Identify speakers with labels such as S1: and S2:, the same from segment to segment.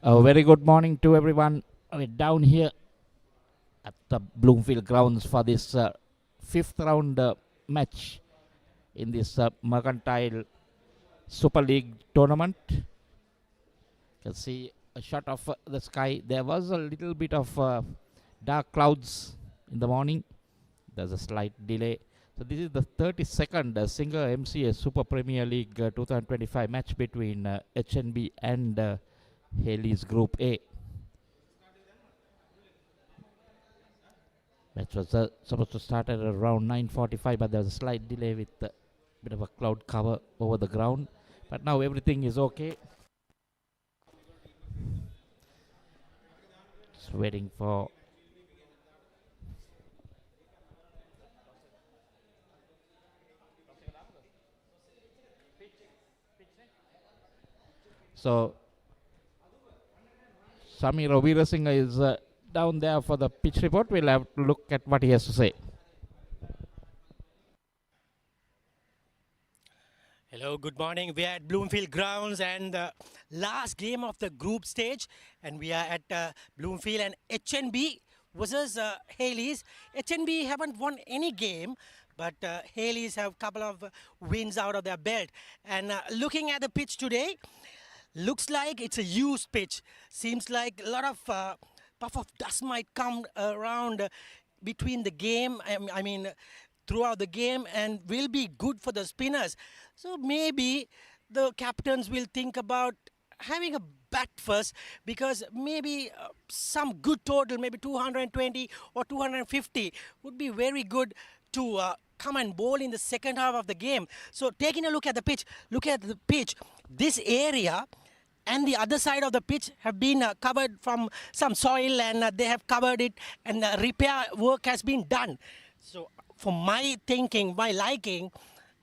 S1: A very good morning to everyone. We're down here at the Bloomfield grounds for this fifth round match in this Mercantile Super League tournament. You can see a shot of the sky. There was a little bit of dark clouds in the morning. There's a slight delay. So this is the 32nd Singer-MCA Super Premier League 2025 match between HNB and Hayleys Group A. Match was supposed to start at around 9:45, but there was a slight delay with a bit of a cloud cover over the ground. But now everything is okay. Just waiting for so Samir Veerasinghe is down there for the pitch report. We'll have to look at what he has to say.
S2: Hello, good morning. We are at Bloomfield grounds and the last game of the group stage, and we are at Bloomfield and HNB versus Hayleys. HNB haven't won any game, but Hayleys have a couple of wins out of their belt. And looking at the pitch today, looks like it's a used pitch. Seems like a lot of puff of dust might come around between the game. I mean, throughout the game, and will be good for the spinners. So maybe the captains will think about having a bat first, because maybe some good total, maybe 220 or 250 would be very good to come and bowl in the second half of the game. So taking a look at the pitch, this area and the other side of the pitch have been covered from some soil, and they have covered it, and repair work has been done. So for my thinking, my liking,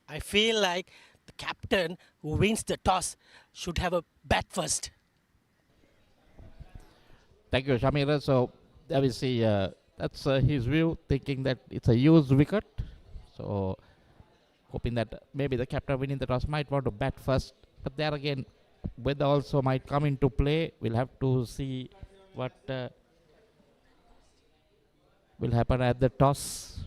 S2: I feel like the captain who wins the toss should have a bat first.
S1: Thank you, Shamira. So there we see that's his view, thinking that it's a used wicket. So hoping that maybe the captain winning the toss might want to bat first. But there again, weather also might come into play. We'll have to see what will happen at the toss.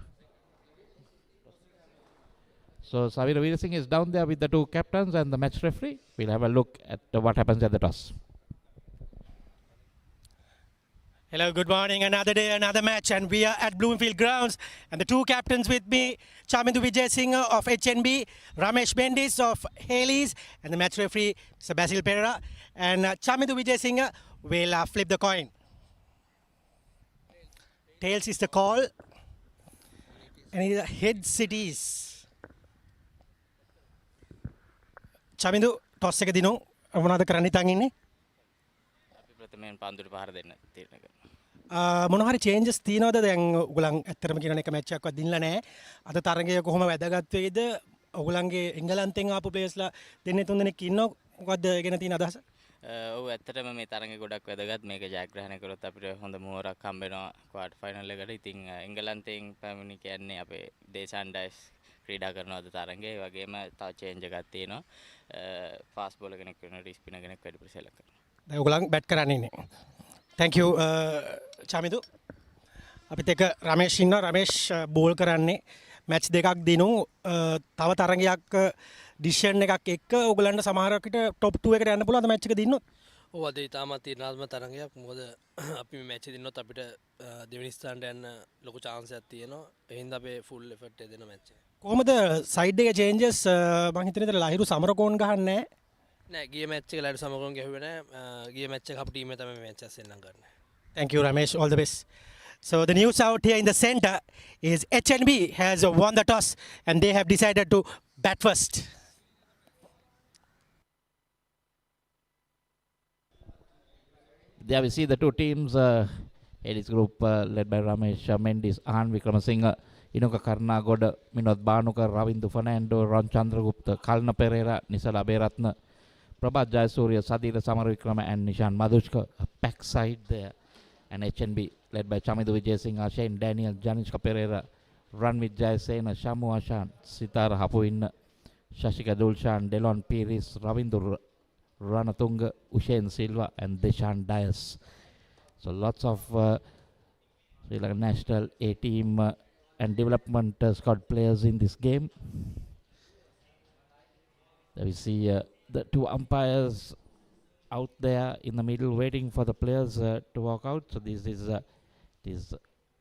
S1: So Samir Veerasinghe is down there with the two captains and the match referee. We'll have a look at what happens at the toss.
S2: Hello, good morning. Another day, another match, and we are at Bloomfield grounds. And the two captains with me, Chamindu Vijayasinghe of HNB, Ramesh Bendis of Hayleys, and the match referee, Sir Basil Pereira. And Chamindu Vijayasinghe will flip the coin. Tails is the call. And it is head cities. Chamindu, toss එක දිනු මොනවද කරන්න හිතන් ඉන්නේ?
S3: අපි ප්‍රථමයෙන් පන්දුට පහර දෙන්න තීරණය කරනවා.
S2: මොන හරි චේන්ජස් තියනවද? දැන් ඔයගොල්ලන් ඇත්තටම කියන එක මැච් එකක්වත් දිනලා නැහැ. අද තරගය කොහොම වැදගත් වෙයිද? ඔයගොල්ලන්ගේ එංගලන්තෙන් ආපු ප්ලේයර්ස්ලා දෙන්නේ තුන් දෙනෙක් ඉන්නවා. මොකද්ද ගැන තියෙන අදහස?
S3: ඔව් ඇත්තටම මේ තරගය ගොඩක් වැදගත්. මේක ජයග්‍රහණය කරොත් අපිට හොඳ මුහුරක් හම්බ වෙනවා ක්වාටර් ෆයිනල් එකට. ඉතින් එංගලන්තයෙන් පැමිණි කියන්නේ අපේ දේශාණ්ඩයස් ක්‍රීඩා කරන අද තරගයේ. ඒ වගේම තව චේන්ජ් එකක් තියෙනවා. ෆාස්ට් බෝලර් කෙනෙක් වෙනවා, ස්පිනර් කෙනෙක් වැඩිපුර සෙලක්ට් කරනවා.
S2: දැන් ඔයගොල්ලන් බැට් කරන්න ඉන්නේ. Thank you Chamindu. අපිත් එක්ක රමේෂ් ඉන්නවා. රමේෂ් බෝල් කරන්නේ මැච් දෙකක් දිනු. තව තරගයක් ඩිසිෂන් එකක් එක්ක ඔයගොල්ලන්ට සමහරකට টপ 2 එකට යන්න පුළුවන් අද මැච් එක දින්නොත්.
S4: ඔව් අද ඉතාමත් තීරණාත්මක තරගයක්. මොකද අපි මේ මැච් එක දින්නොත් අපිට දෙවෙනි ස්ථානට යන්න ලොකු chance එකක් තියෙනවා. ඒ හින්දා අපේ full effort එක දෙන මැච් එක. කොහොමද සයිඩ් එකේ changes? මම හිතන්නේ ඉතින් ලහිරු සමරකෝන් ගහන්නේ නෑ. ගිය මැච් එක ලහිරු සමරකෝන් ගැහුවේ නෑ. ගිය මැච් එක අපේ ටීම් එක තමයි මේ මැච් එක සෙල්ලම් කරන්නේ.
S2: Thank you Ramesh, all the best. So the news out here in the center is HNB has won the toss and they have decided to bat first.
S1: There we see the two teams. Hayleys group led by Ramesh Mendis, Ahan Wickramasinghe, Inuka Karnagoda, Minod Banuka, Ravindu Fernando, Ron Chandragupta, Kalna Pereira, Nisala Beratna, Prabhat Jayasuriya, Sadira Samaravikrama and Nishan Madhushka. A pack side there. And HNB led by Chamindu Vijayasinghe, Shane Daniel, Janishka Pereira, Ranvit Jayasena, Shamu Ashan, Sitara Hapuin, Shashika Dulshan, Delon Piris, Ravindur Ranatunga, Usain Silva, and Deshan Dias. So lots of Sri Lanka national A team and development squad players in this game. There we see the two umpires out there in the middle waiting for the players to walk out. So this is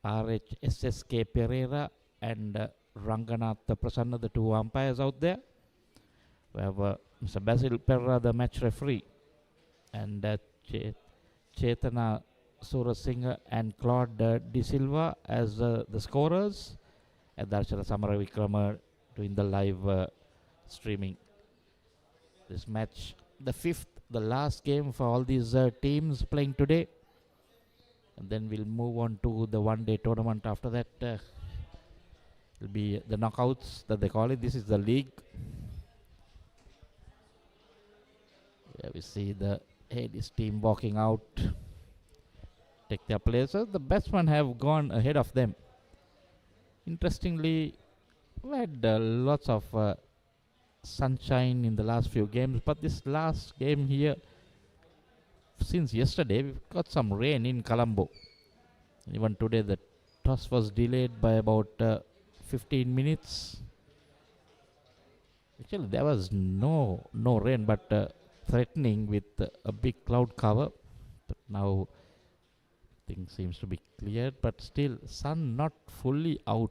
S1: RHSSK Pereira and Ranganath Prasanna, the two umpires out there. We have Mr. Basil Perra, the match referee, and Chetana Surasinghe and Claude De Silva as the scorers, and Darshana Samaravikrama doing the live streaming. This match, the fifth, the last game for all these teams playing today, and then we'll move on to the one-day tournament. After that, it'll be the knockouts that they call it. This is the league. Yeah, we see the Hayleys team walking out, take their places. The batsmen have gone ahead of them. Interestingly, we had lots of sunshine in the last few games, but this last game here, since yesterday, we've got some rain in Colombo. Even today, the toss was delayed by about 15 minutes. Actually, there was no rain, but threatening with a big cloud cover. But now things seems to be cleared, but still sun not fully out.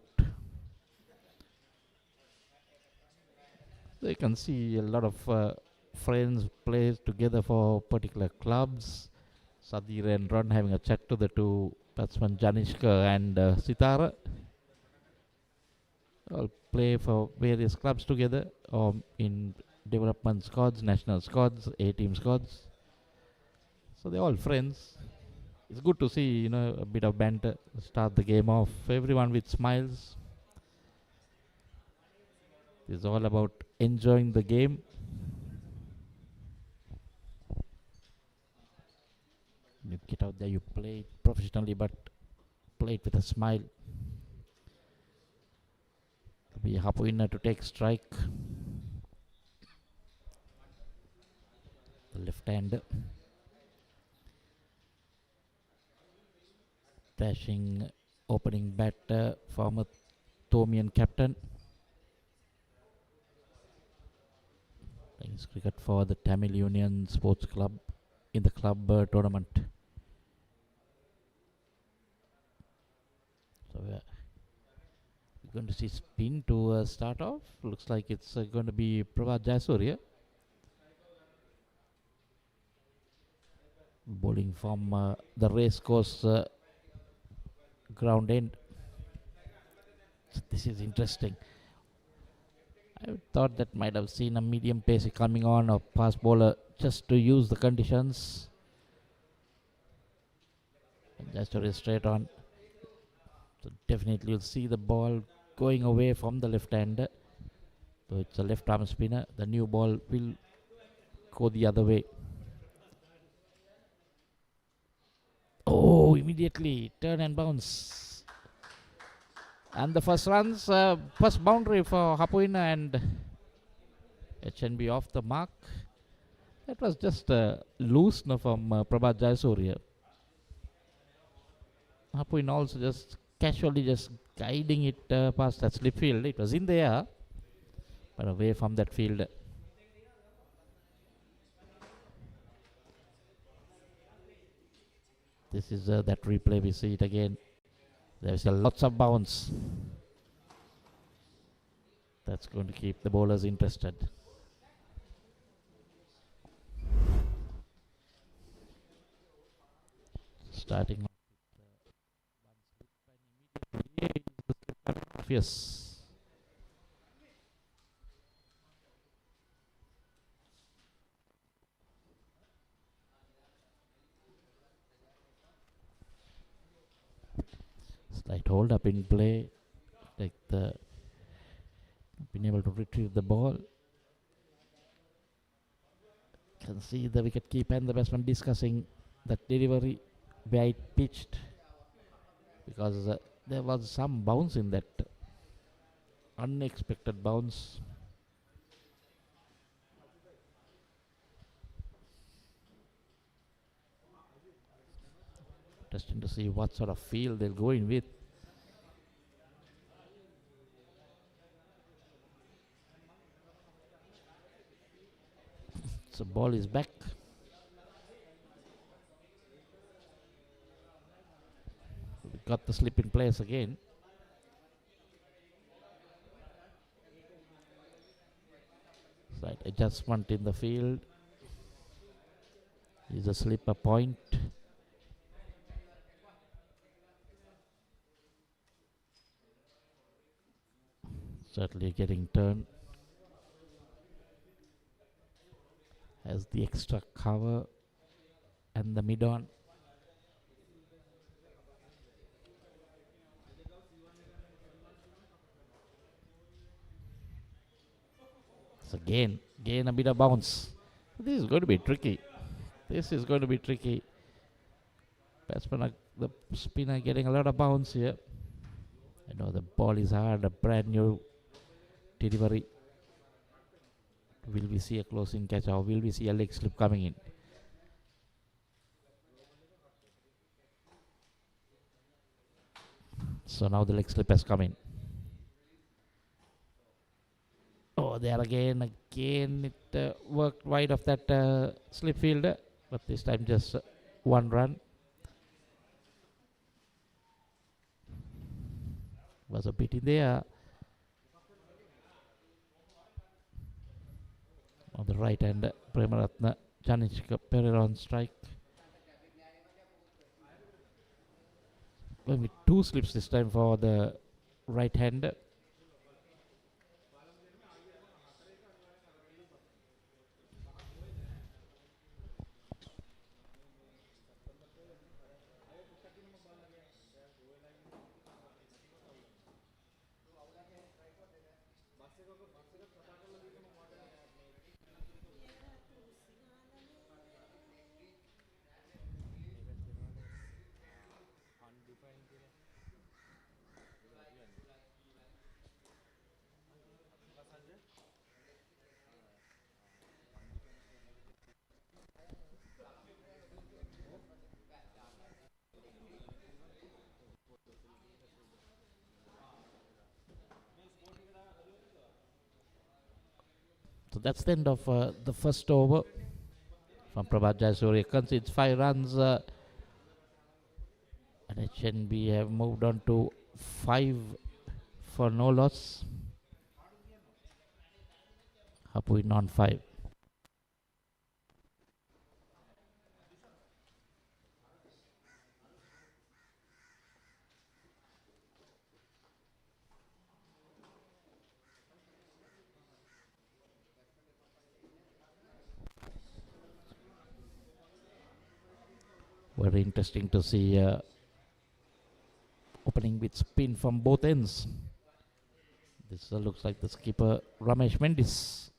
S1: So you can see a lot of friends play together for particular clubs. Sadir and Ron having a chat to the two batsmen Janishka and Sitara. All play for various clubs together or in development squads, national squads, A-team squads. So they're all friends. It's good to see, a bit of banter, start the game off. Everyone with smiles. It's all about enjoying the game. You get out there, you play it professionally, but play it with a smile. It'll be Hapuina to take strike. The left hander. Dashing opening batter, former Tomian captain. Playing cricket for the Tamil Union Sports Club in the club tournament. So we're going to see spin to start off. Looks like it's going to be Prabhat Jayasuriya. Bowling from the race course ground end. So this is interesting. I thought that might have seen a medium pace coming on or fast bowler just to use the conditions. And just straight on. So definitely you'll see the ball going away from the left hander. So it's a left arm spinner. The new ball will go the other way. Oh, immediately turn and bounce. And the first runs, first boundary for Hapuina and HNB off the mark. That was just loose from Prabhat Jayasuriya. Hapuina also just casually just guiding it past that slip field. It was in the air, but away from that field. This is that replay, we see it again. There's lots of bounce. That's going to keep the bowlers interested. Starting off with yes. Slight hold up in play, like been able to retrieve the ball. Can see the wicket keeper and the batsman discussing that delivery, where it pitched, because there was some bounce in that, unexpected bounce. Interesting to see what sort of field they'll go in with. So ball is back. We got the slip in place again. Slight adjustment in the field. Is a slip a point? Certainly getting turned. Has the extra cover and the mid on. So again a bit of bounce. This is going to be tricky. This is going to be tricky. Batsman, the spinner getting a lot of bounce here. I know the ball is hard, a brand new delivery. Will we see a closing catch or will we see a leg slip coming in? So now the leg slip has come in. Oh, there again it worked wide of that slip fielder, but this time just one run. Was a bit in there. On the right hand, Premaratna Janishka Pereira on strike. Well, with two slips this time for the right hander. So that's the end of the first over from Prabhat Jayasuriya. Concedes 5 runs. And HNB have moved on to 5 for no loss. Hapuin on 5. Very interesting to see opening with spin from both ends. This looks like the skipper Ramesh Mendis.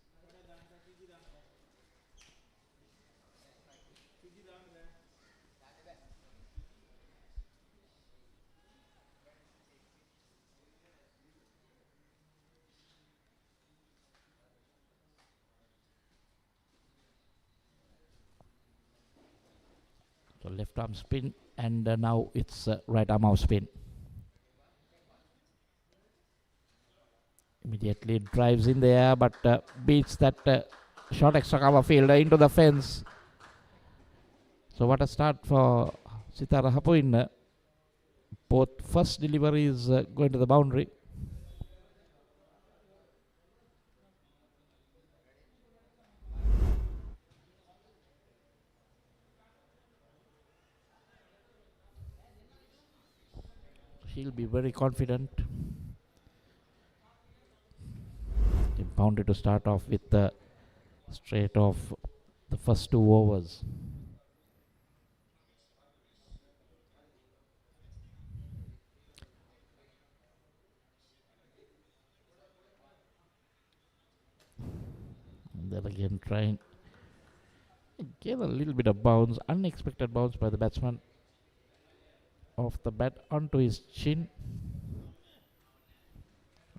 S1: So left arm spin and now it's right arm off spin. Immediately drives in there but beats that short extra cover fielder into the fence. So what a start for Sitara Hapuin. Both first deliveries going to the boundary. He'll be very confident. He bounded to start off with the straight off the first 2 overs. And then again trying again a little bit of bounce, unexpected bounce by the batsman. Off the bat onto his chin.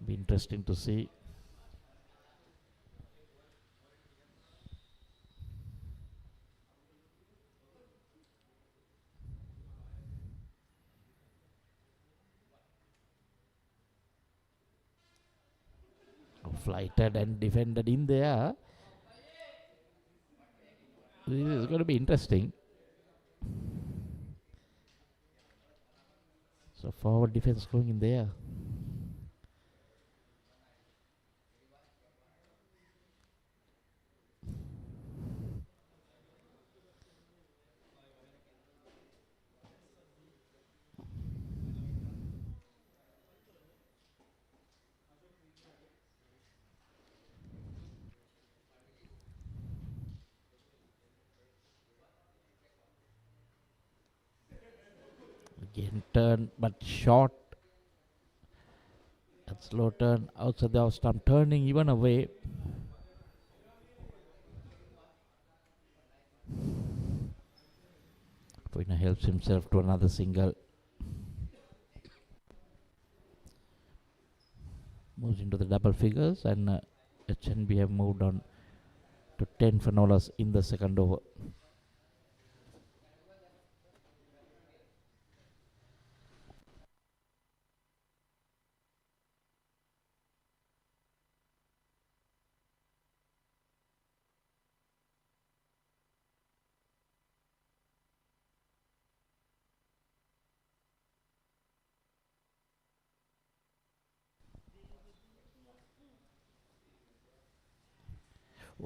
S1: Be interesting to see. flighted and defended in there. This is going to be interesting. So forward defense going in there. Again turn, but short. And slow turn outside the off stump, turning even away. Poina helps himself to another single. Moves into the double figures, and HNB have moved on to 10 for no loss in the second over.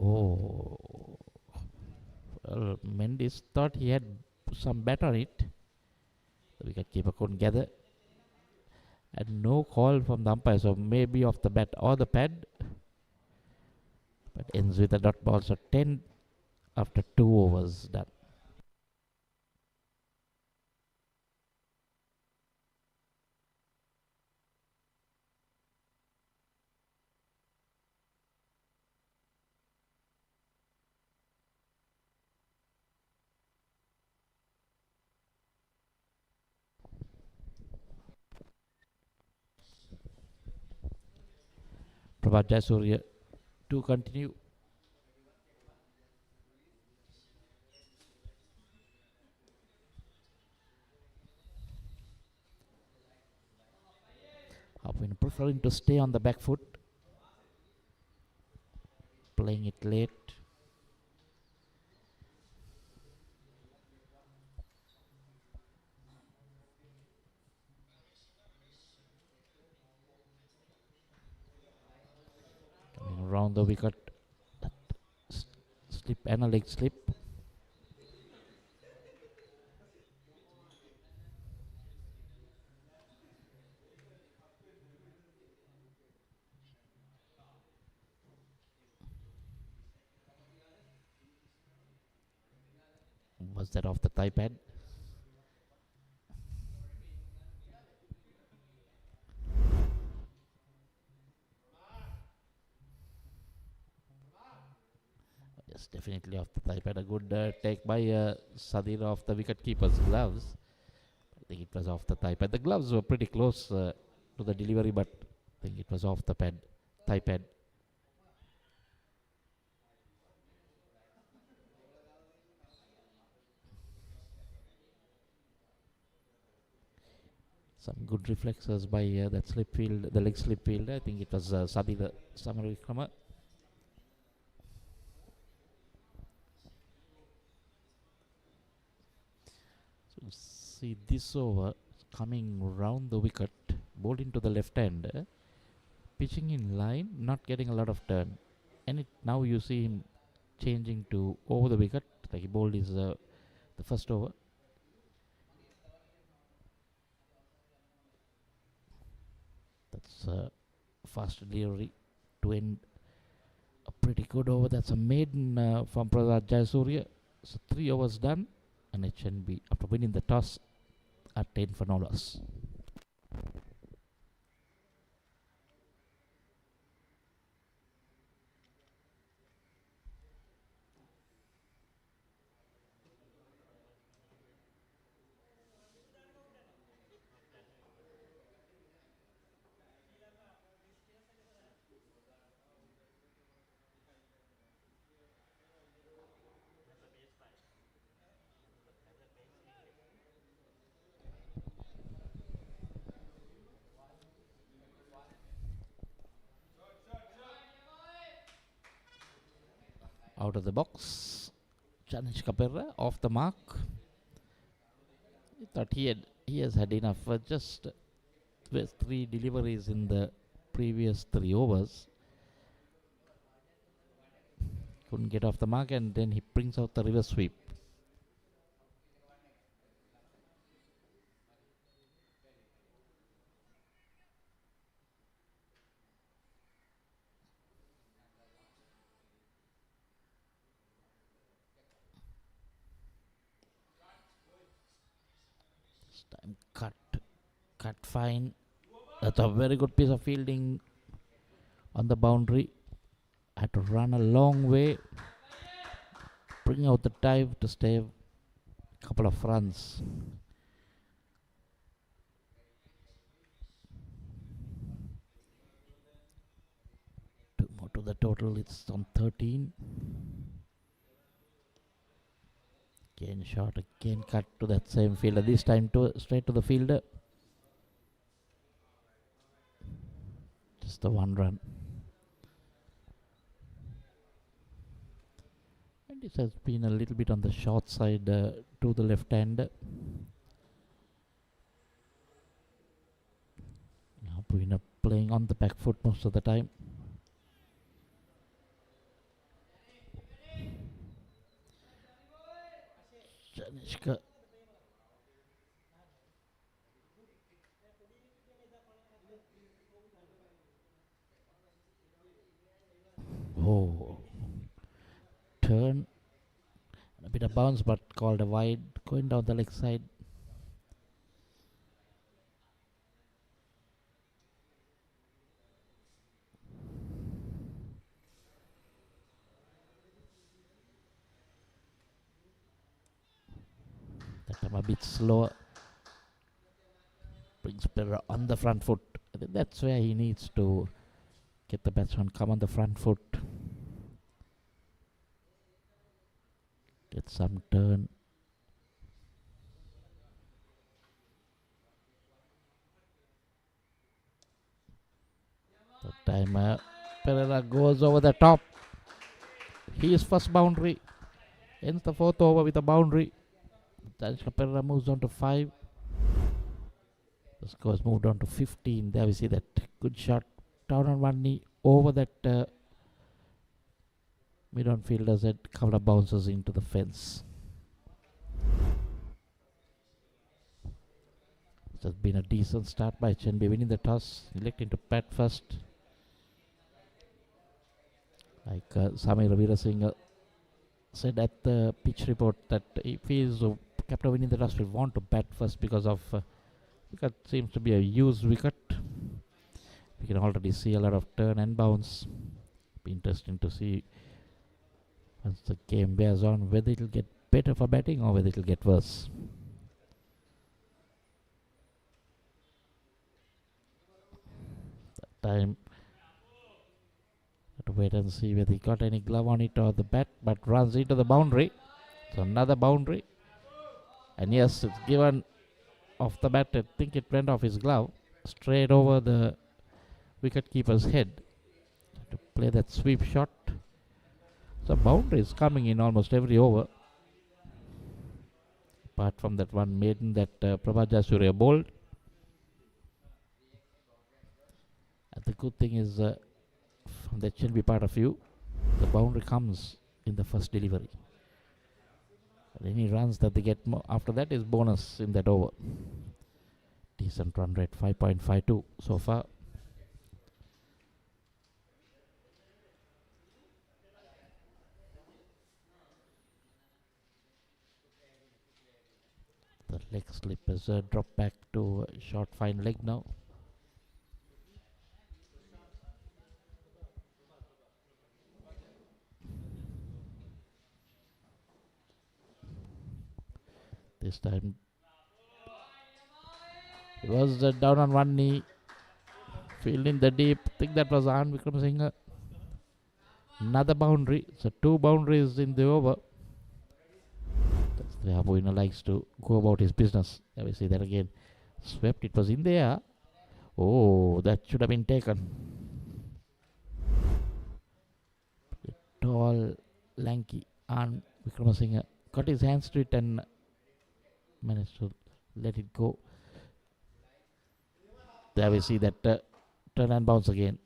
S1: Oh, well, Mendes thought he had some bet on it. The wicketkeeper couldn't gather. And no call from the umpire, so maybe off the bat or the pad. But ends with a dot ball, so 10 after 2 overs done. Prabhat Jayasuriya to continue. Hopin preferring to stay on the back foot. Playing it late. Coming around the wicket. Slip and a leg slip. Was that off the thigh pad? Yes, definitely off the thigh pad. A good take by Sadir off the wicket keeper's gloves. I think it was off the thigh pad. The gloves were pretty close to the delivery, but I think it was off the pad, thigh pad. Some good reflexes by that slip field, the leg slip fielder. I think it was Sadir Samaravikrama. So see this over coming round the wicket, bowled into the left hand, pitching in line, not getting a lot of turn, and now you see him changing to over the wicket. Like he bowled his the first over. That's fast delivery to end a pretty good over. That's a maiden from Prasad Jayasuriya. So 3 overs done, and HNB after winning the toss at 10 for no loss. out of the box. Challenge Capera off the mark. He thought he has had enough. Just with 3 deliveries in the previous 3 overs. Couldn't get off the mark, and then he brings out the reverse sweep. This time cut fine. That's a very good piece of fielding on the boundary. Had to run a long way, bring out the dive to save a couple of runs. Two more to the total. It's on 13. Again shot, again cut to that same fielder. This time straight to the fielder. Just the 1 run. And this has been a little bit on the short side to the left hander. Now Buina playing on the back foot most of the time. Janishka. Oh, turn, a bit of bounce, but called a wide, going down the leg side. That time a bit slower. Brings Perra on the front foot. I think that's where he needs to get the batsman come on the front foot. Get some turn. The time Pereira goes over the top. His first boundary. Ends the 4th over with a boundary. Tanishka Pereira moves on to 5. The score's moved on to 15. There we see that good shot. Down on one knee. Over that mid-on fielder's head. Couple of bounces into the fence. It has been a decent start by HNB, winning the toss, electing to bat first. Like Samir Veerasinghe said at the pitch report that if he is captain winning the toss, will want to bat first because of wicket seems to be a used wicket. We can already see a lot of turn and bounce. Be interesting to see once the game wears on whether it will get better for batting or whether it will get worse. That time have to wait and see whether he got any glove on it or the bat, but runs into the boundary. So another boundary. And yes, it's given off the bat. I think it went off his glove straight over the wicket keeper's head to play that sweep shot. So boundary is coming in almost every over, apart from that one maiden that Prabha Surya bowled. And the good thing is from the HNB part of view, the boundary comes in the first delivery. And any runs that they get after that is bonus in that over. Decent run rate, 5.52 so far. The leg slip has dropped back to short fine leg now. This time he was down on one knee, fielding the deep. I think that was Anand Wickramasinghe. Another boundary. So 2 boundaries in the over. That's the way Abuina likes to go about his business. There we see that again. Swept. It was in the air. Oh, that should have been taken. A tall lanky and Wickramasinghe got his hands to it and managed to let it go. There we see that turn and bounce again.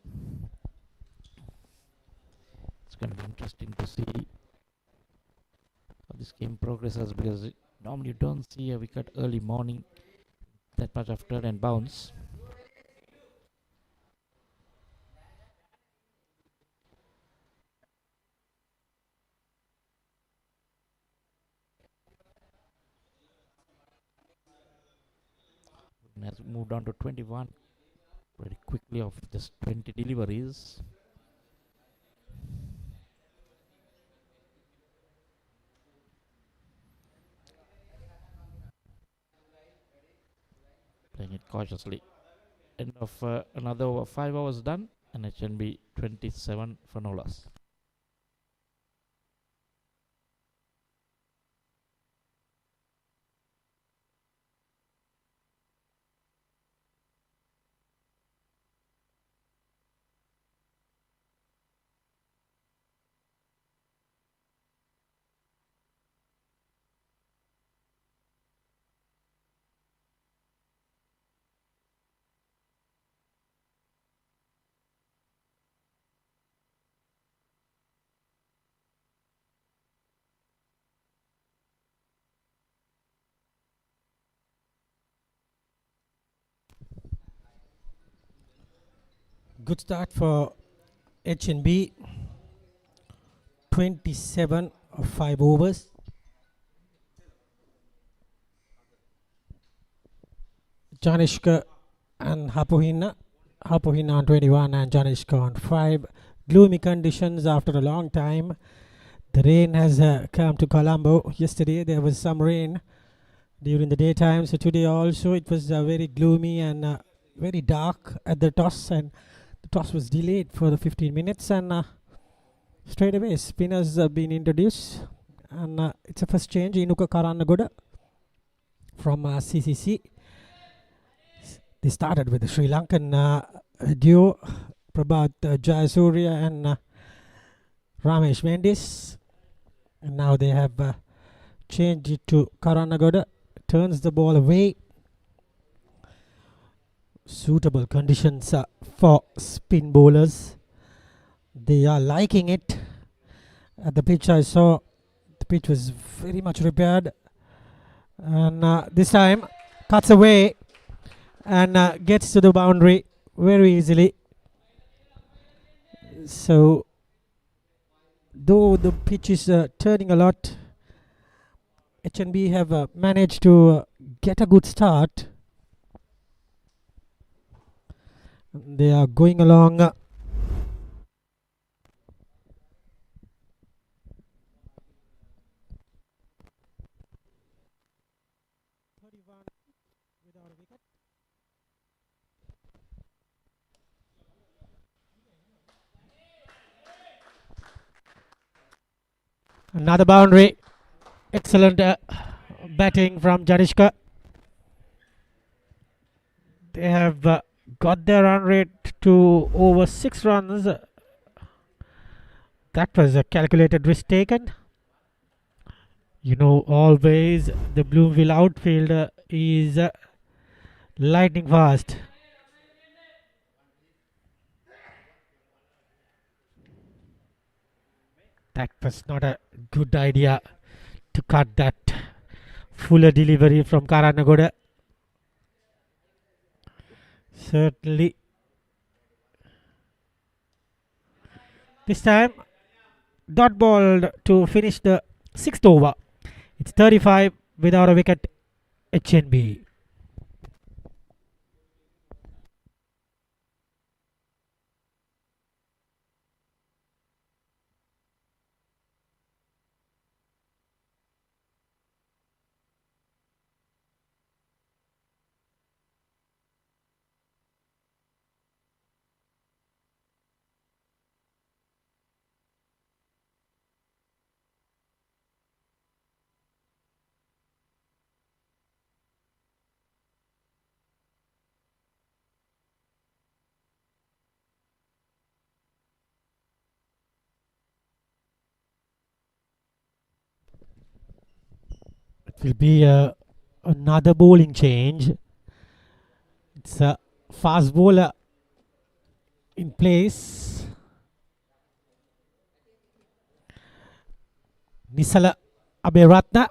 S1: It's going to be interesting to see how this game progresses, because normally you don't see a wicket early morning, that much of turn and bounce. And has moved on to 21 very quickly of just 20 deliveries. Playing it cautiously. End of another over, 5 hours done, and HNB 27 for no loss.
S2: Good start for HNB. 27 of 5 overs. Janishka and Hapohina. Hapohina on 21 and Janishka on 5. Gloomy conditions after a long time. The rain has come to Colombo. Yesterday there was some rain during the daytime. So today also it was very gloomy and very dark at the toss. And the toss was delayed for the 15 minutes. And straight away spinners have been introduced. And it's a first change. Inuka Karanagoda from CCC. They started with the Sri Lankan duo, Prabhat Jayasuriya and Ramesh Mendis. And now they have changed it to Karanagoda. Turns the ball away. Suitable conditions for spin bowlers. They are liking it. At the pitch I saw, the pitch was very much repaired. And this time, cuts away and gets to the boundary very easily. So, though the pitch is turning a lot, HNB have managed to get a good start. They are going along. Another boundary. Excellent batting from Janishka. They have got their run rate to over 6 runs. That was a calculated risk taken. You know, always the Bloomfield outfielder is lightning fast. That was not a good idea to cut that fuller delivery from Karanagoda. Certainly. This time, dot ball to finish the 6th over. It's 35 without a wicket, HNB.
S5: will be another bowling change. It's a fast bowler in place. Nisala Aberatna,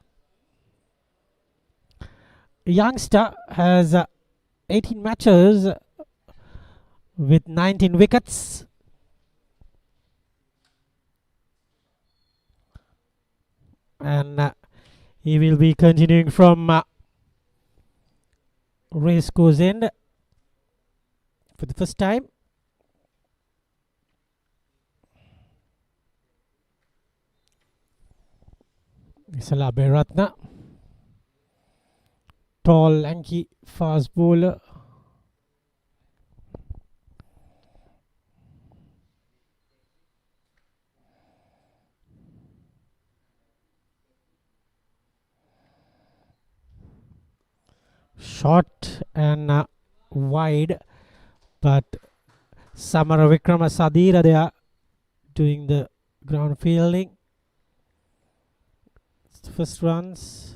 S5: a youngster, has 18 matches with 19 wickets. And he will be continuing from race course end for the first time. Nisala Aberatna, tall, lanky, fast bowler. Short and wide, but Samara Vikrama Sadira, they are doing the ground fielding. First runs.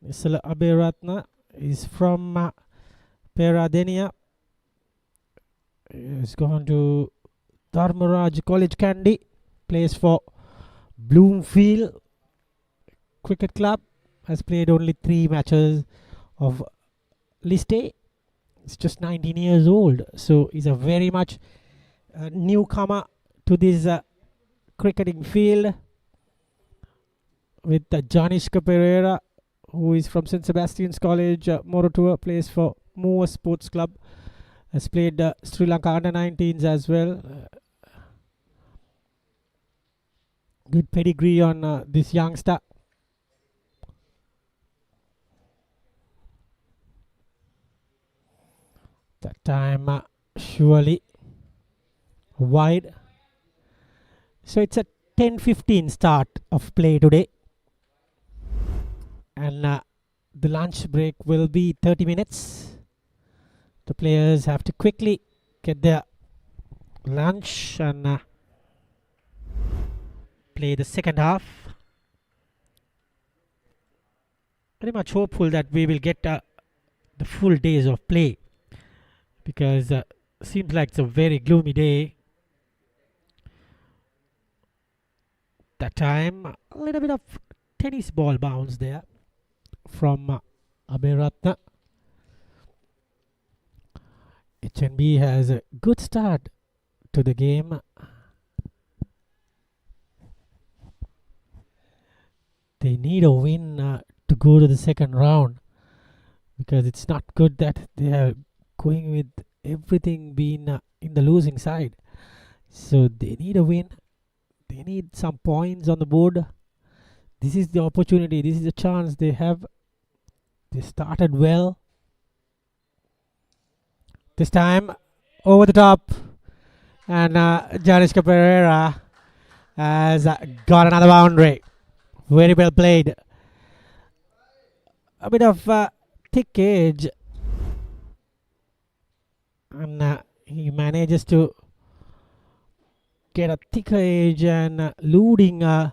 S5: Nisala Aberatna is from Peradenia. He's gone to Dharmaraj College Kandy, plays for Bloomfield Cricket Club, has played only 3 matches of List A. He's just 19 years old, so he's a very much newcomer to this cricketing field. With Janishka Pereira, who is from St. Sebastian's College, Morotua, plays for Moa Sports Club, has played Sri Lanka under-19s as well. Good pedigree on this youngster. That time surely wide. So it's a 10:15 start of play today. And the lunch break will be 30 minutes. The players have to quickly get their lunch and play the second half. Very much hopeful that we will get the full days of play, because seems like it's a very gloomy day. That time a little bit of tennis ball bounce there from Aberatna. HNB has a good start to the game. They need a win to go to the second round, because it's not good that they are going with everything being in the losing side. So they need a win. They need some points on the board. This is the opportunity. This is the chance they have. They started well. This time over the top, and Janishka Pereira has got another boundary. Very well played. A bit of thick edge, and he manages to get a thicker edge and looting Ahan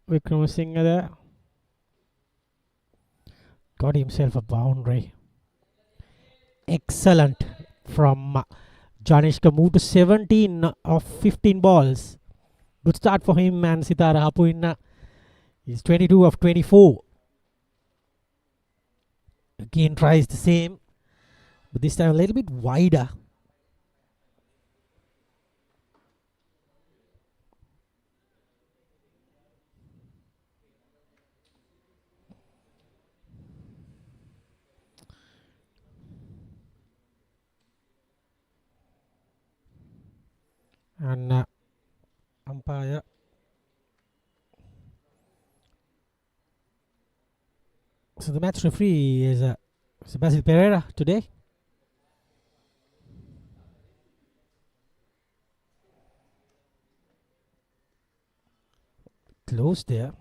S5: Vikramasinghe there. Got himself a boundary. Excellent from Janishka. Moved to 17 of 15 balls. Good start for him, and Sitara Hapuinna is 22 of 24. Again tries the same, but this time a little bit wider. And umpire so the match referee is Basil Pereira today. Close there.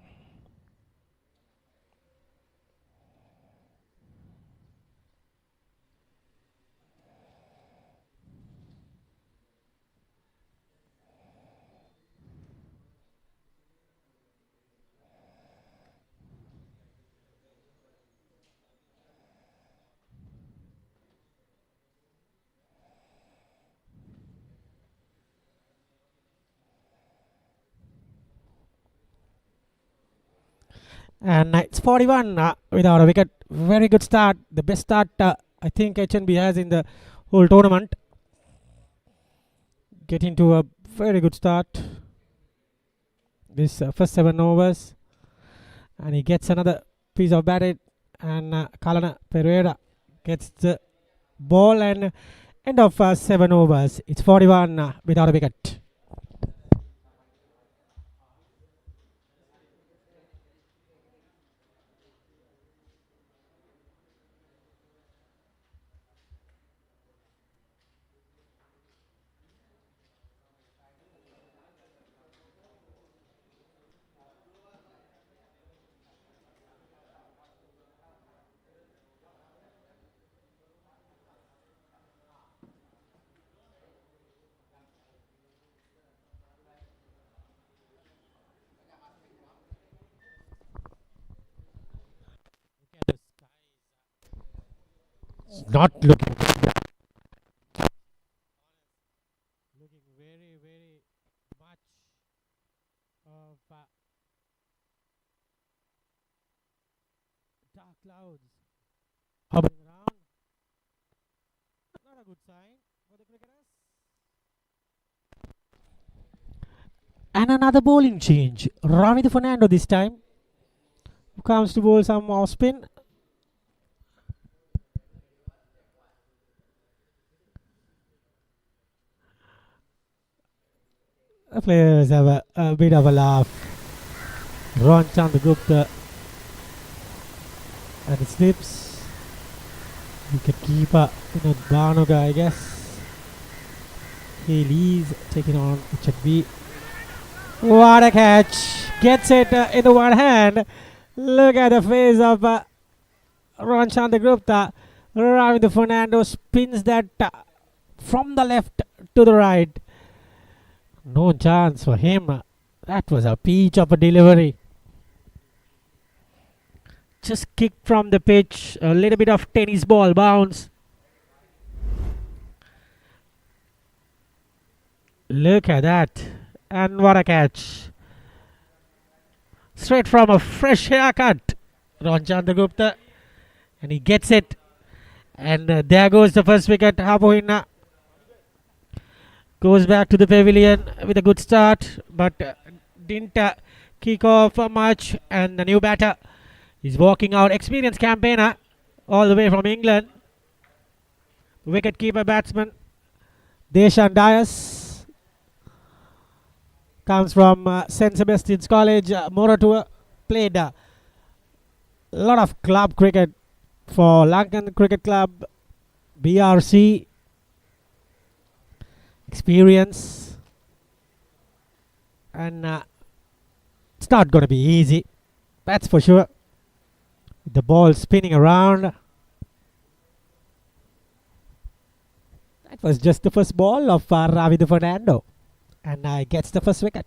S5: And it's 41 without a wicket. Very good start. The best start I think HNB has in the whole tournament. Getting to a very good start. This first 7 overs. And he gets another piece of batted. And Kalana Pereira gets the ball and end of 7 overs. It's 41 without a wicket. Not looking very much of dark clouds hovering around. Not a good sign for the cricketers. And another bowling change. Ramit Fernando this time, who comes to bowl some off spin. The players have a bit of a laugh. Ron Chandragupta and it slips. Wicket keeper Bhanuga, I guess. Hayleys taking on HNB. What a catch! Gets it in the one hand. Look at the face of Ron Chandragupta. Ravi Fernando spins that from the left to the right. No chance for him. That was a peach of a delivery. Just kicked from the pitch. A little bit of tennis ball bounce. Look at that. And what a catch. Straight from a fresh haircut. Ron Chandragupta. And he gets it. And there goes the first wicket. Hapohina goes back to the pavilion with a good start, but didn't kick off much. And the new batter is walking out. Experienced campaigner all the way from England. Wicket-keeper batsman Deshan Dias comes from St. Sebastian's College, Moratuwa. Played a lot of club cricket for Lankan Cricket Club, BRC. Experience, and it's not going to be easy, that's for sure. The ball spinning around. That was just the first ball of Ravi Fernando, and gets the first wicket.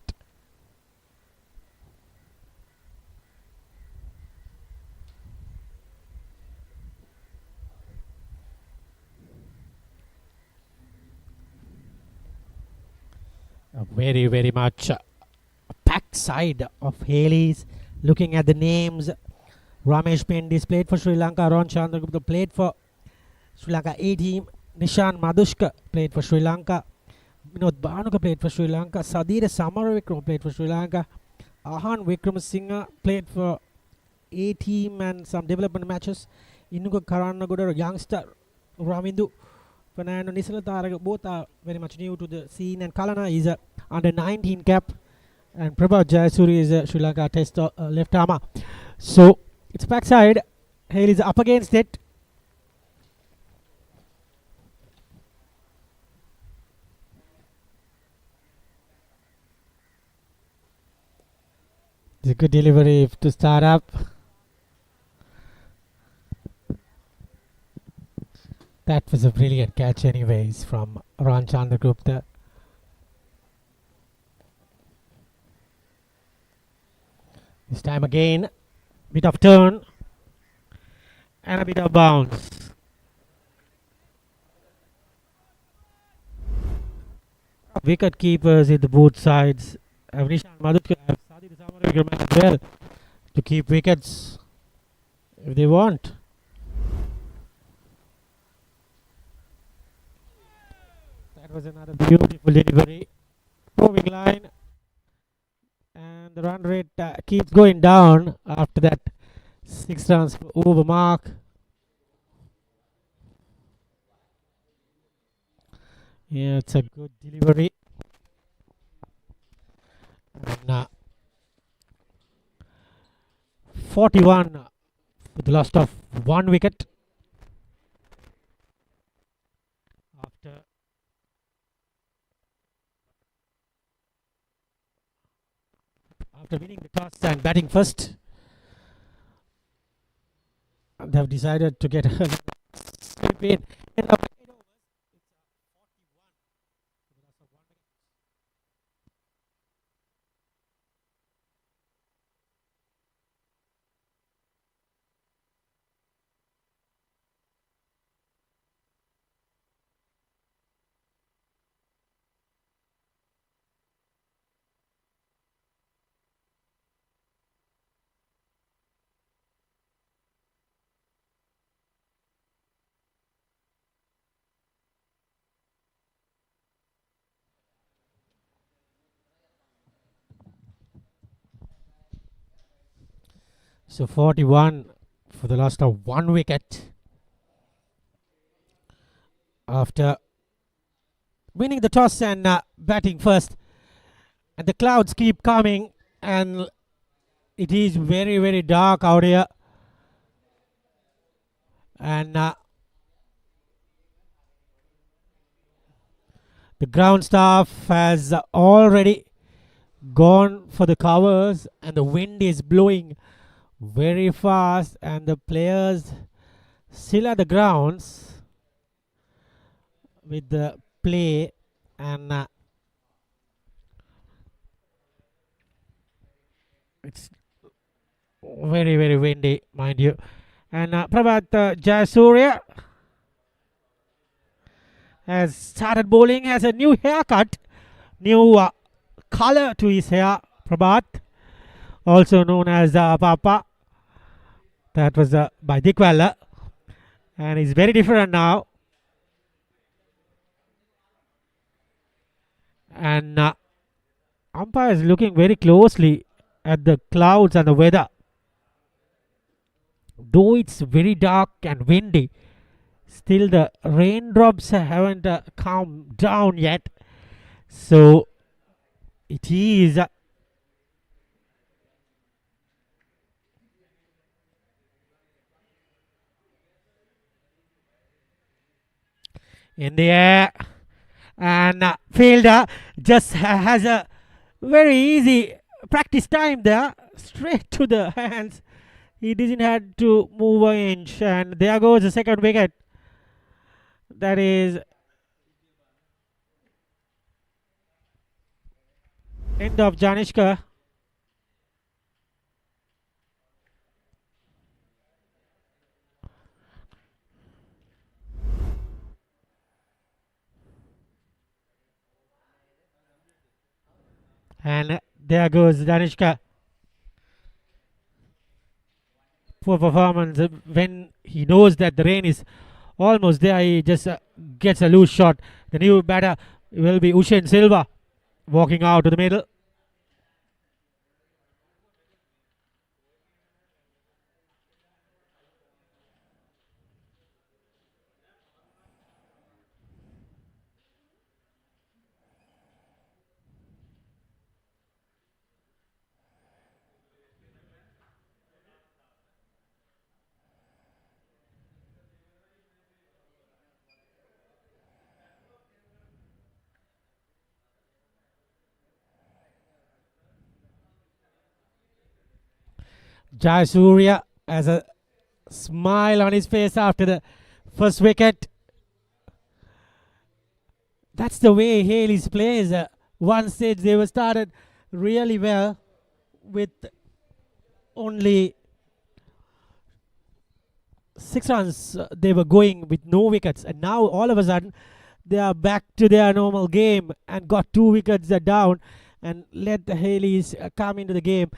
S5: A very much packed side of Hayleys. Looking at the names, Ramesh Pendis played for Sri Lanka. Ron Chandragupta played for Sri Lanka A team. Nishan Madhushka played for Sri Lanka. Vinod Bhanuka played for Sri Lanka. Sadira Samaravikram played for Sri Lanka. Ahan Wickramasinghe played for A team and some development matches. Inuka Karanagoda, youngster Ravindu Fernando Nisala, both are very much new to the scene, and Kalana is a under 19 cap, and Prabhat Jayasuri is a Sri Lanka test left armer. So it's backside. Hale is up against it. It's a good delivery to start up. That was a brilliant catch anyways from Ron Chandragupta. This time again, bit of turn and a bit of bounce. Wicket keepers in the both sides. Nishan Madhushka as well. to keep wickets if they want. That was another beautiful delivery. Moving line, and the run rate keeps going down after that 6 runs over mark. Yeah, it's a good delivery. And 41 with the loss of 1 wicket after winning the toss and batting first. They have decided to get a slip in. So 41 for the loss of 1 wicket after winning the toss and batting first. And the clouds keep coming, and it is very, very dark out here. And the ground staff has already gone for the covers, and the wind is blowing very fast, and the players still at the grounds with the play, and it's very, very windy, mind you. And Prabhat Jayasuriya has started bowling, has a new haircut, new color to his hair. Prabhat, also known as Papa. That was by Dikwala, and he's very different now. And umpire is looking very closely at the clouds and the weather. Though it's very dark and windy, still the raindrops haven't come down yet. So it is in the air, and fielder just has a very easy practice time there, straight to the hands. He didn't have to move an inch, and there goes the second wicket. That is end of Janishka. And there goes Danishka. Poor performance. When he knows that the rain is almost there, he just gets a loose shot. The new batter will be Ushen Silva, walking out to the middle. Jayasuriya has a smile on his face after the first wicket. That's the way Hayleys plays. One stage they were started really well with only 6 runs. They were going with no wickets, and now all of a sudden they are back to their normal game and got 2 wickets down and let the Hayleys come into the game.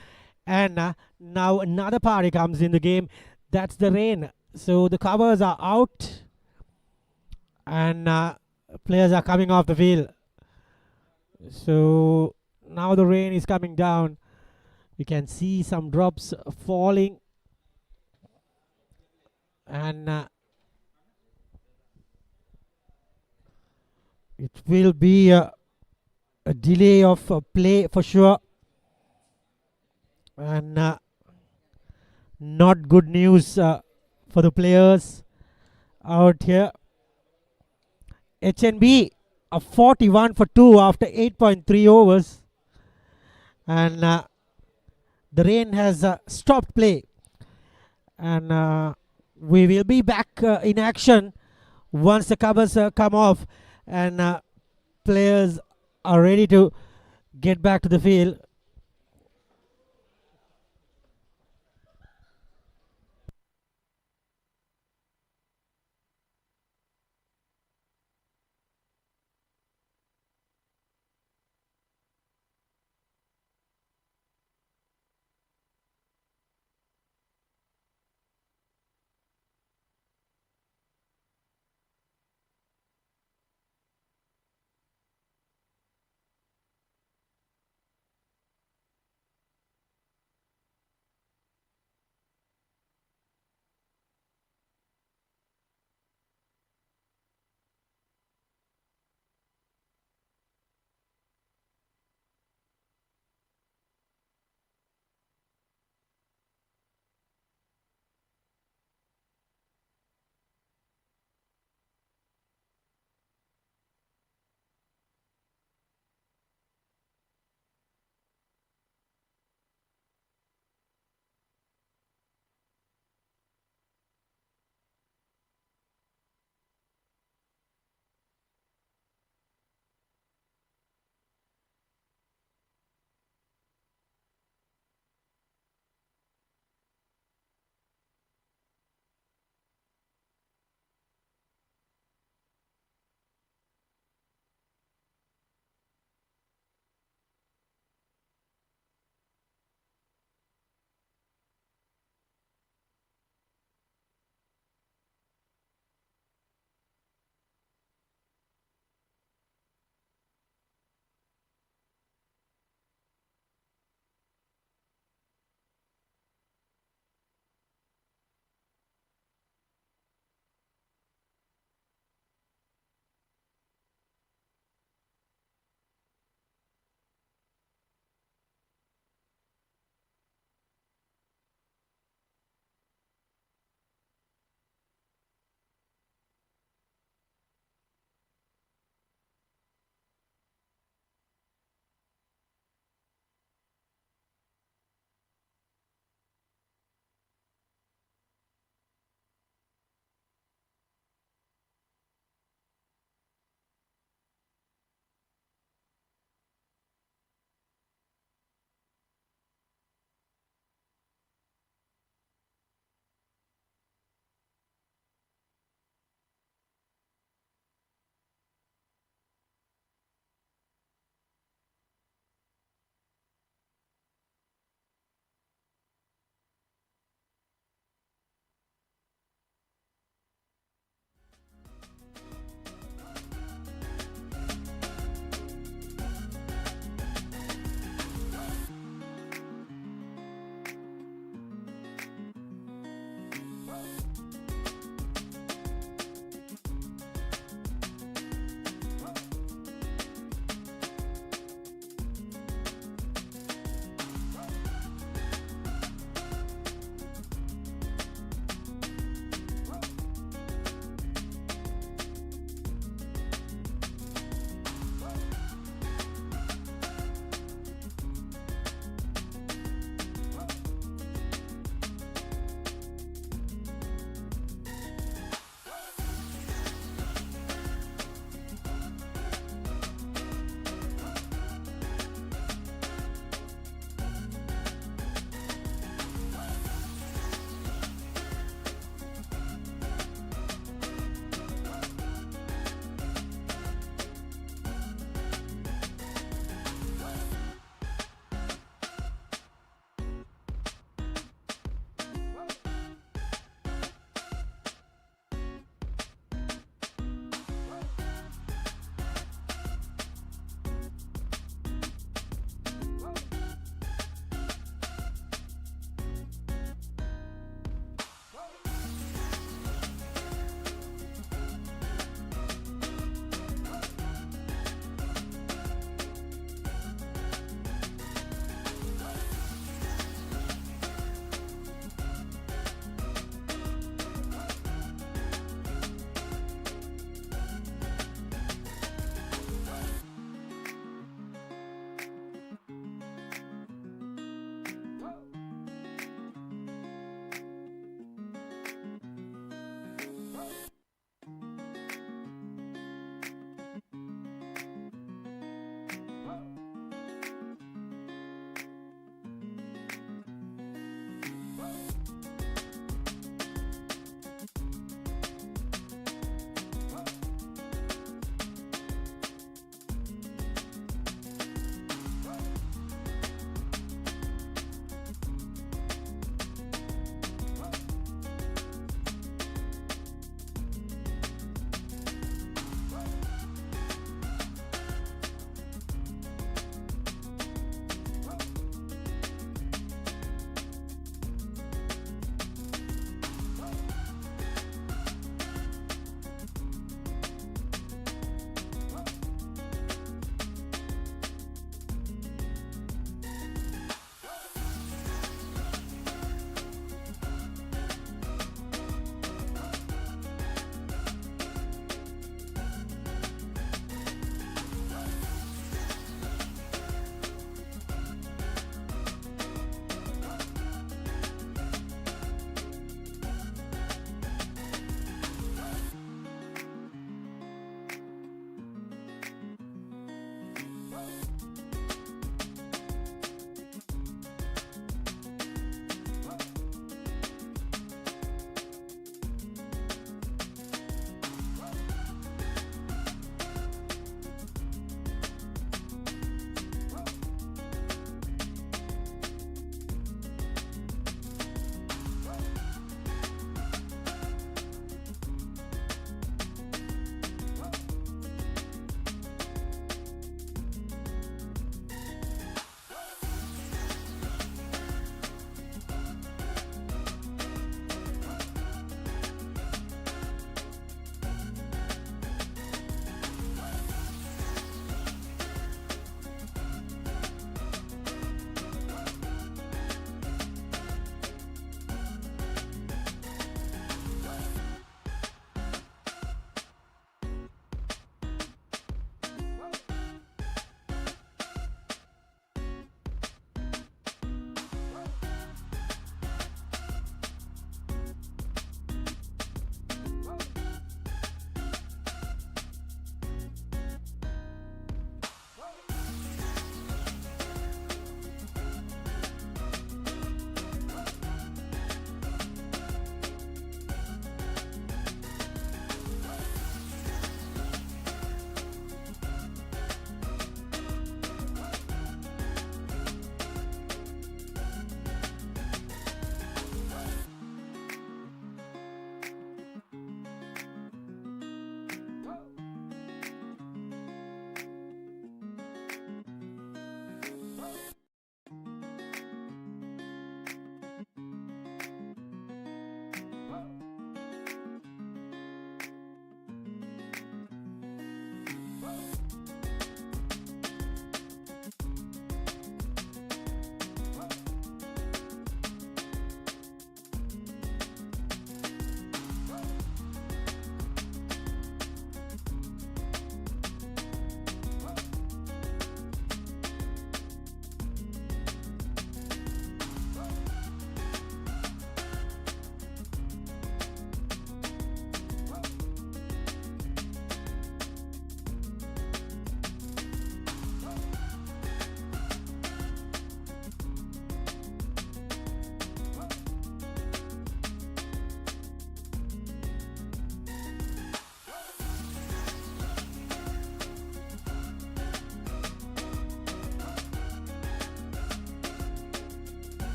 S5: And now another party comes in the game. That's the rain. So the covers are out, and players are coming off the field. So now the rain is coming down. We can see some drops falling, and it will be a delay of play for sure, and not good news for the players out here. HNB a 41 for 2 after 8.3 overs, and the rain has stopped play, and we will be back in action once the covers come off and players are ready to get back to the field.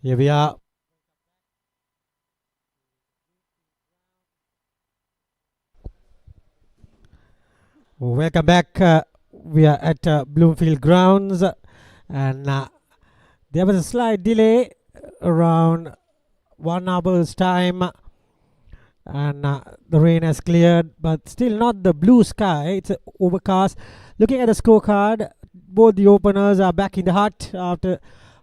S5: Here we are. Welcome back. We are at Bloomfield Grounds, and there was a slight delay around 1 hour's time, and the rain has cleared, but still not the blue sky. It's overcast. Looking at the scorecard, both the openers are back in the hut after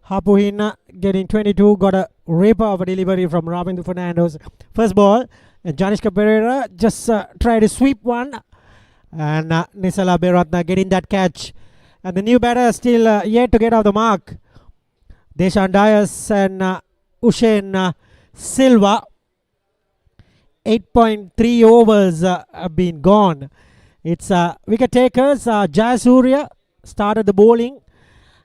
S5: Hapuhina getting 22, got a ripper of a delivery from Ravindu Fernando's first ball, and Janishka Pereira just tried to sweep one, and Nisala Beratna getting that catch, and the new batter still yet to get off the mark. Deshan Dias and Usain Silva. 8.3 overs have been gone. It's wicket takers. Jayasuriya started the bowling,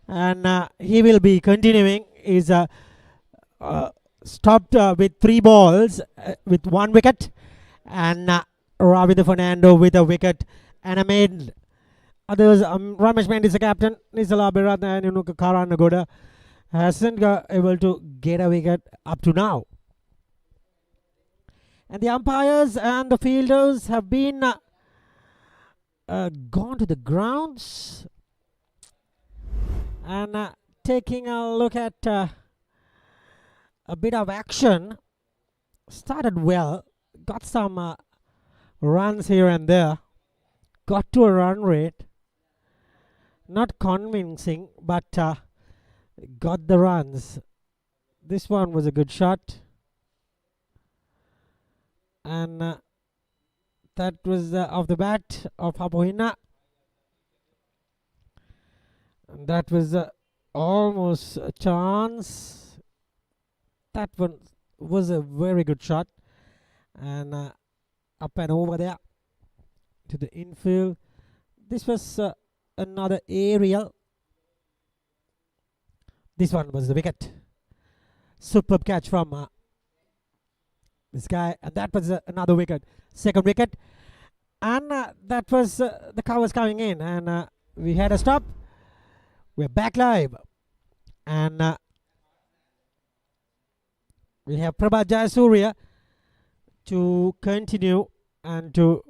S5: and he will be continuing. He's stopped with 3 balls with 1 wicket, and Ravindu Fernando with a wicket and a maiden. Others, Ramesh Mendy is the captain. Nisala Beratna and Unuka Karanagoda hasn't able to get a wicket up to now. And the umpires and the fielders have been gone to the grounds and taking a look at a bit of action. Started well, got some runs here and there, got to a run rate, not convincing, but got the runs. This one was a good shot, and that was off the bat of Hapuhina. That was almost a chance. That one was a very good shot, and up and over there to the infield. This was another aerial. This one was the wicket. Superb catch from this guy, and that was another wicket. Second wicket, and that was the covers coming in, and we had a stop. We're back live, and we have Prabhat Jayasuriya to continue and to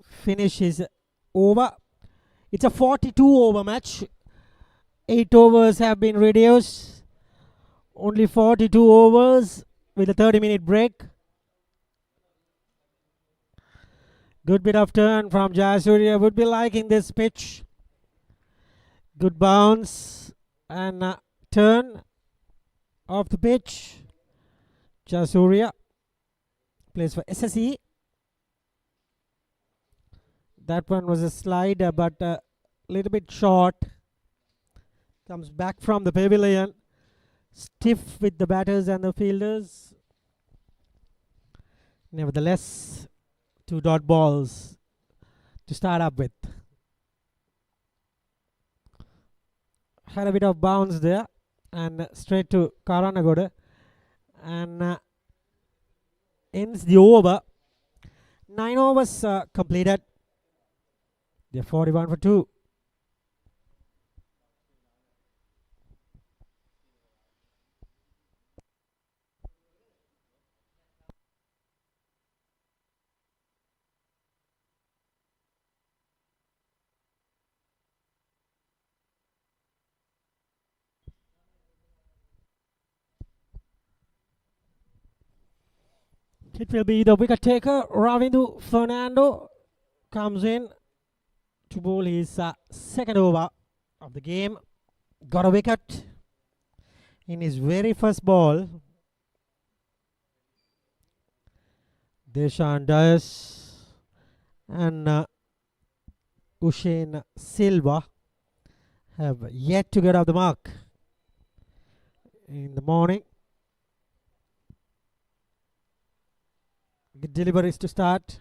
S5: finish his over. It's a 42 over match. 8 overs have been reduced. Only 42 overs with a 30-minute break. Good bit of turn from Jayasuriya. Would be liking this pitch. Good bounce and turn of the pitch. Jayasuriya plays for SSE. That one was a slider, but a little bit short. Comes back from the pavilion. Stiff with the batters and the fielders. Nevertheless, 2 dot balls to start up with. Had a bit of bounce there, and straight to Karanagoda, and ends the over. 9 overs completed. They're 41 for 2. It will be the wicket taker. Ravindu Fernando comes in to bowl his second over of the game. Got a wicket in his very first ball. Deshan Dias and Usain Silva have yet to get off the mark in the morning. Good deliveries to start.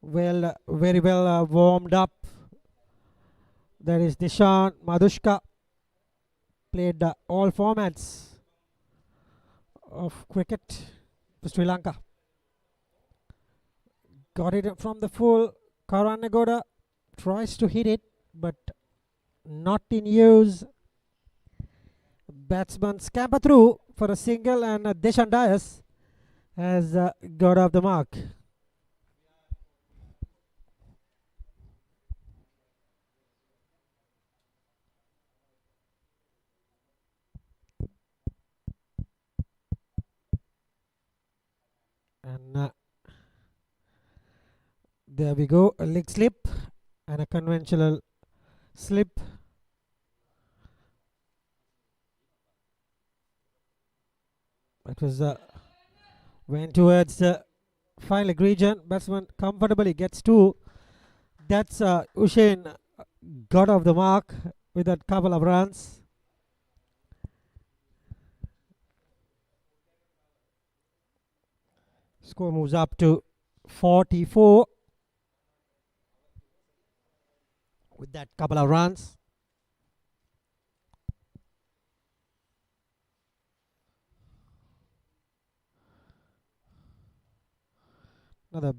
S5: Well, very well warmed up. There is Nishan Madhushka. Played all formats of cricket for Sri Lanka. Got it from the full. Karanagoda tries to hit it, but not in use. batsman scamper through for a single, and Deshan Dias has got off the mark. And there we go, a leg slip and a conventional slip. It was went towards the fine leg region. Batsman comfortably gets two. That's Usain got off the mark with a couple of runs. Score moves up to 44 with that couple of runs. Another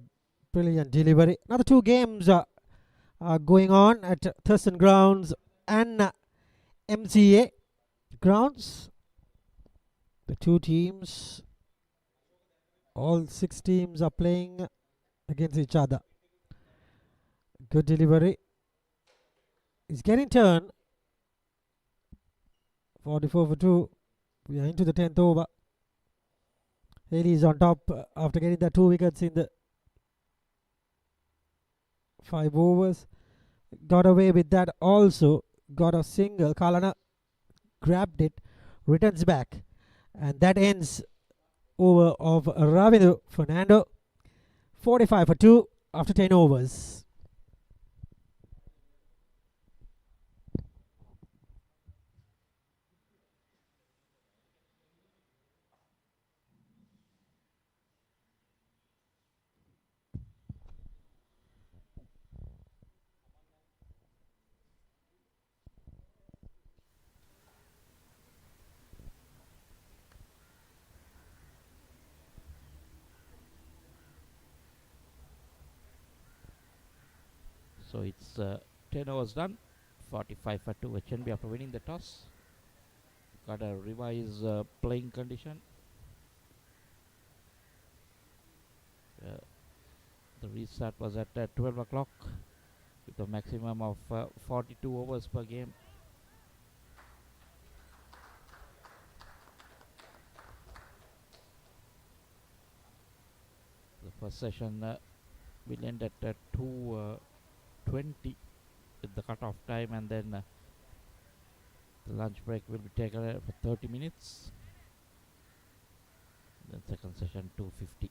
S5: brilliant delivery. Another two games are going on at Thurston Grounds and MCA grounds. The two teams, all 6 teams are playing against each other. Good delivery. It's getting turned. 44 for 2. We are into the 10th over. Hayleys on top after getting the 2 wickets in the 5 overs. Got away with that also. Got a single. Kalana grabbed it. Returns back. And that ends over of Ravindu Fernando. 45 for 2 after 10 overs.
S1: So it's 10 overs done. 45 for 2 HNB after winning the toss. Got a revised playing condition. The restart was at 12 o'clock with a maximum of 42 overs per game. The first session will end at 2:20 with the cut-off time, and then the lunch break will be taken for 30 minutes. Then second session 2:50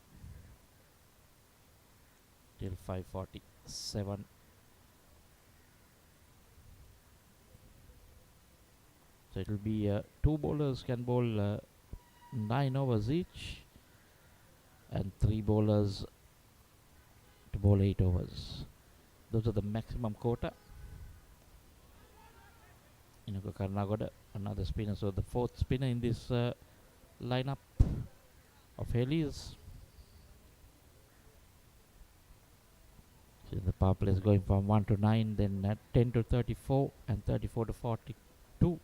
S1: till 5:47. So it will be 2 bowlers can bowl 9 overs each, and 3 bowlers to bowl 8 overs. Those are the maximum quota. Inuka Karnagoda, another spinner. So the 4th spinner in this lineup of Hayleys. So the power play is going from 1 to 9, then 10 to 34, and 34 to 42.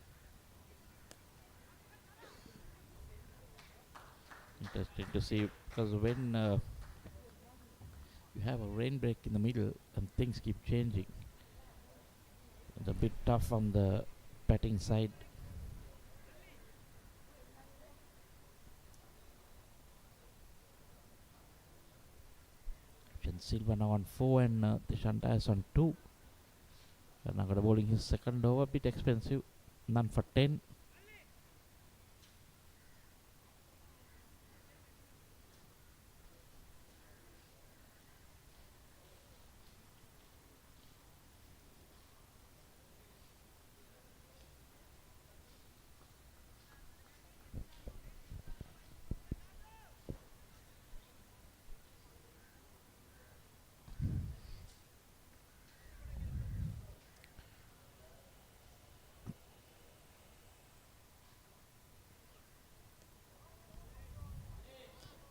S1: Interesting to see, because when you have a rain break in the middle and things keep changing, it's a bit tough on the batting side. Silva now on 4 and Deshan Dias on 2. Karnagada bowling his second over, bit expensive, none for 10.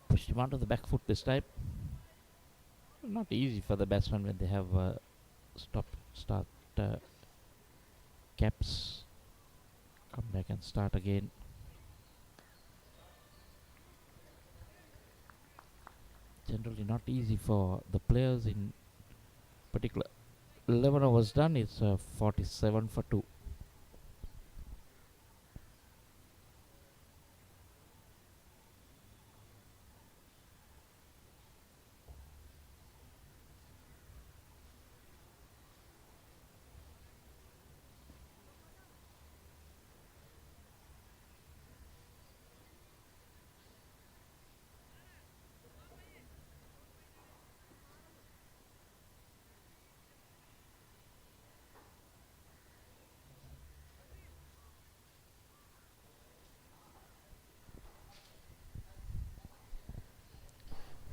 S1: Pushed him onto the back foot this time. Not easy for the batsman when they have stop start caps come back and start again. Generally not easy for the players in particular. 11 overs done, it's 47 for 2.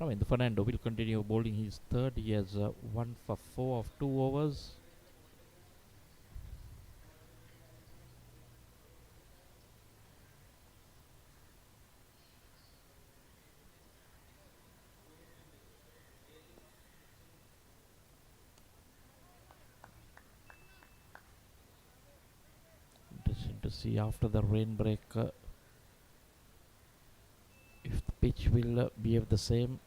S1: Ravind Fernando will continue bowling his third. He has 1 for 4 of 2 overs. Interesting to see after the rain break if the pitch will behave the same.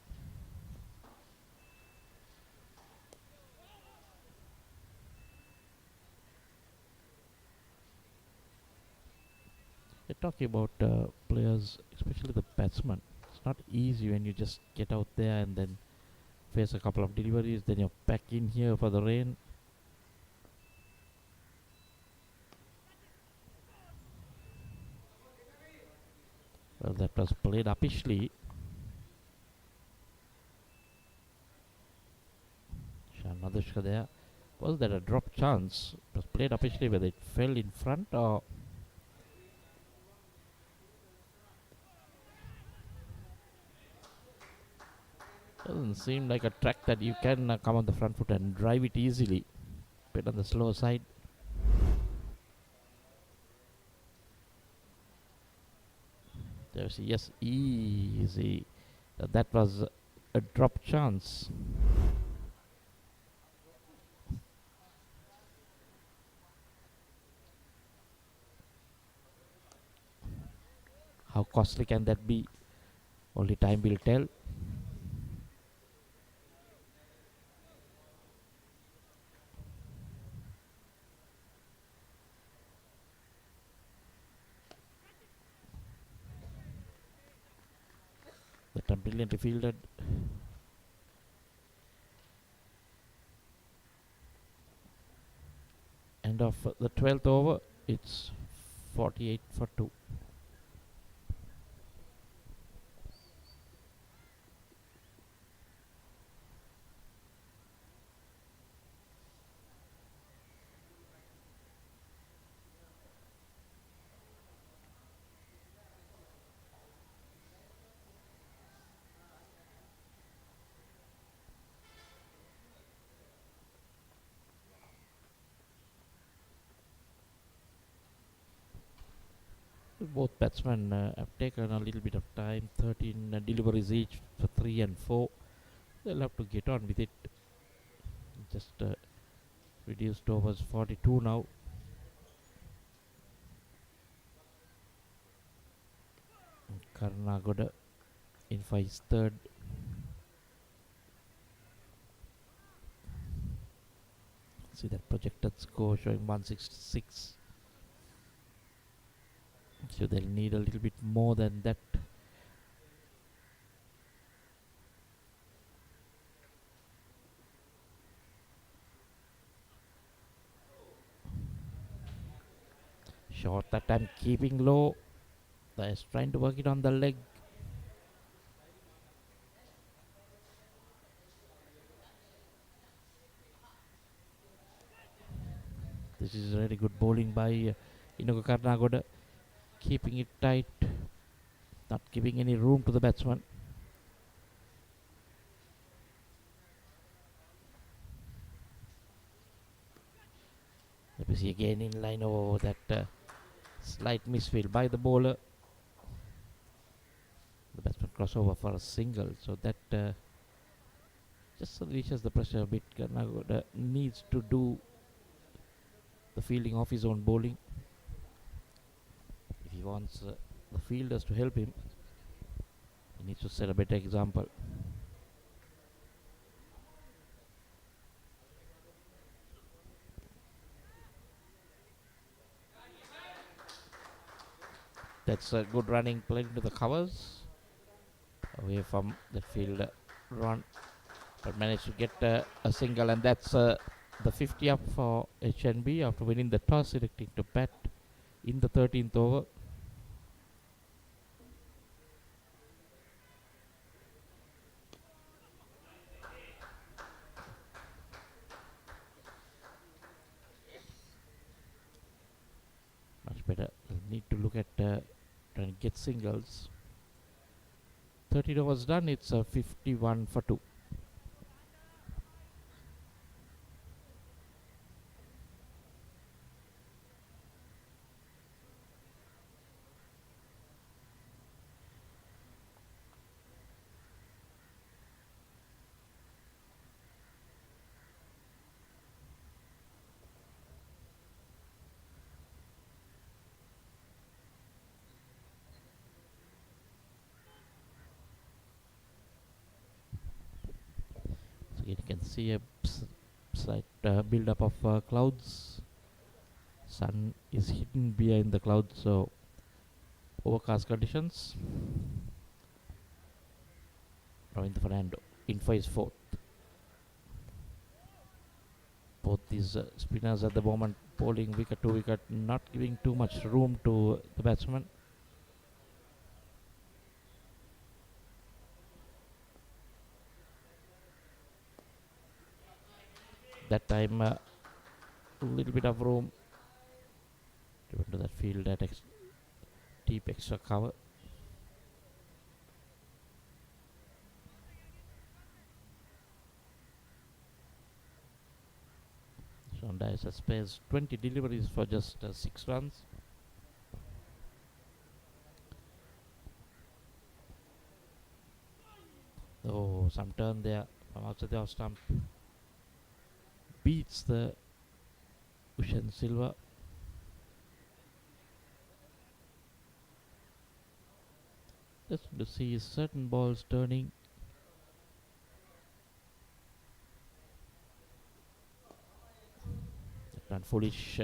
S1: We're talking about players, especially the batsmen. It's not easy when you just get out there and then face a couple of deliveries, then you're back in here for the rain. Well, that was played uppishly. Nadushka there. Was that a drop chance? It was played uppishly, whether it fell in front or... Doesn't seem like a track that you can come on the front foot and drive it easily. Bit on the slower side. There's yes, easy. That was a drop chance. How costly can that be? Only time will tell. That brilliantly fielded. End of the 12th over. It's 48 for 2. Both batsmen have taken a little bit of time. 13 deliveries each for 3 and 4. They'll have to get on with it. Just reduced overs, 42 now. Karnagoda in for his third. See that projected score showing 166. So they'll need a little bit more than that. Short that time, keeping low. They're trying to work it on the leg. This is really good bowling by Inoka Karnagoda. Keeping it tight, not giving any room to the batsman. Let me see again in line over that slight misfield by the bowler. The batsman crossover for a single, so that just releases the pressure a bit. Karnagoda needs to do the fielding of his own bowling. wants the fielders to help him. He needs to set a better example. That's a good running, played into the covers, away from the field run, but managed to get a single, and that's the 50 up for HNB after winning the toss, electing to bat in the 13th over. Much better. They'll need to look at trying to get singles. 13 overs done, it's 51 for 2. You can see a slight build up of clouds. Sun is hidden behind the clouds, so overcast conditions. Ravindra Fernando in for his 4th. Both these spinners at the moment bowling wicket to wicket, not giving too much room to the batsman. That time a little bit of room given to that field at deep extra cover. Shonda has spares 20 deliveries for just 6 runs. Oh, some turn there from outside the off stump. Beats the Ushan Silva. Just to see certain balls turning. Not foolish.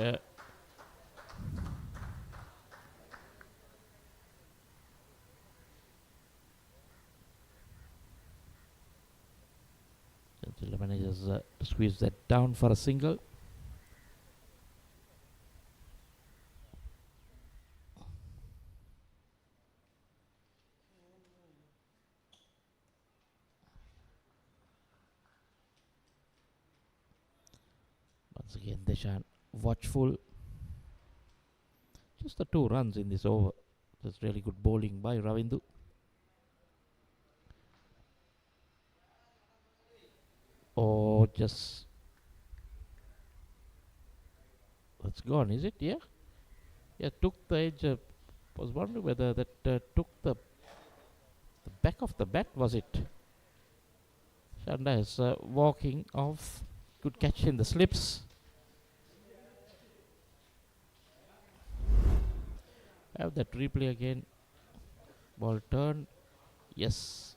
S1: Silva manages to squeeze that down for a single. Once again, Deshan watchful. Just the 2 runs in this over. That's really good bowling by Ravindu. Oh, just that's gone, is it? Yeah. Yeah, took the edge. Was wondering whether that took the back of the bat, was it? Shanda is walking off. Good catch in the slips. Have that replay again. Ball turn. Yes.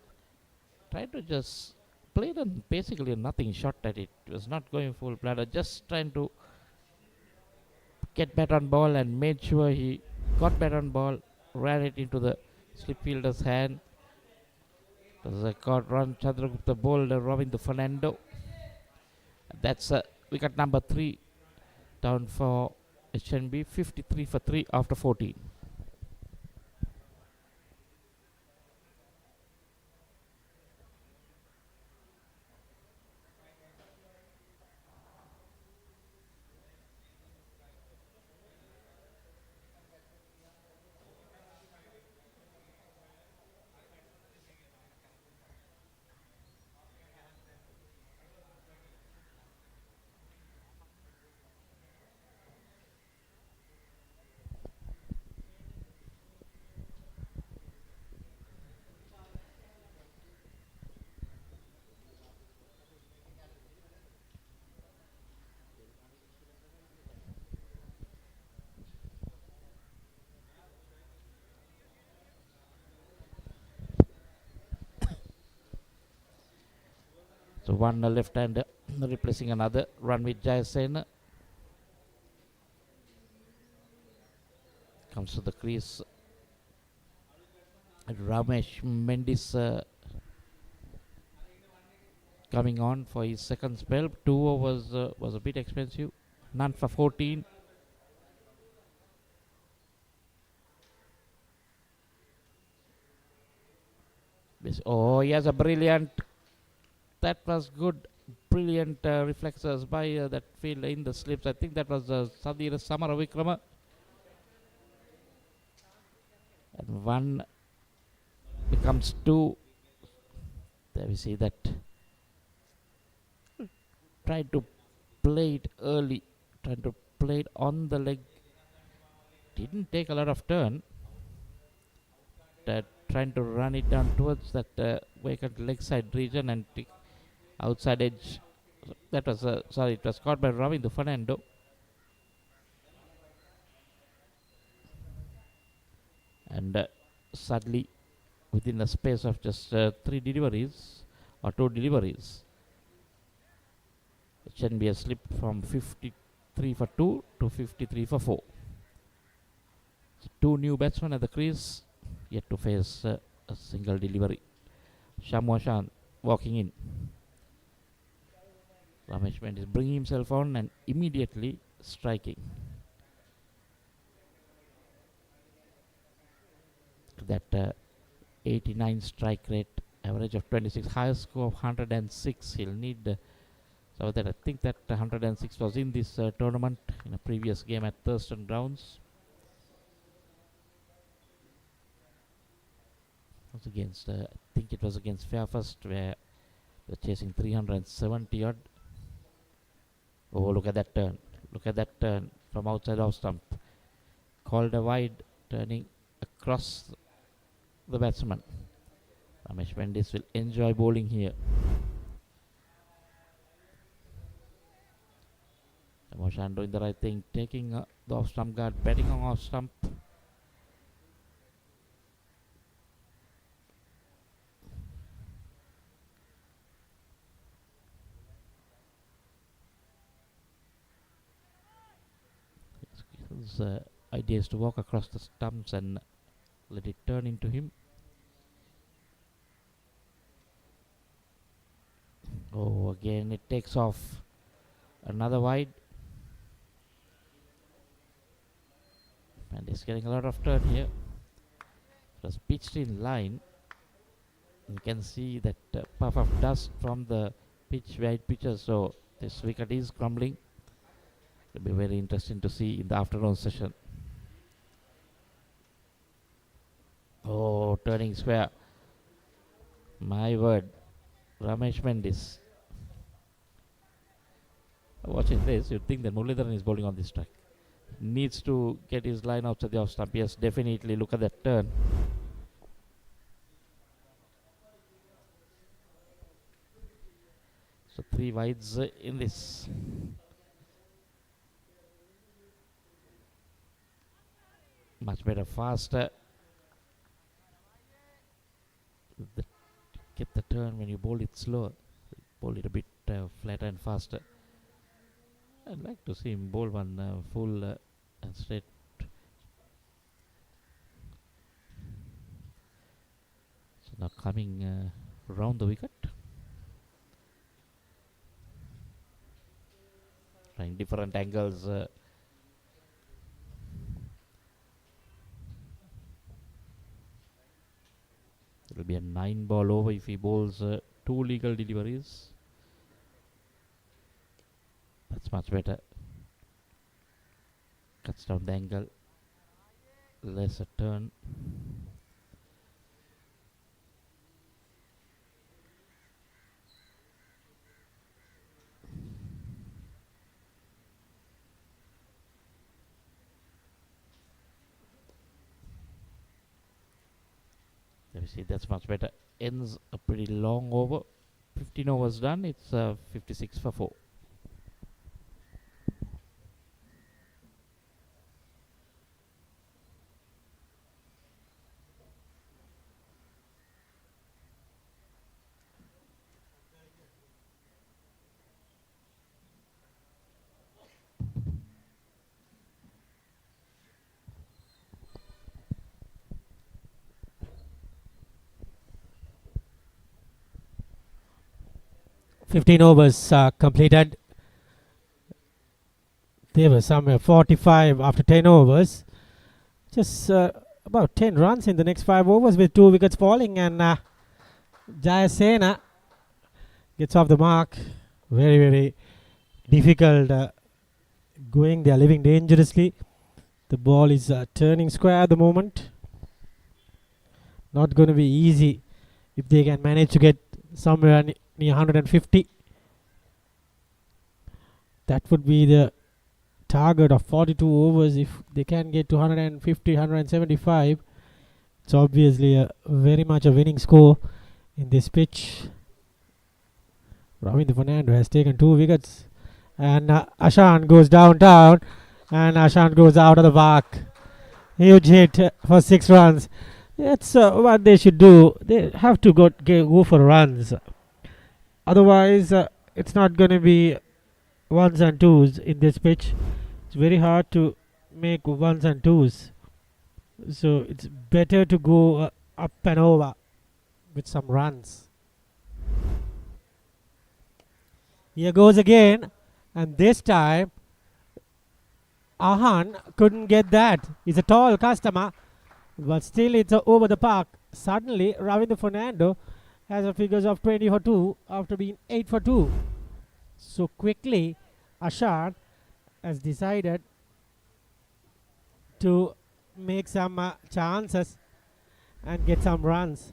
S1: Trying to just play them basically a nothing shot at it. It was not going full bladder. Just trying to get bat on ball and made sure he got bat on ball. Ran it into the slip fielder's hand. There's a caught run. Chandragupta bowled Ravindra Fernando. That's wicket number 3 down for HNB. 53 for 3 after 14. So one left-hander replacing another. Run with Jayasena. Comes to the crease. And Ramesh Mendis coming on for his second spell. 2 overs was a bit expensive. None for 14. Oh, he has a brilliant. That was good. Brilliant reflexes by that fielder in the slips. I think that was Sadir Samaravikrama. And 1 becomes 2. There we see that. Tried to play it early. Trying to play it on the leg. Didn't take a lot of turn. Trying to run it down towards that vacant leg side region and outside edge. That was sorry, it was caught by Ravindu Fernando. And sadly, within the space of just 3 deliveries or 2 deliveries, HNB has slipped from 53 for 2 to 53 for 4. So 2 new batsmen at the crease, yet to face a single delivery. Shamwashan walking in. Ramesh Mendis bringing himself on and immediately striking. That 89 strike rate, average of 26, highest score of 106. He'll need so that I think that 106 was in this tournament in a previous game at Thurston Grounds. It was against, I think it was against Fairfirst, where they're chasing 370 odd. Oh, look at that turn. Look at that turn from outside off stump. Called a wide, turning across the batsman. Ramesh Mendis will enjoy bowling here. Moshan doing the right thing, taking the off stump guard, batting on off stump. His idea is to walk across the stumps and let it turn into him. Oh, again it takes off. Another wide. And he's getting a lot of turn here. It was pitched in line. You can see that puff of dust from the pitch where it pitches. So this wicket is crumbling. It will be very interesting to see in the afternoon session. Oh, turning square. My word. Ramesh Mendis. Watching this, you'd think that Muralidharan is bowling on this track. Needs to get his line outside the off stump. Yes, definitely. Look at that turn. So 3 wides in this. Much better, faster. Get the turn when you bowl it slower. Bowl it a bit flatter and faster. I'd like to see him bowl one full and straight. So now coming round the wicket. Trying different angles. It will be a 9 ball over if he bowls 2 legal deliveries. That's much better. Cuts down the angle. Lesser turn. There we see, that's much better. Ends a pretty long over. 15 overs done. It's 56 for 4.
S5: 15 overs completed. They were somewhere 45 after 10 overs. Just about 10 runs in the next 5 overs with 2 wickets falling, and Jayasena gets off the mark. Very, very difficult going there, living dangerously. The ball is turning square at the moment. Not going to be easy if they can manage to get somewhere near 150. That would be the target of 42 overs. If they can get to 150, 175, it's obviously very much a winning score in this pitch. Ravinder Fernando has taken 2 wickets, and Ashan goes downtown, and Ashan goes out of the park. Huge hit for 6 runs. That's what they should do. They have to go for runs. Otherwise, it's not going to be ones and twos in this pitch. It's very hard to make ones and twos. So it's better to go up and over with some runs. Here goes again, and this time Ahan couldn't get that. He's a tall customer, but still it's over the park. Suddenly Ravinder Fernando has a figures of 20 for 2 after being 8 for 2. So quickly Ashan has decided to make some chances and get some runs.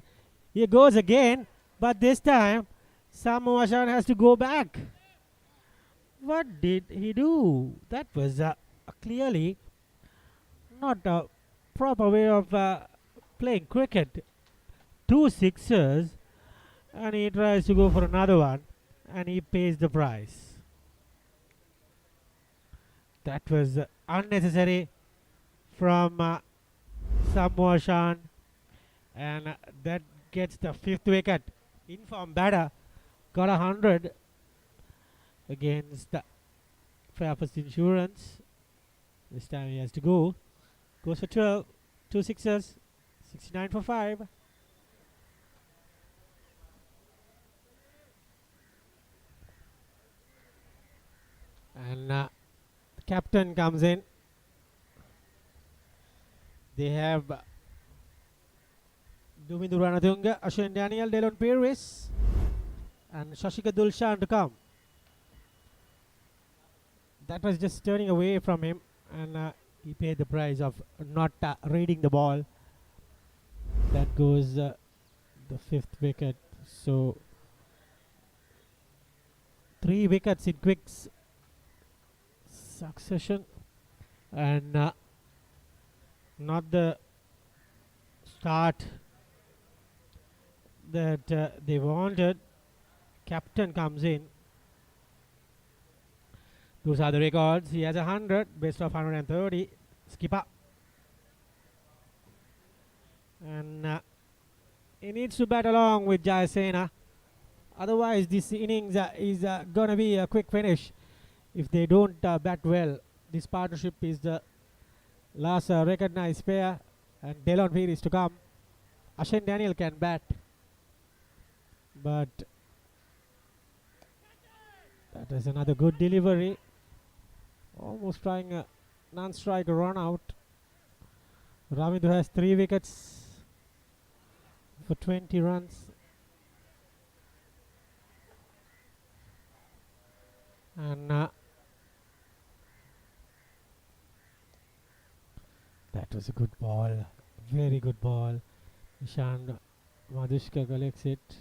S5: Here goes again, but this time Samu Ashan has to go back. What did he do? That was clearly not a proper way of playing cricket. 2 sixers, and he tries to go for another one, and he pays the price. That was unnecessary from Samu Ashan, and that gets the 5th wicket. Informed batter got 100 against the Fairfax Insurance. This time he has to go. Goes for 12, 2 sixers, 69 for 5. And the captain comes in. They have Dumindu Ranatunga, Ashwin Daniel, Delon Pieris, and Shashika Dulshan to come. That was just turning away from him, and he paid the price of not reading the ball. That goes the 5th wicket. So 3 wickets in quick succession, and not the start that they wanted. Captain comes in. Those are the records. He has 100, best of 130, skipper. And he needs to bat along with Jayasena. Otherwise, this innings is going to be a quick finish if they don't bat well. This partnership is the last recognized pair, and Delon Veer is to come. Ashwin Daniel can bat, but that is another good delivery. Almost trying a non-strike run out. Ravindu has 3 wickets for 20 runs. And that was a good ball. Very good ball. Ishan Madhushka collects it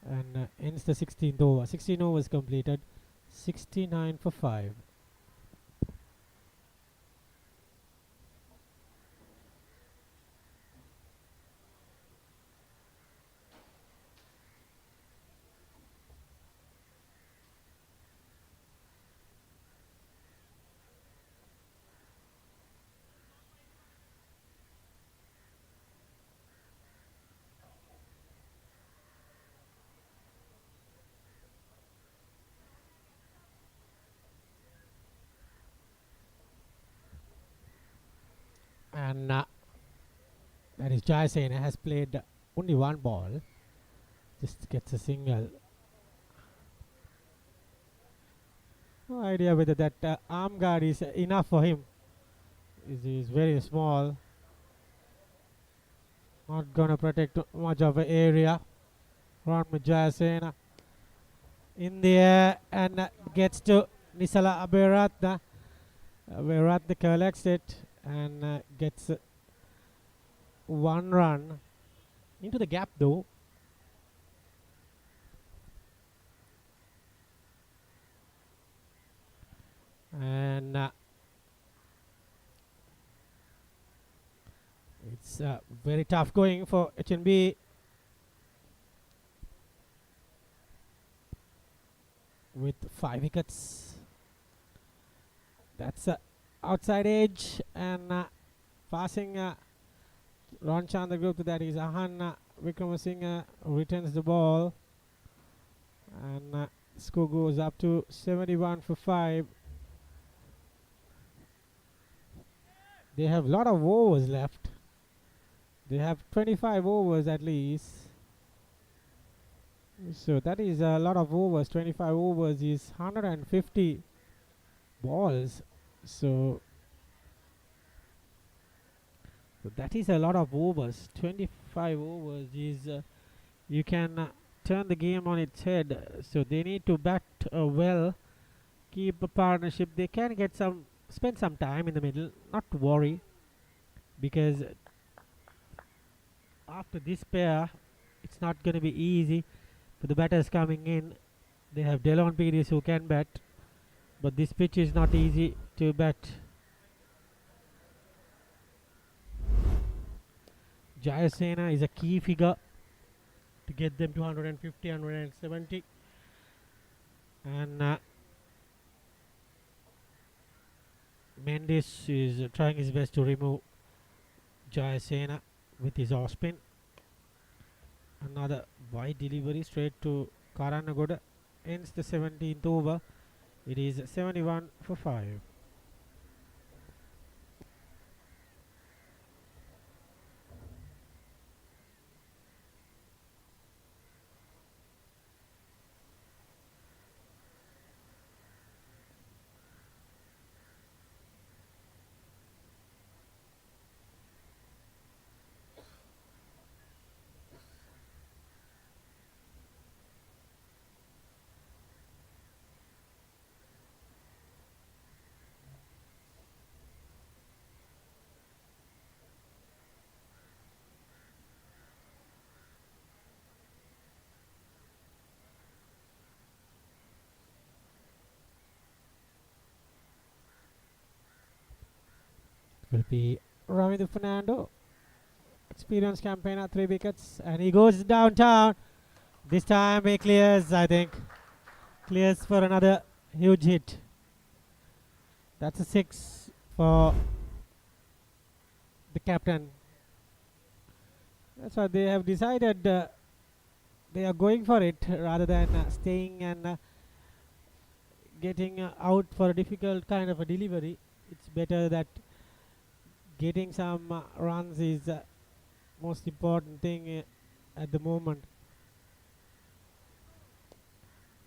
S5: and ends the 16th over. 16 overs completed. 69 for 5. And that is Jayasena has played only 1 ball. Just gets a single. No idea whether that arm guard is enough for him. He is very small. Not gonna protect much of an area. Ron Majasena in the air and gets to Nisala Aberatna. Aberatna collects it and gets 1 run into the gap though. And it's very tough going for HNB. With 5 wickets. That's outside edge and passing Ron Chandra group to that is Ahan Vikramasinghe returns the ball and score goes up to 71 for 5. They have a lot of overs left. They have 25 overs at least. So that is a lot of overs. 25 overs is 150 balls. So that is a lot of overs. 25 overs is you can turn the game on its head. So they need to bat well, keep a partnership. They can get spend some time in the middle. Not to worry, because after this pair, it's not going to be easy. For the batters coming in, they have Delon Pires who can bat, but this pitch is not easy to bat. Jayasena is a key figure to get them to 150, 170. And Mendes is trying his best to remove Jayasena with his off spin. Another wide delivery straight to Karanagoda ends the 17th over. It is 71 for 5. Will be Ravindu Fernando, experienced campaigner, 3 wickets, and he goes downtown. This time he clears, I think. Clears for another huge hit. That's a 6 for the captain. That's why they have decided they are going for it rather than staying and getting out for a difficult kind of a delivery. It's better that getting some runs is most important thing at the moment.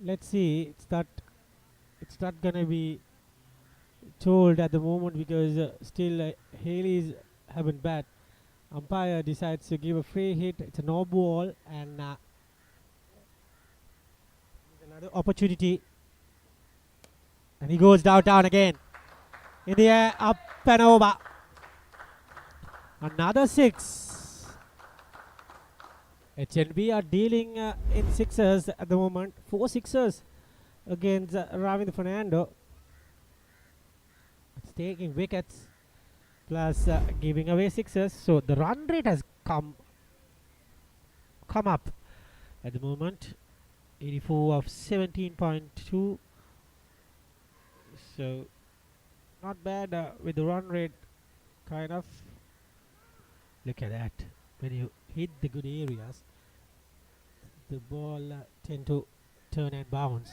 S5: Let's see. It's not gonna be told at the moment because still Hayleys haven't bat. Umpire decides to give a free hit. It's a no ball and another opportunity. And he goes down again. In the air, up and over. Another 6. HNB are dealing in sixers at the moment. 4 sixers against Ravindu Fernando. It's taking wickets plus giving away sixers. So the run rate has come up at the moment. 84 of 17.2. So not bad with the run rate, kind of. Look at that. When you hit the good areas, the ball tend to turn and bounce.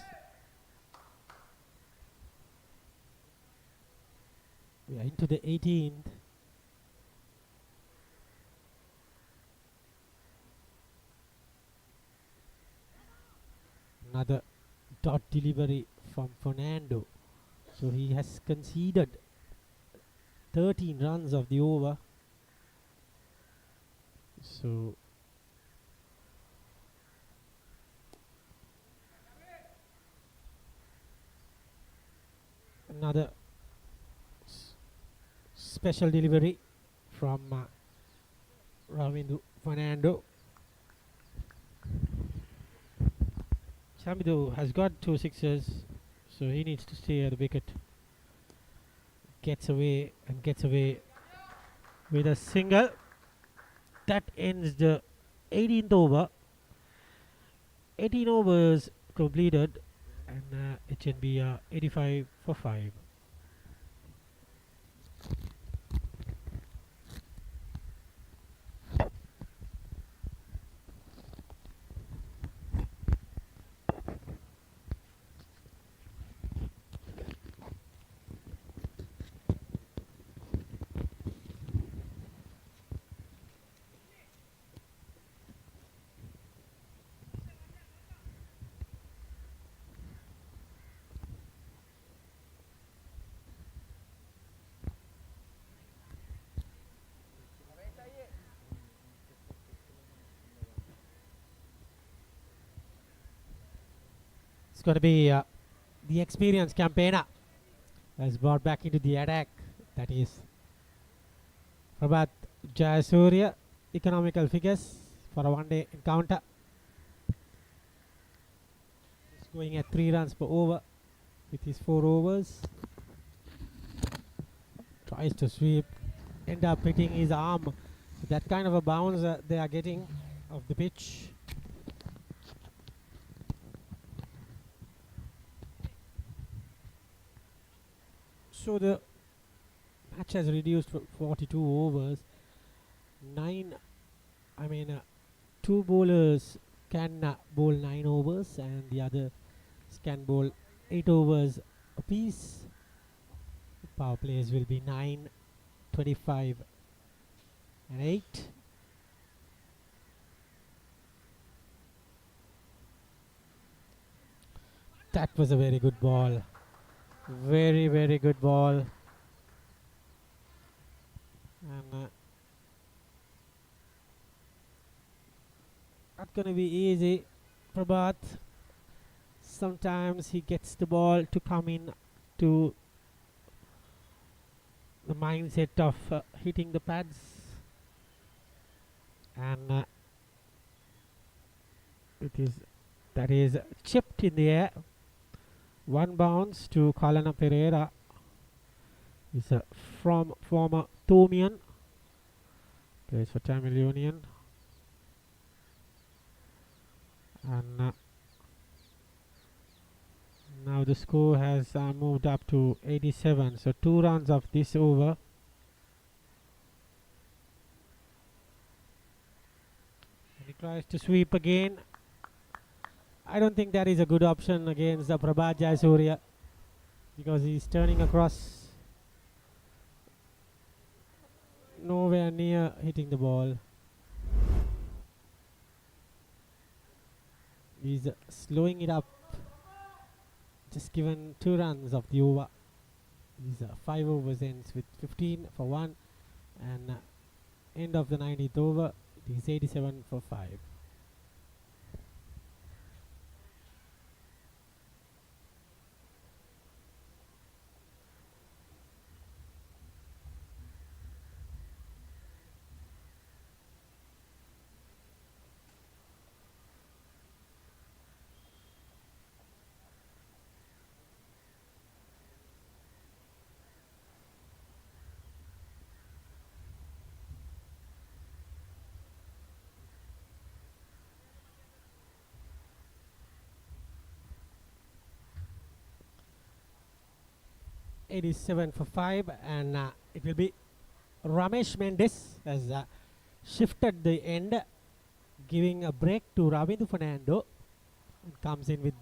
S5: We are into the 18th. Another dot delivery from Fernando. So he has conceded 13 runs of the over. So another special delivery from Ravindu Fernando. Samidu has got 2 sixes, so he needs to stay at the wicket. Gets away and gets away with a single. That ends the 18th over. 18 overs completed, and HNB are 85 for 5. It's going to be the experienced campaigner has brought back into the attack. That is Prabhat Jayasuriya, economical figures for a one-day encounter. He's going at 3 runs per over with his 4 overs. Tries to sweep, end up hitting his arm. That kind of a bounce they are getting off the pitch. So the match has reduced to 42 overs. 2 bowlers can bowl 9 overs, and the others can bowl 8 overs apiece. Power plays will be 9, 25, and 8. That was a very good ball. Very, very good ball. And not going to be easy. Prabhat, sometimes he gets the ball to come in to the mindset of hitting the pads. And that is chipped in the air. 1 bounce to Kalana Pereira. He's from former Thomian. Plays for Tamil Union. And now the score has moved up to 87. So 2 runs of this over. And he tries to sweep again. I don't think that is a good option against the Prabhat Jayasuriya, because he's turning across, nowhere near hitting the ball. He's slowing it up, just given 2 runs of the over. These 5 overs ends with 15 for 1, and end of the 90th over, it is 87 for 5. It is 7 for 5, and it will be Ramesh Mendes has shifted the end, giving a break to Ravindu Fernando, and comes in with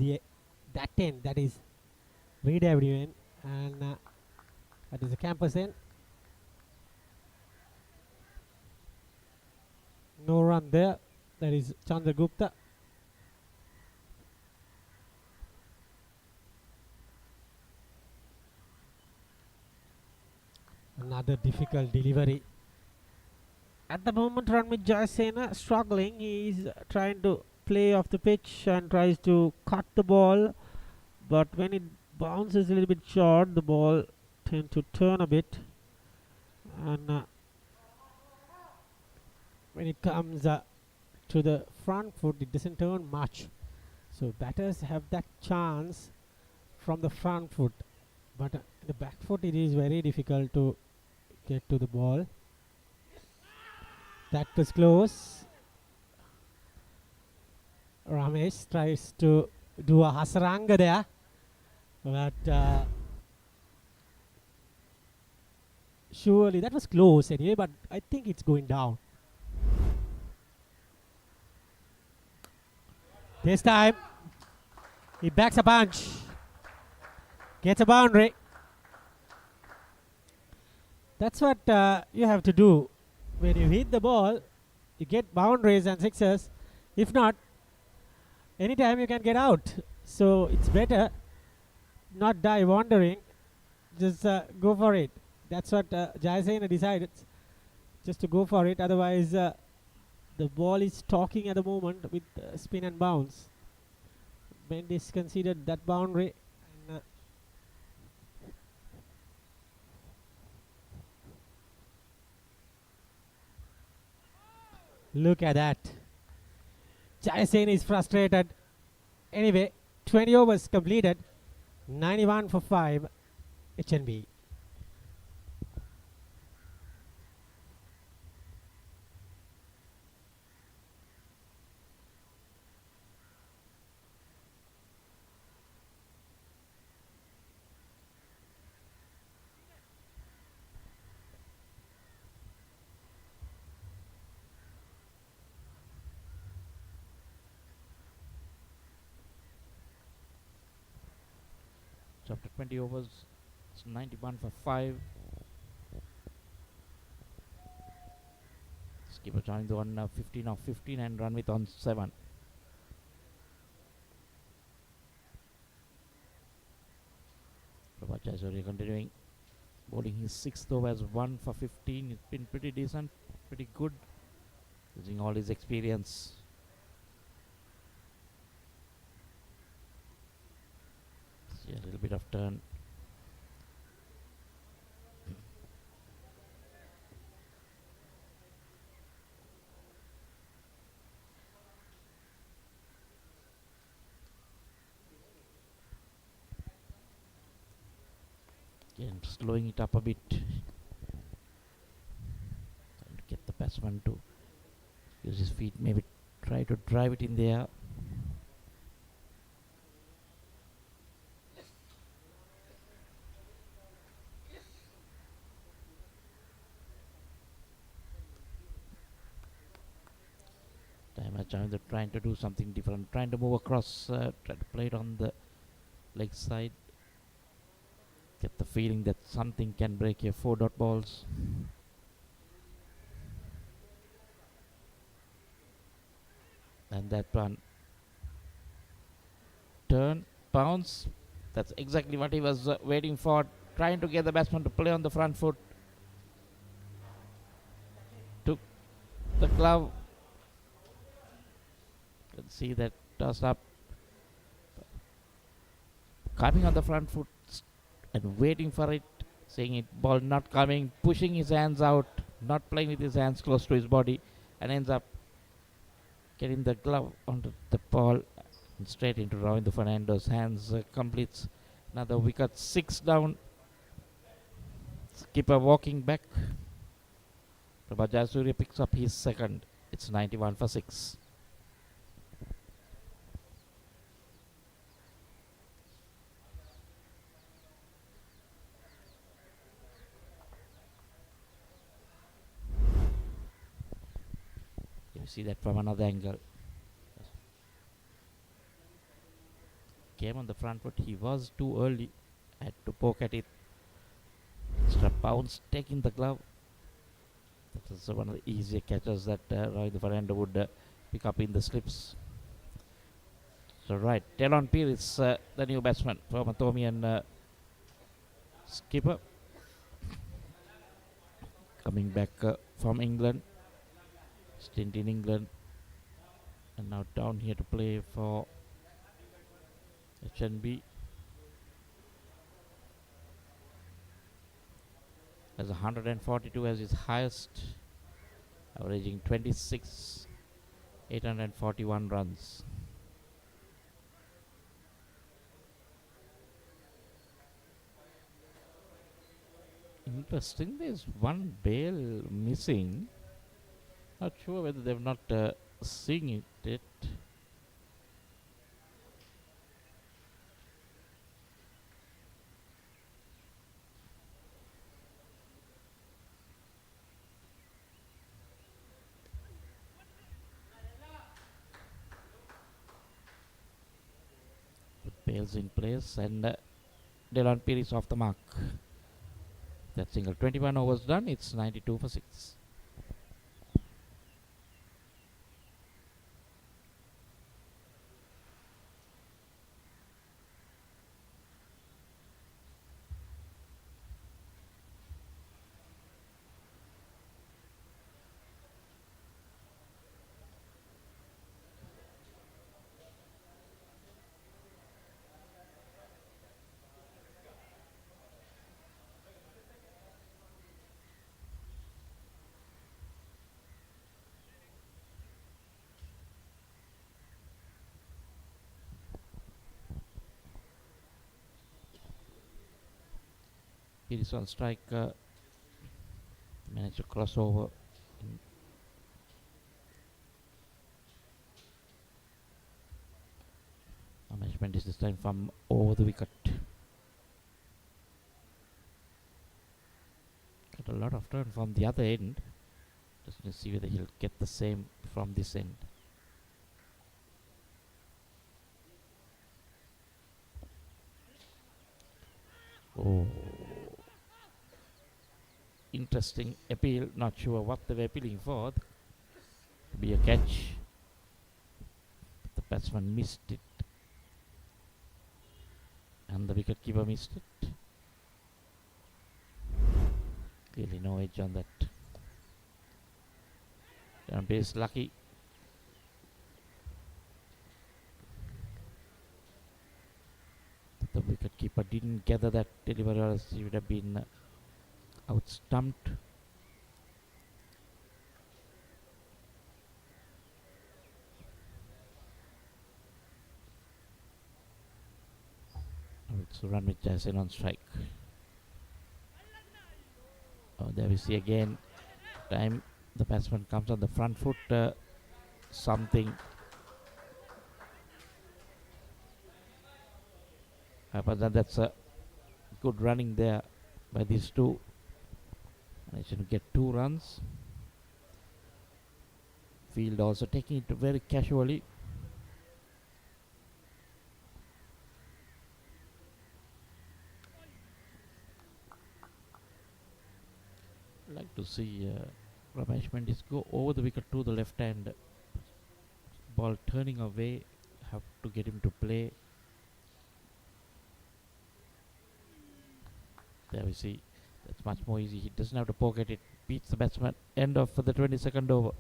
S5: that end, that is Reed Avenue, and that is the campus end. No run there. That is Chandra Gupta. Another difficult delivery. At the moment, Ranmit Jayasena struggling. He's trying to play off the pitch and tries to cut the ball, but when it bounces a little bit short, the ball tends to turn a bit, and when it comes to the front foot, it doesn't turn much. So batters have that chance from the front foot, but the back foot it is very difficult to get to the ball. That was close. Ramesh tries to do a hasaranga there, but surely that was close anyway, but I think it's going down. This time, he backs a punch, gets a boundary. That's what you have to do. When you hit the ball, you get boundaries and sixes. If not, anytime you can get out. So it's better not die wandering, just go for it. That's what Jayasena decided, just to go for it. Otherwise, the ball is talking at the moment with spin and bounce. Mendes considered that boundary. And, look at that. Jayasena is frustrated. Anyway, 20 overs completed. 91 for 5. HNB.
S1: So after 20 overs, it's 91 for 5. Skipper joining the one 15 of 15 and run with on 7. Prabhat Jayasuriya continuing bowling his 6th over as 1 for 15. It's been pretty decent, pretty good, using all his experience. See a little bit of turn. Again, slowing it up a bit. Trying to get the batsman to use his feet, maybe try to drive it in there. Trying to do something different, trying to move across, try to play it on the leg side. Get the feeling that something can break your 4-dot balls. And that one, turn, bounce. That's exactly what he was waiting for, trying to get the batsman to play on the front foot. Took the glove. Can see that toss up, coming on the front foot and waiting for it, seeing it ball not coming, pushing his hands out, not playing with his hands close to his body, and ends up getting the glove onto the ball and straight into Ravinder Fernando's hands. Completes another wicket, 6 down. Skipper walking back. Prabhat Jayasuriya picks up his second. It's 91 for 6. See that from another angle. Came on the front foot. He was too early. Had to poke at it. Extra bounce, taking the glove. That was one of the easier catches that Ravinder Fernando would pick up in the slips. So right, Telon Peer is the new batsman for Matomi and Skipper. coming back from England, stint in England, and now down here to play for HNB. Has 142 as his highest, averaging 26, 841 runs. Interesting, there's one bail missing. Not sure whether they've not seen it. Bails in place, and Delon Pires off the mark. That single 21 overs done, it's 92 for 6. Pires on strike, managed to cross over. Management is this time from over the wicket. Got a lot of turn from the other end. Just to see whether he'll get the same from this end. Oh, interesting appeal. Not sure what they were appealing for. To be a catch. The batsman missed it, and the wicketkeeper missed it. Clearly no edge on that. Down base lucky. The wicketkeeper didn't gather that delivery, or else he would have been out stumped. It's a run with Jason on strike. Oh, there we see again. Time the batsman comes on the front foot. Something happens, and that's a good running there by these two. Managed to get 2 runs. Field also taking it very casually. Like to see Ramesh Mendis go over the wicket to the left hand. Ball turning away. Have to get him to play. There we see. That's much more easy. He doesn't have to pocket it. Beats the batsman. End of the 22nd over.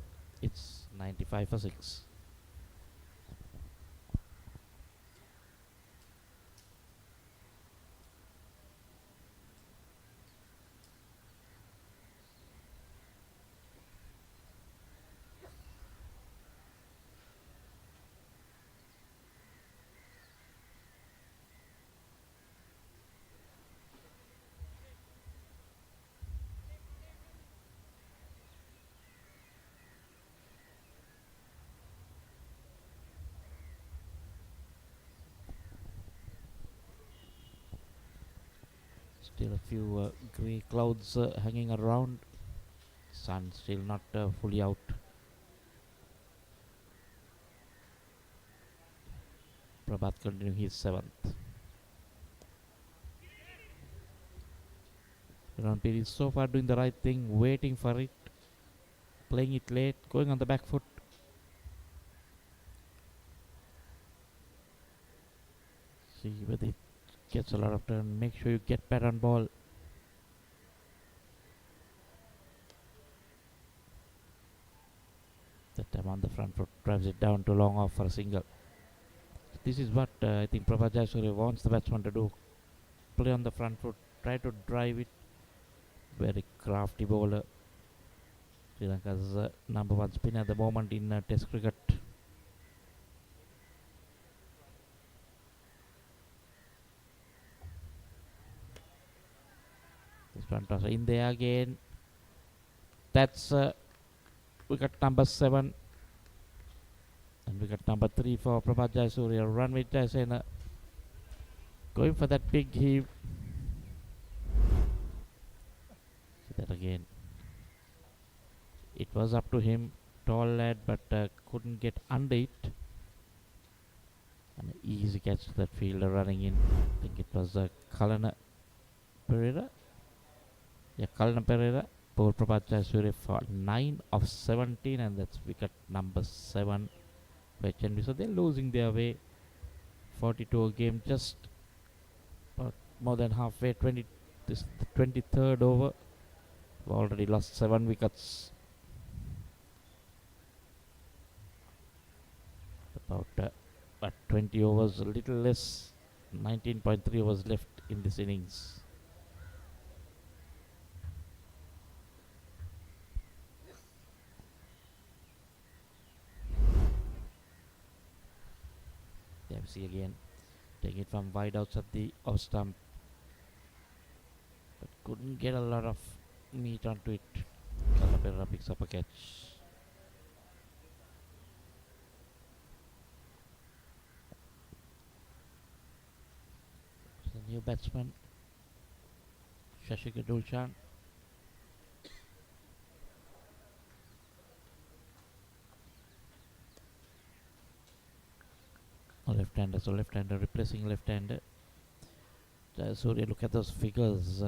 S1: It's 95 for 6. Still a few grey clouds hanging around. Sun still not fully out. Prabhat continuing his 7th. Ranpir is so far doing the right thing, waiting for it, playing it late, going on the back foot. See whether it gets a lot of turn. Make sure you get pat on ball. on the front foot, drives it down to long off for a single. This is what I think Prabhat Jayasuriya wants the batsman to do. Play on the front foot, try to drive it. Very crafty bowler. Sri Lanka's number one spinner at the moment in Test cricket. This one toss in there again. That's wicket number 7. And wicket number 3 for Prabhat Jayasuriya. Run with Jayasena. Going for that big heave. See that again. It was up to him. Tall lad, but couldn't get under it. An easy catch to that fielder running in. I think it was Kalana Pereira. Yeah, Kalana Pereira. Poor Prabhat Jayasuriya for 9 of 17, and that's wicket number 7 for HNB. So they're losing their way. 42 a game, just more than halfway. This is the 23rd over. We've already lost 7 wickets. About 20 overs, a little less. 19.3 overs left in this innings. There we see again, taking it from wide outside the off stump, but couldn't get a lot of meat onto it. Kalapera picks up a catch. The new batsman, Shashika Dulshan. Left-hander, so left-hander replacing left-hander. Jayasuriya, look at those figures.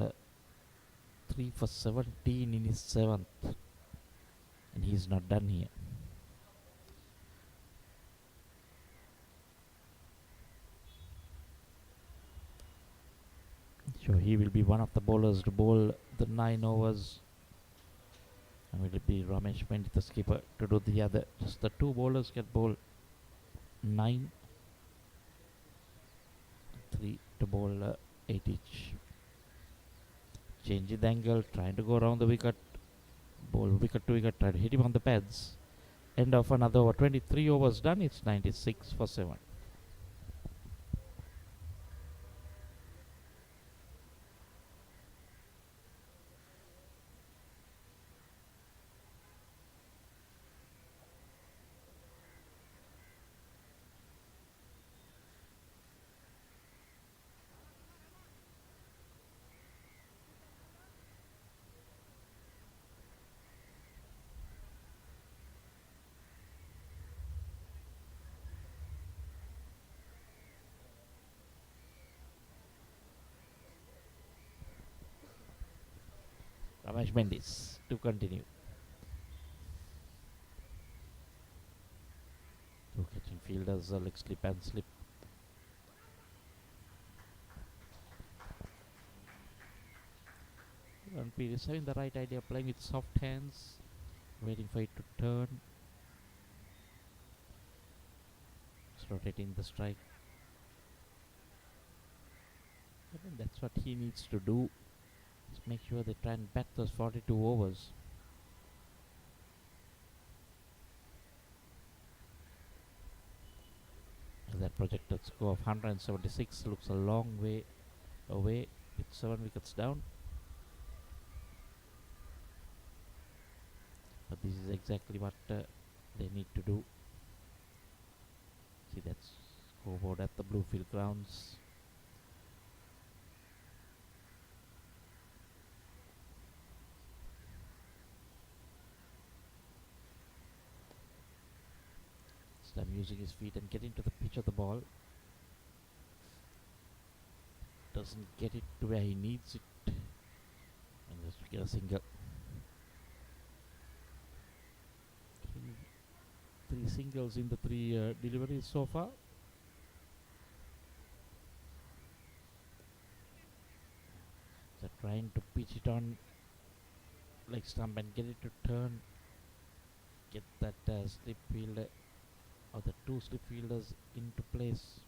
S1: 3 for 17 in his 7th. And he's not done here. So he will be one of the bowlers to bowl the 9 overs. And will it be Ramesh Pandit, the skipper, to do the other? Just the 2 bowlers can bowl 9. 3 to bowl 8 each. Change the angle, trying to go around the wicket. Bowl wicket to wicket, try to hit him on the pads. End of another over. 23 overs done, it's 96 for 7. Ramesh Mendis to continue. Two catching fielders, leg slip and slip. Ranpir is having the right idea, playing with soft hands, waiting for it to turn. Just rotating the strike. I think that's what he needs to do. Just make sure they try and bat those 42 overs. That projected score of 176 looks a long way away with 7 wickets down. But this is exactly what they need to do. See, that's scoreboard at the Bluefield grounds. I'm using his feet and getting to the pitch of the ball. Doesn't get it to where he needs it. And just get a single. 3 singles in the 3 deliveries so far. So trying to pitch it on leg stump and get it to turn. get that slip fielder or the two slip fielders into place.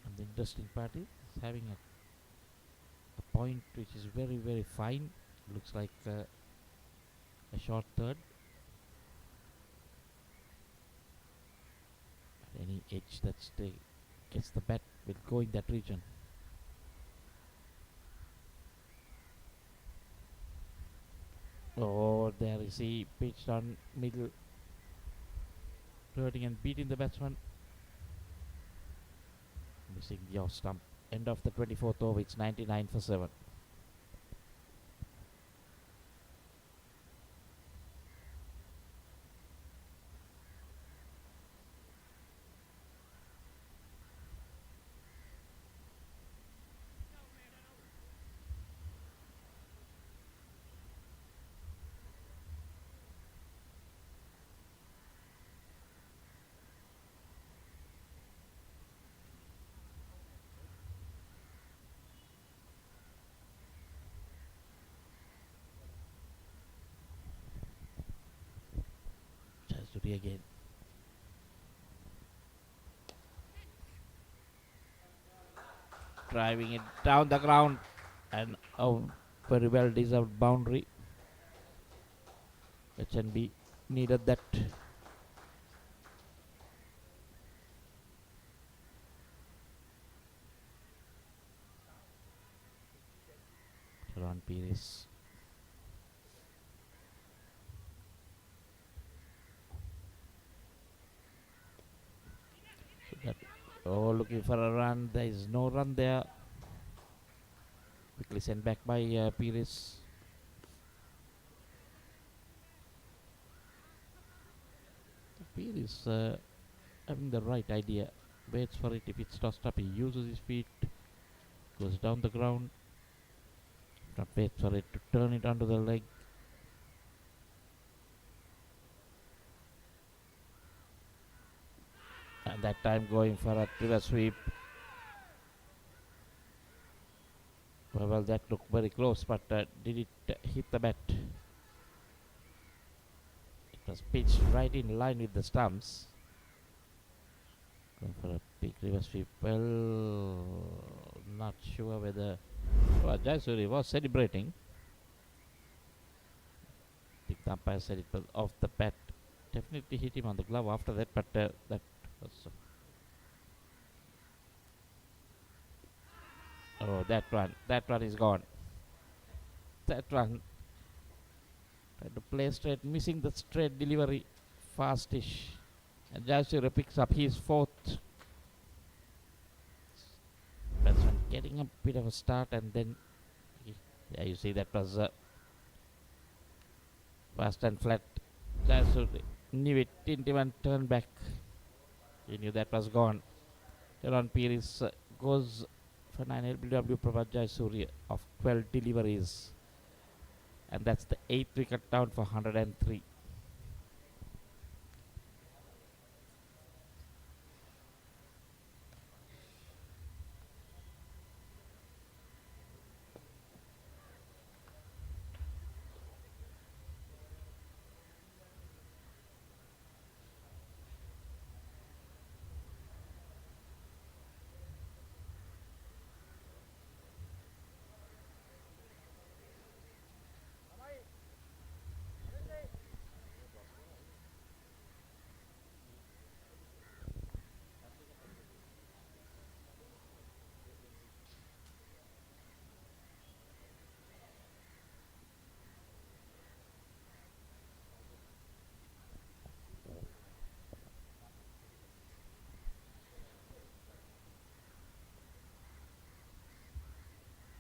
S1: And the interesting part is having a point which is very, very fine. Looks like a short third. And any edge that gets the bat will go in that region. Oh, there is he pitched on middle, turning and beating the batsman. Missing the off stump. End of the 24th over. It's 99 for 7. Chastity again. Driving it down the ground, and a very well deserved boundary. HNB needed that. Ron Pires. Oh, looking for a run. There is no run there. Quickly sent back by Pires. Pires having the right idea. Waits for it. If it's tossed up, he uses his feet. Goes down the ground. Not waits for it to turn it onto the leg. And that time going for a reverse sweep. Well, that looked very close, but did it hit the bat? It was pitched right in line with the stumps. Going for a big reverse sweep. Well, not sure whether Jayasuri was celebrating. The umpire said it was off the bat. Definitely hit him on the glove after that, but that was. Oh, that one is gone. That one tried to play straight, missing the straight delivery, fastish. And Jayasuri picks up his 4th. Batsman getting a bit of a start, and then yeah, you see that was fast and flat. Jayasuri knew it, didn't even turn back. He knew that was gone. Ron Pires goes for 9 LBW Prabhat Jayasuri of 12 deliveries. And that's the 8th wicket down for 103.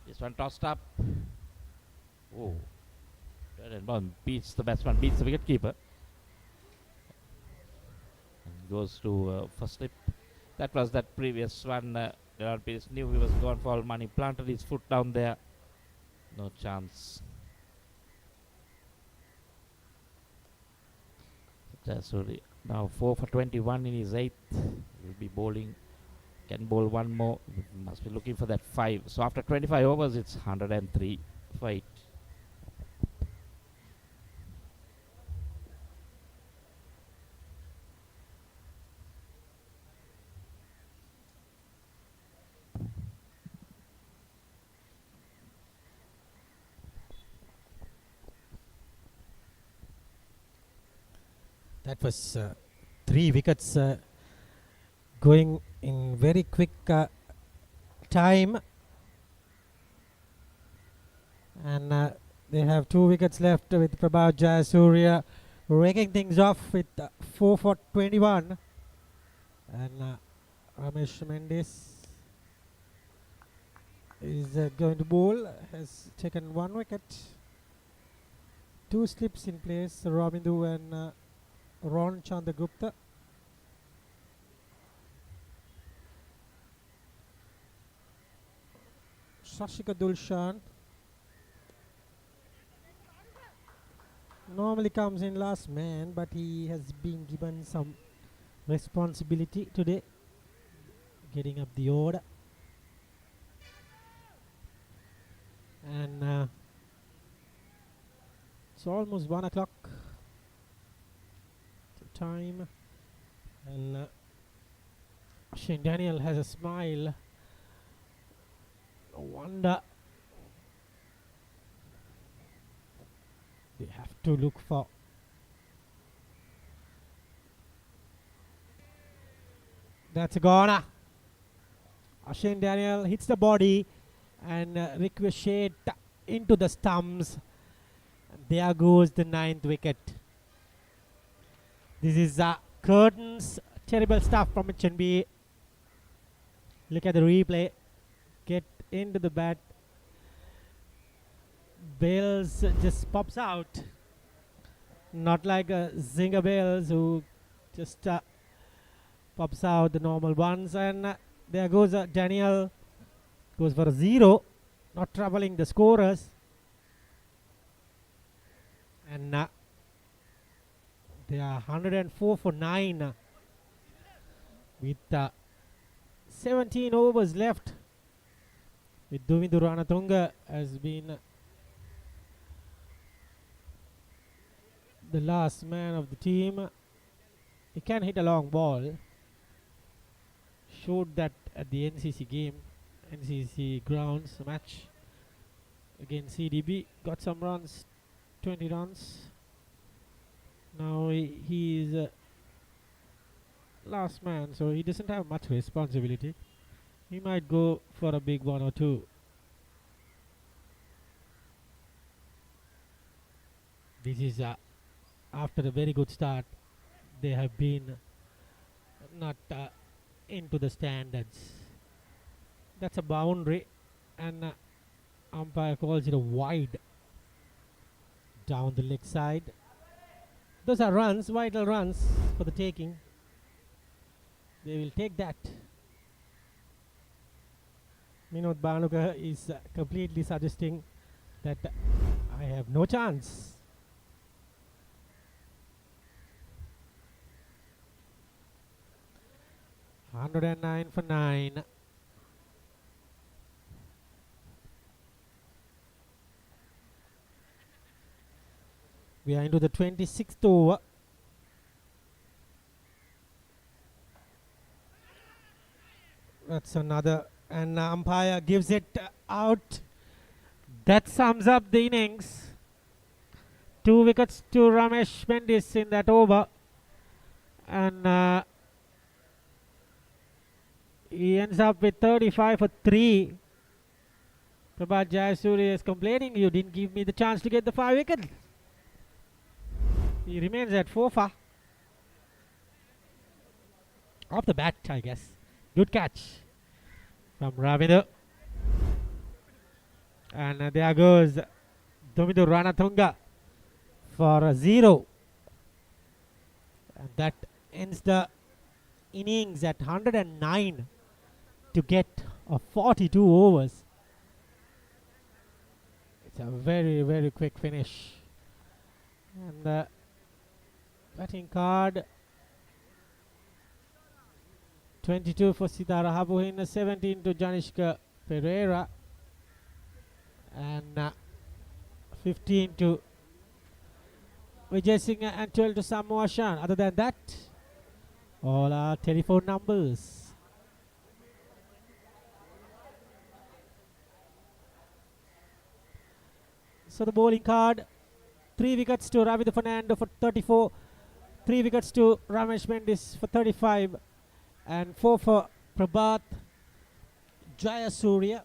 S1: This one tossed up. Oh, beats the batsman, beats the wicket keeper. And goes to first slip. That was that previous one. Ron Pires knew he was gone for all money. Planted his foot down there. No chance. Jayasuri now 4 for 21 in his 8th. Will be bowling. Can bowl one more. Must be looking for that 5. So after 25 overs, it's 103 for 8.
S5: That was 3 wickets going in very quick time. And they have 2 wickets left with Prabhat Jayasuriya raking things off with 4 for 21. And Ramesh Mendis is going to bowl, has taken 1 wicket. 2 slips in place, Ramindu and Ron Chandragupta. Shashika Dulshan normally comes in last man, but he has been given some responsibility today, getting up the order. And it's almost 1 o'clock time, and Shane Daniel has a smile. No wonder they have to look for that's a goner. Shane Daniel hits the body and ricochet into the stumps. And there goes the 9th wicket. This is Curtain's terrible stuff from HNB. Look at the replay. Get into the bat. Bales just pops out. Not like Zinger Bales who just pops out the normal ones. And there goes Daniel. Goes for a 0. Not troubling the scorers. And they are 104 for 9 with 17 overs left. With Dumindu Ranatunga has been the last man of the team. He can hit a long ball. Showed that at the NCC game, NCC grounds match against CDB. Got some runs, 20 runs. Now he is last man, so he doesn't have much responsibility. He might go for a big 1 or 2. This is after a very good start. They have been not into the standards. That's a boundary, and umpire calls it a wide down the leg side. Those are runs, vital runs for the taking. They will take that. Minod Banuka is completely suggesting that I have no chance. $109 for 9. We are into the 26th over. That's another, and umpire gives it out. That sums up the innings. 2 wickets to Ramesh Mendis in that over, and he ends up with 35 for 3. Prabhat Jayasuriya is complaining, you didn't give me the chance to get the 5 wickets. He remains at 4 for. Off the bat, I guess. Good catch from Ravindu. And there goes Dumindu Ranatunga for a 0. And that ends the innings at 109 to get a 42 overs. It's a very, very quick finish. And the batting card, 22 for Sitara Habuhin, 17 to Janishka Pereira, and 15 to Vijay Singh and 12 to Samoa Shan. Other than that, all our telephone numbers. So the bowling card, 3 wickets to Ravidu Fernando for 34. 3 wickets to Ramesh Mendis for 35 and 4 for Prabhat Jayasuriya,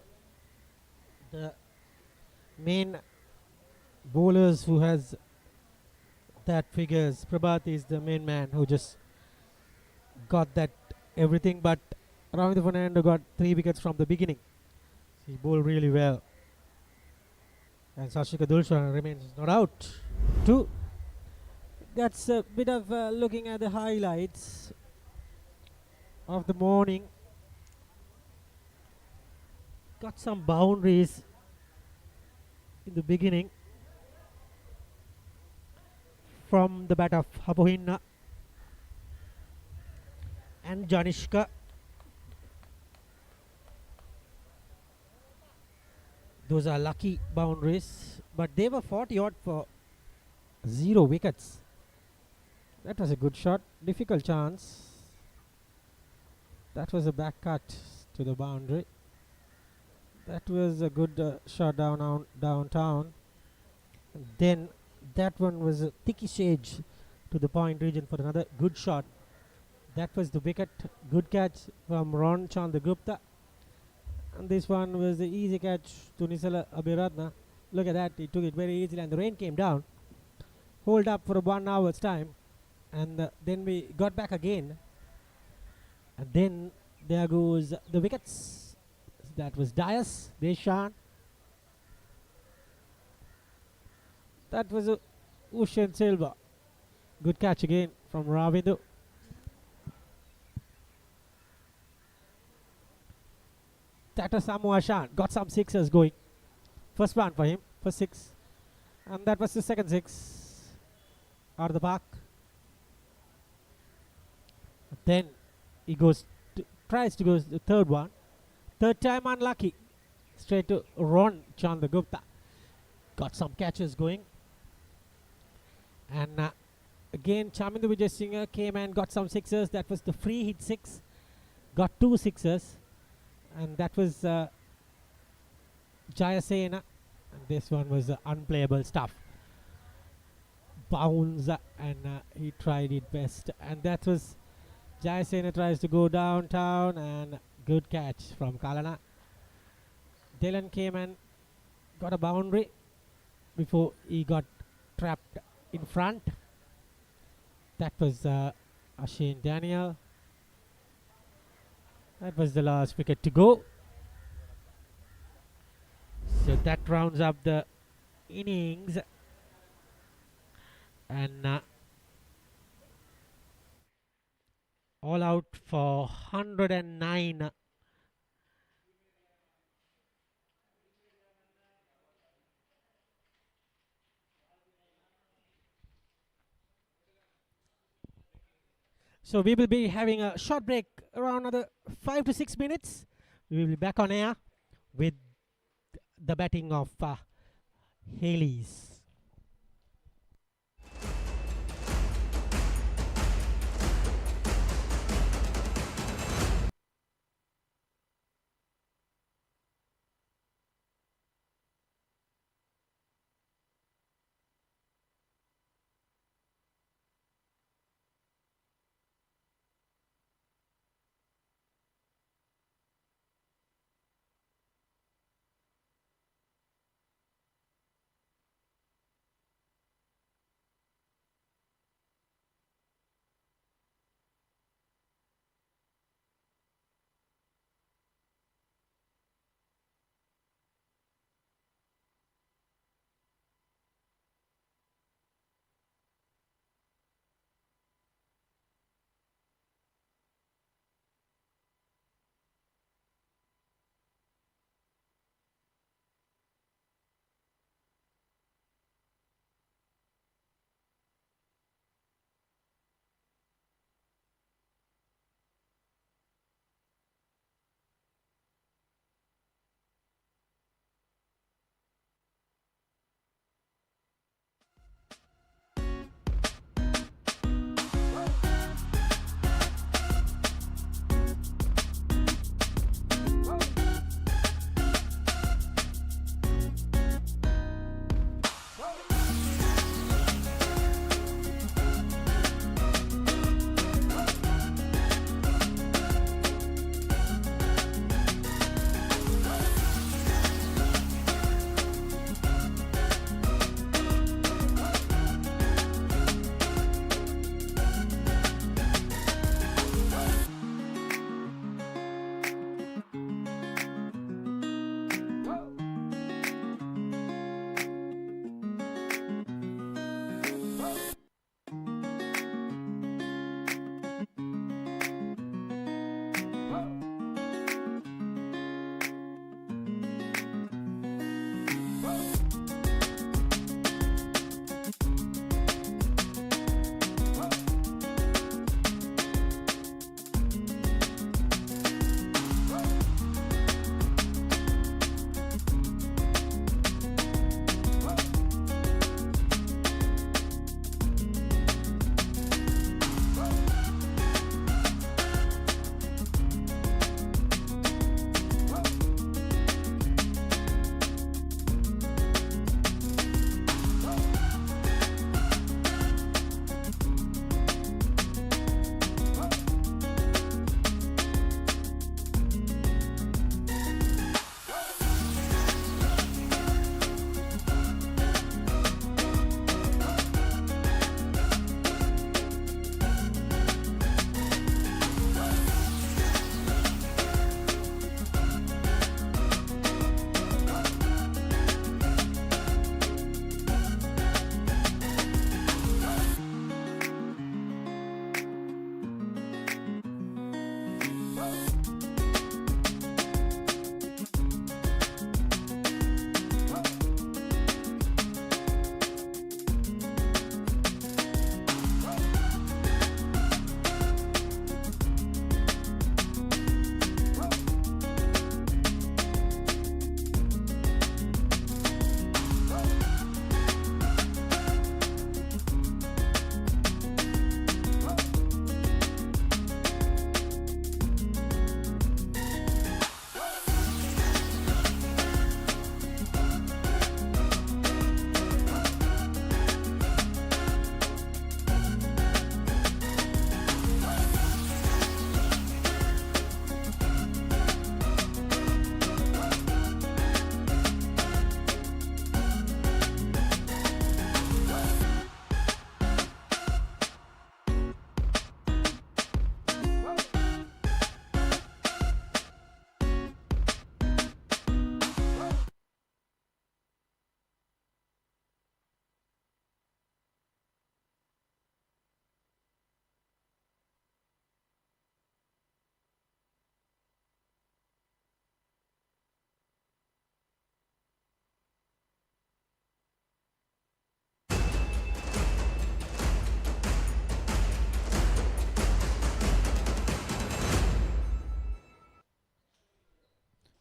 S5: the main bowlers who has that figures. Prabhat is the main man who just got that everything, but Ravindra Fernando got 3 wickets from the beginning. He bowled really well. And Sashika Dulshan remains not out. 2. That's a bit of looking at the highlights of the morning. Got some boundaries in the beginning from the bat of Hapohinna and Janishka. Those are lucky boundaries, but they were 40 odd for 0 wickets. That was a good shot. Difficult chance. That was a back cut to the boundary. That was a good shot downtown. And then that one was a thicky shade to the point region for another good shot. That was the wicket. Good catch from Ron Chandragupta. And this one was the easy catch to Nisala Abhiratna. Look at that, he took it very easily and the rain came down. Hold up for 1 hour's time. And then we got back again. And then there goes the wickets. That was Dias, Deshan. That was a Ushan Silva. Good catch again from Ravindu. That was Samu Ashan. Got some sixes going. First one for him, first 6. And that was the second 6 out of the park. Then he tries to go to the third one. Third time unlucky. Straight to Ron Chandragupta. Got some catches going. And again, Chamindu Vijay Singh came and got some sixes. That was the free hit 6. Got 2 sixes. And that was Jayasena. And this one was unplayable stuff. Bounce and he tried it best. And that was Jayasena tries to go downtown and good catch from Kalana. Dylan came and got a boundary before he got trapped in front. That was Ashin Daniel. That was the last wicket to go. So that rounds up the innings. And all out for 109. So we will be having a short break around another 5 to 6 minutes. We will be back on air with the batting of Hayleys.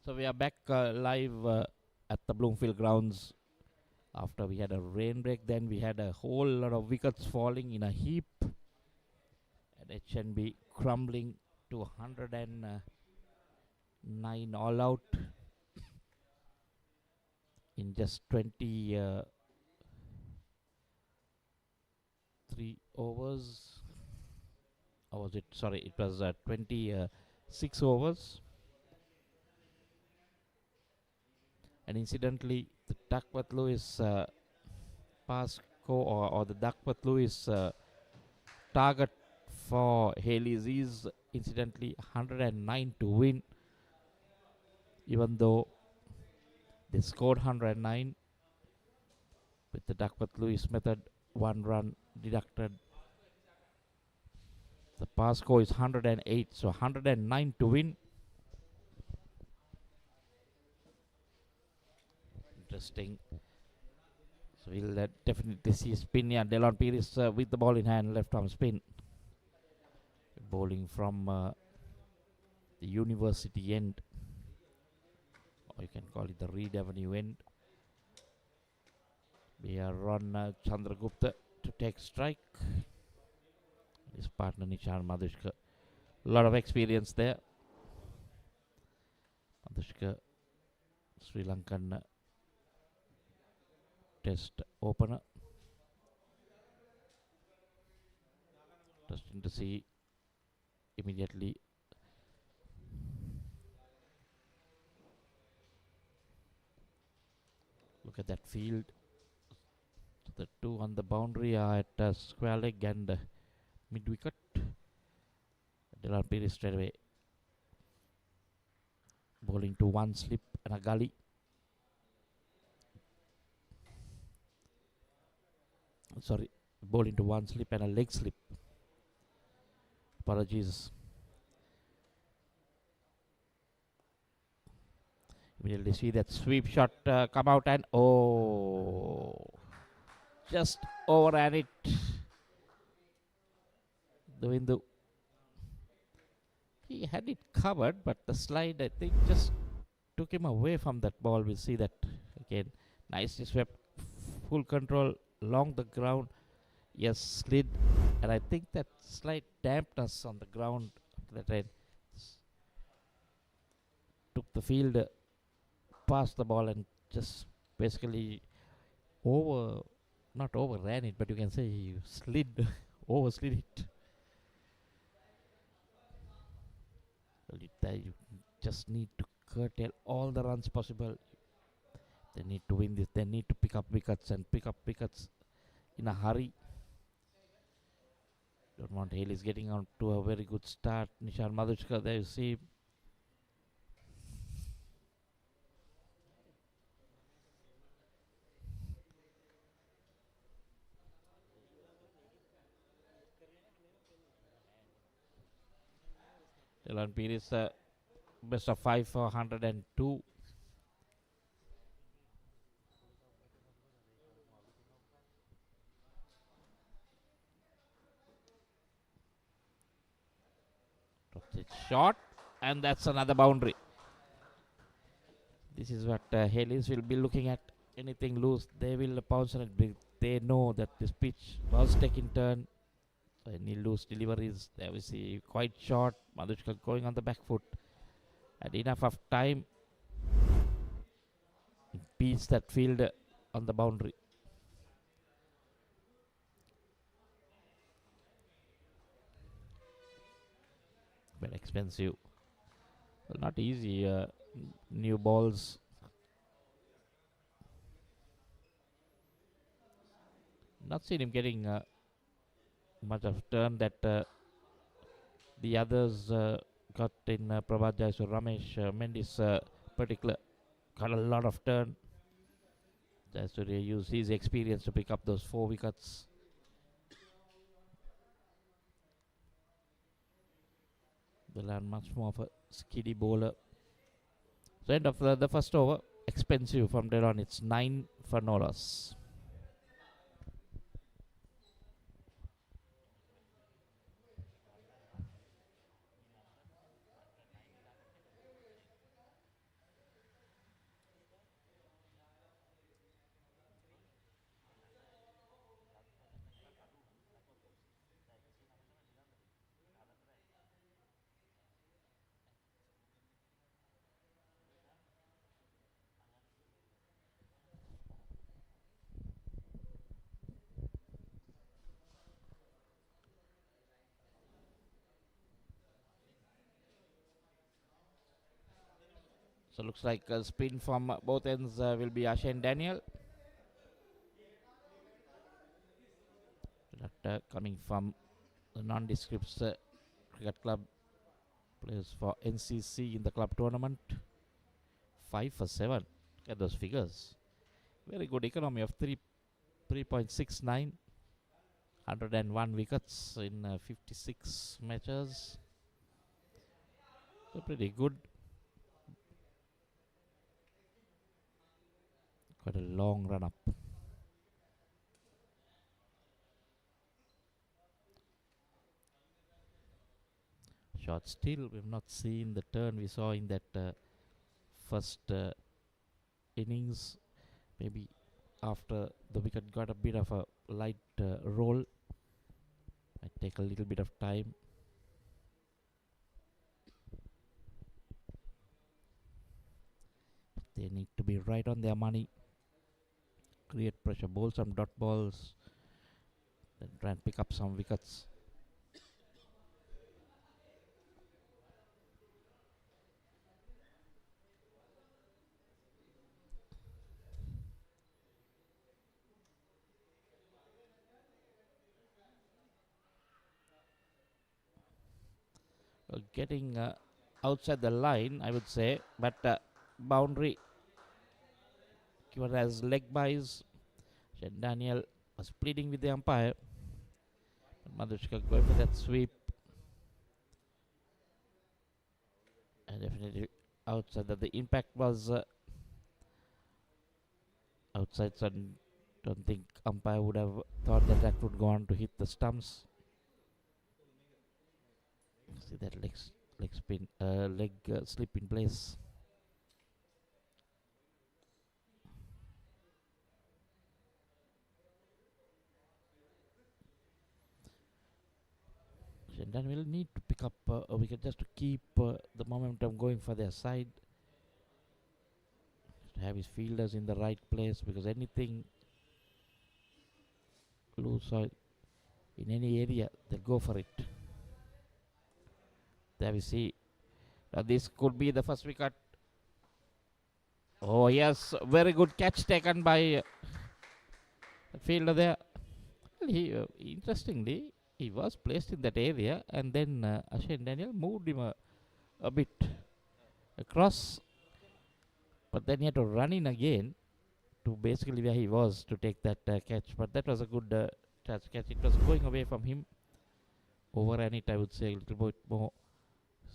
S1: So we are back live at the Bloomfield grounds after we had a rain break. Then we had a whole lot of wickets falling in a heap, and HNB crumbling to 109 all out in just 23 overs. Or was it? Sorry, it was 26 overs. And incidentally, the Duckworth Lewis pass score or the Duckworth Lewis target for Hayleys is incidentally 109 to win, even though they scored 109 with the Duckworth Lewis method, 1 run deducted. The pass score is 108, so 109 to win. Interesting. So we'll definitely see spin. Yeah, Delon Pires with the ball in hand, left arm spin. Bowling from the University end, or you can call it the Reed Avenue end. We are on Chandragupta to take strike. His partner Nishan Madhushka. A lot of experience there. Madhushka, Sri Lankan test opener. Interesting to see immediately. Look at that field. The two on the boundary are at square leg and mid wicket. Delon Pires straight away bowling to one slip and a gully. Sorry, bowling to one slip and a leg slip. Apologies. Immediately see that sweep shot come out and just overran it. The window. He had it covered, but the slide I think just took him away from that ball. We'll see that again. Nicely swept, full control along the ground. Yes, slid, and I think that slight dampness on the ground after that rain took the field past the ball and just basically not overran it, but you can say he slid, overslid it. Well, you just need to curtail all the runs possible. They need to win this. They need to pick up wickets and pick up wickets in a hurry. Don't want Hayleys getting on to a very good start. Nishan Madhushka, there you see. Delon Pires best of 5 for 102. It's short, and that's another boundary. This is what Hayleys will be looking at. Anything loose, they will pounce on it. They know that this pitch was taking turn. So any loose deliveries, there we see quite short. Madhushka going on the back foot. And enough of time. Beats that field on the boundary. But expensive. Well, not easy. New balls. Not seen him getting much of turn that the others got in Prabhat Jayasur. Ramesh Mendes particular got a lot of turn. Jayasur used his experience to pick up those 4 wickets. They learn much more of a skiddy bowler. So end of the first over. Expensive from Delon. It's 9 for no loss. So looks like a spin from both ends will be Asha and Daniel. That coming from the nondescript cricket club, players for NCC in the club tournament. 5 for 7. Look at those figures. Very good economy of 3.69. 101 wickets in 56 matches. So pretty good. Quite a long run up. Shot still. We've not seen the turn we saw in that first innings. Maybe after the wicket got a bit of a light roll. Might take a little bit of time. They need to be right on their money. Create pressure, bowl some dot balls, then try and pick up some wickets. Getting outside the line, I would say, but boundary given as leg buys. Daniel was pleading with the umpire. Madhushka going for that sweep. And definitely outside that. The impact was outside, so I don't think umpire would have thought that would go on to hit the stumps. See that leg spin, leg slip in place. Shendan will need to pick up a wicket just to keep the momentum going for their side. To have his fielders in the right place, because anything loose or in any area, they'll go for it. There we see. This could be the first wicket. Oh yes, very good catch taken by the fielder there. Well, he interestingly, he was placed in that area, and then Asha and Daniel moved him a bit across, but then he had to run in again to basically where he was to take that catch. But that was a good catch. It was going away from him. Overran it, I would say, a little bit more.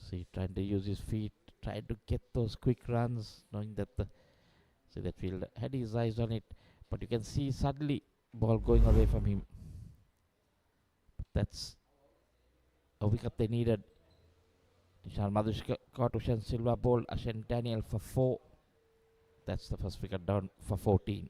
S1: See, trying to use his feet, trying to get those quick runs, knowing that see that fielder had his eyes on it, but you can see suddenly ball going away from him. That's a wicket they needed. Nishan Madhushka caught Ushan Silva bowled Ashen Daniel for 4. That's the first wicket down for 14.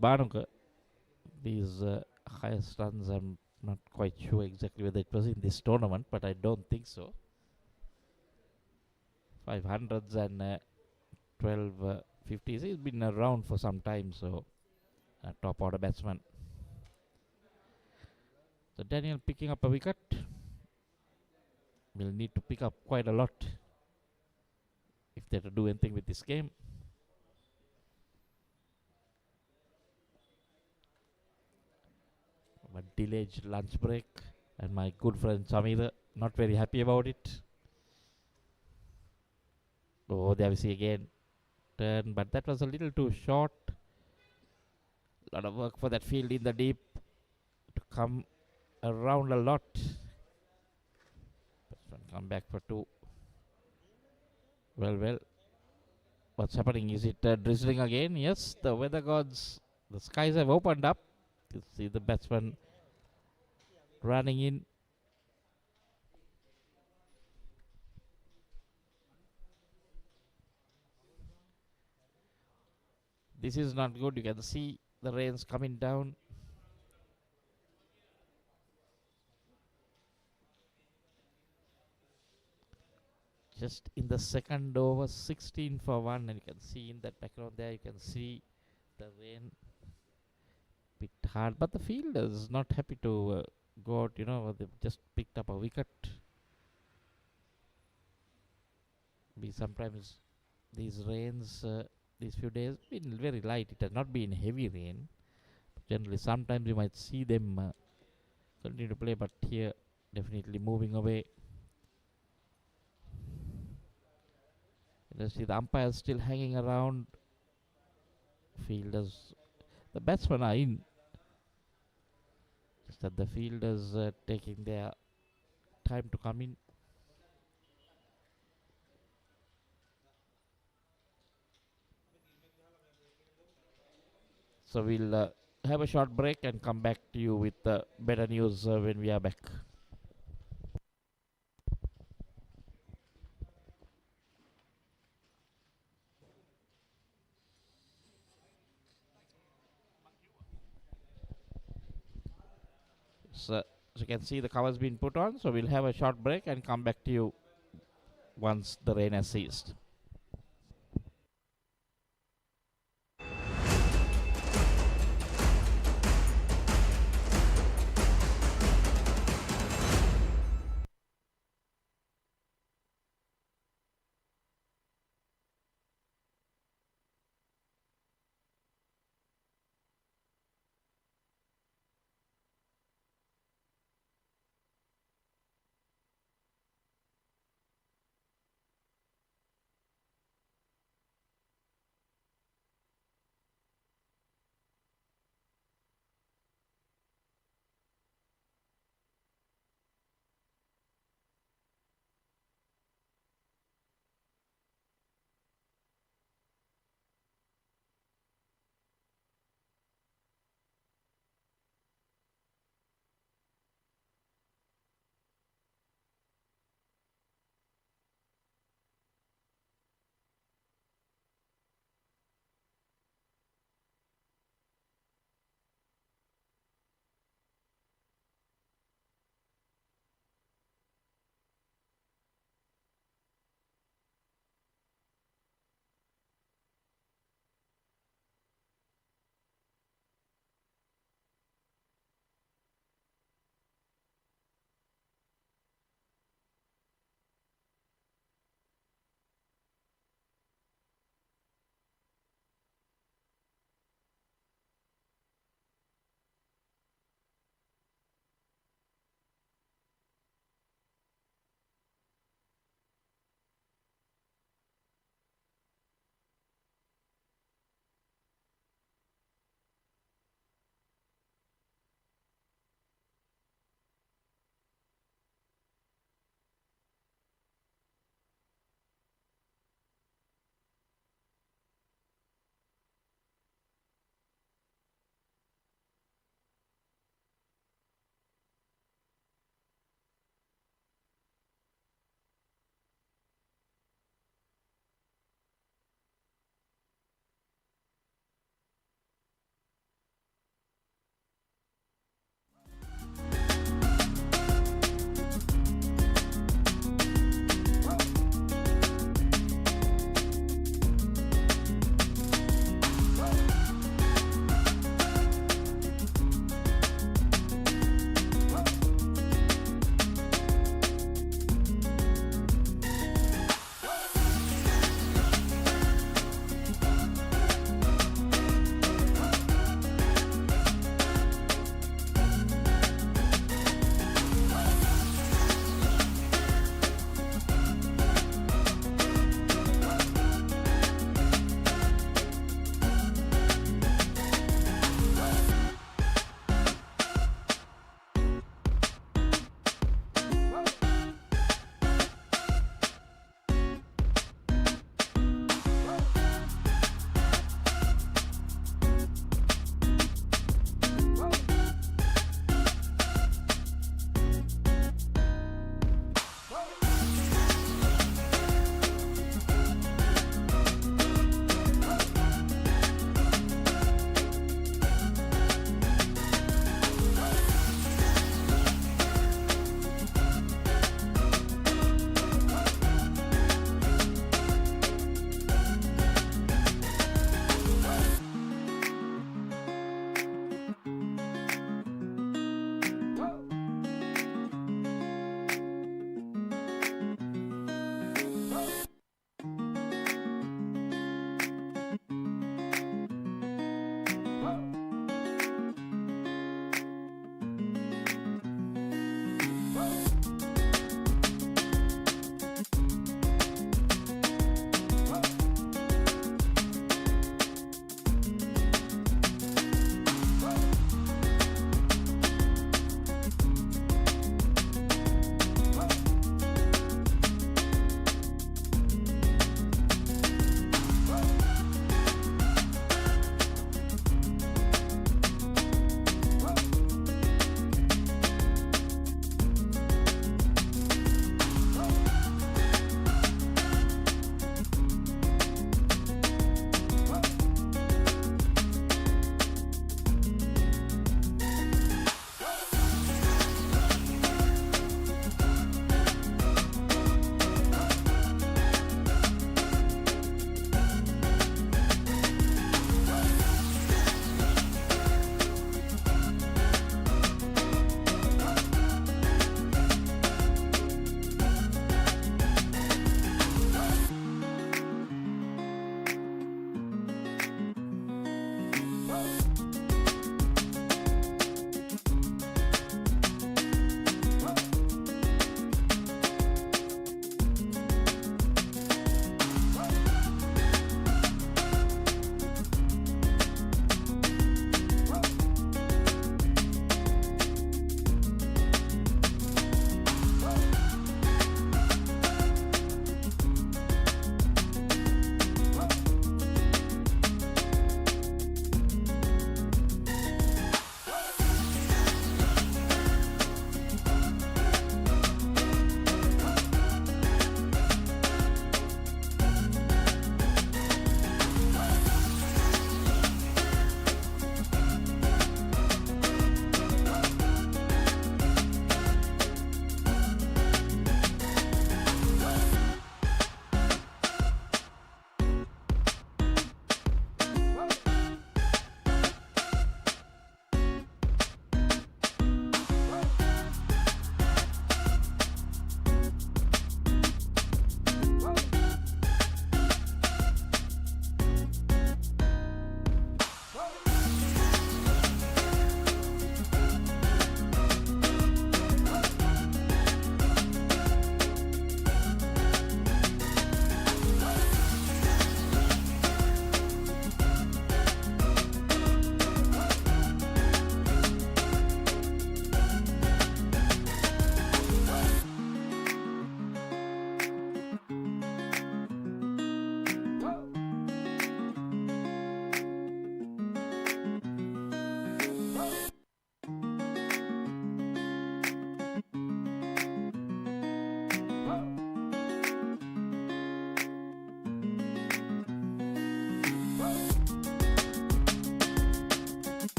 S1: Banuka, these highest runs, I'm not quite sure exactly whether it was in this tournament, but I don't think so. 500s and 12 50s. He's been around for some time, so top order batsman. So Daniel picking up a wicket. Will need to pick up quite a lot if they're to do anything with this game. But delayed lunch break, and my good friend Samir not very happy about it. Oh, there we see again turn, but that was a little too short. A lot of work for that field in the deep to come around a lot. Come back for 2. Well. What's happening? Is it drizzling again? Yes, the weather gods, the skies have opened up. You see the batsman running in. This is not good. You can see the rains coming down. just in the second over, 16 for 1, and you can see in that background there, you can see the rain bit hard, but the fielder is not happy to go out, they've just picked up a wicket. Sometimes these rains, these few days, been very light. It has not been heavy rain. Generally, sometimes you might see them continue to play, but here, definitely moving away. Let's see, the umpires still hanging around. Fielders, the batsmen are in. Just that the fielders taking their time to come in. So we'll have a short break and come back to you with better news when we are back. So you can see the cover's been put on, so we'll have a short break and come back to you once the rain has ceased.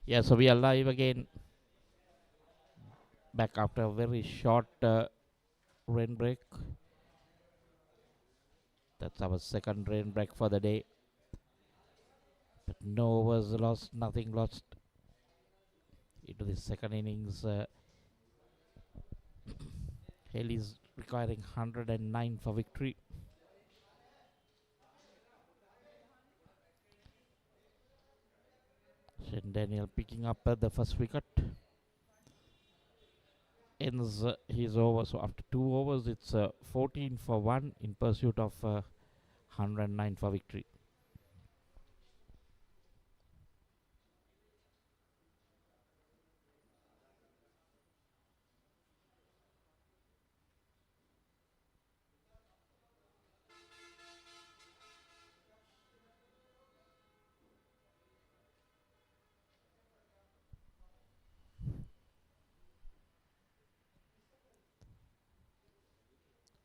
S1: Yeah, so we are live again. Back after a very short rain break. That's our second rain break for the day. But no overs lost, nothing lost into the second innings. Hayleys requiring 109 for victory. Shane Daniel picking up the first wicket. Ends his over. So after 2 overs, it's 14 for 1 in pursuit of 109 for victory.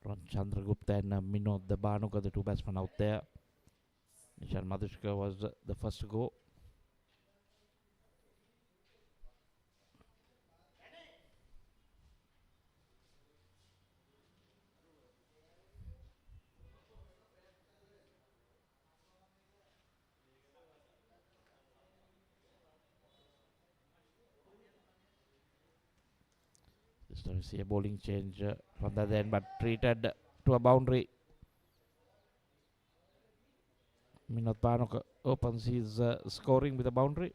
S1: Ron Chandragupta and Minod the Banuka, the two batsmen out there. Nishan Madhushka was the first to go. This time we see a bowling change from the end, but treated to a boundary. Minot Banuka opens his scoring with a boundary.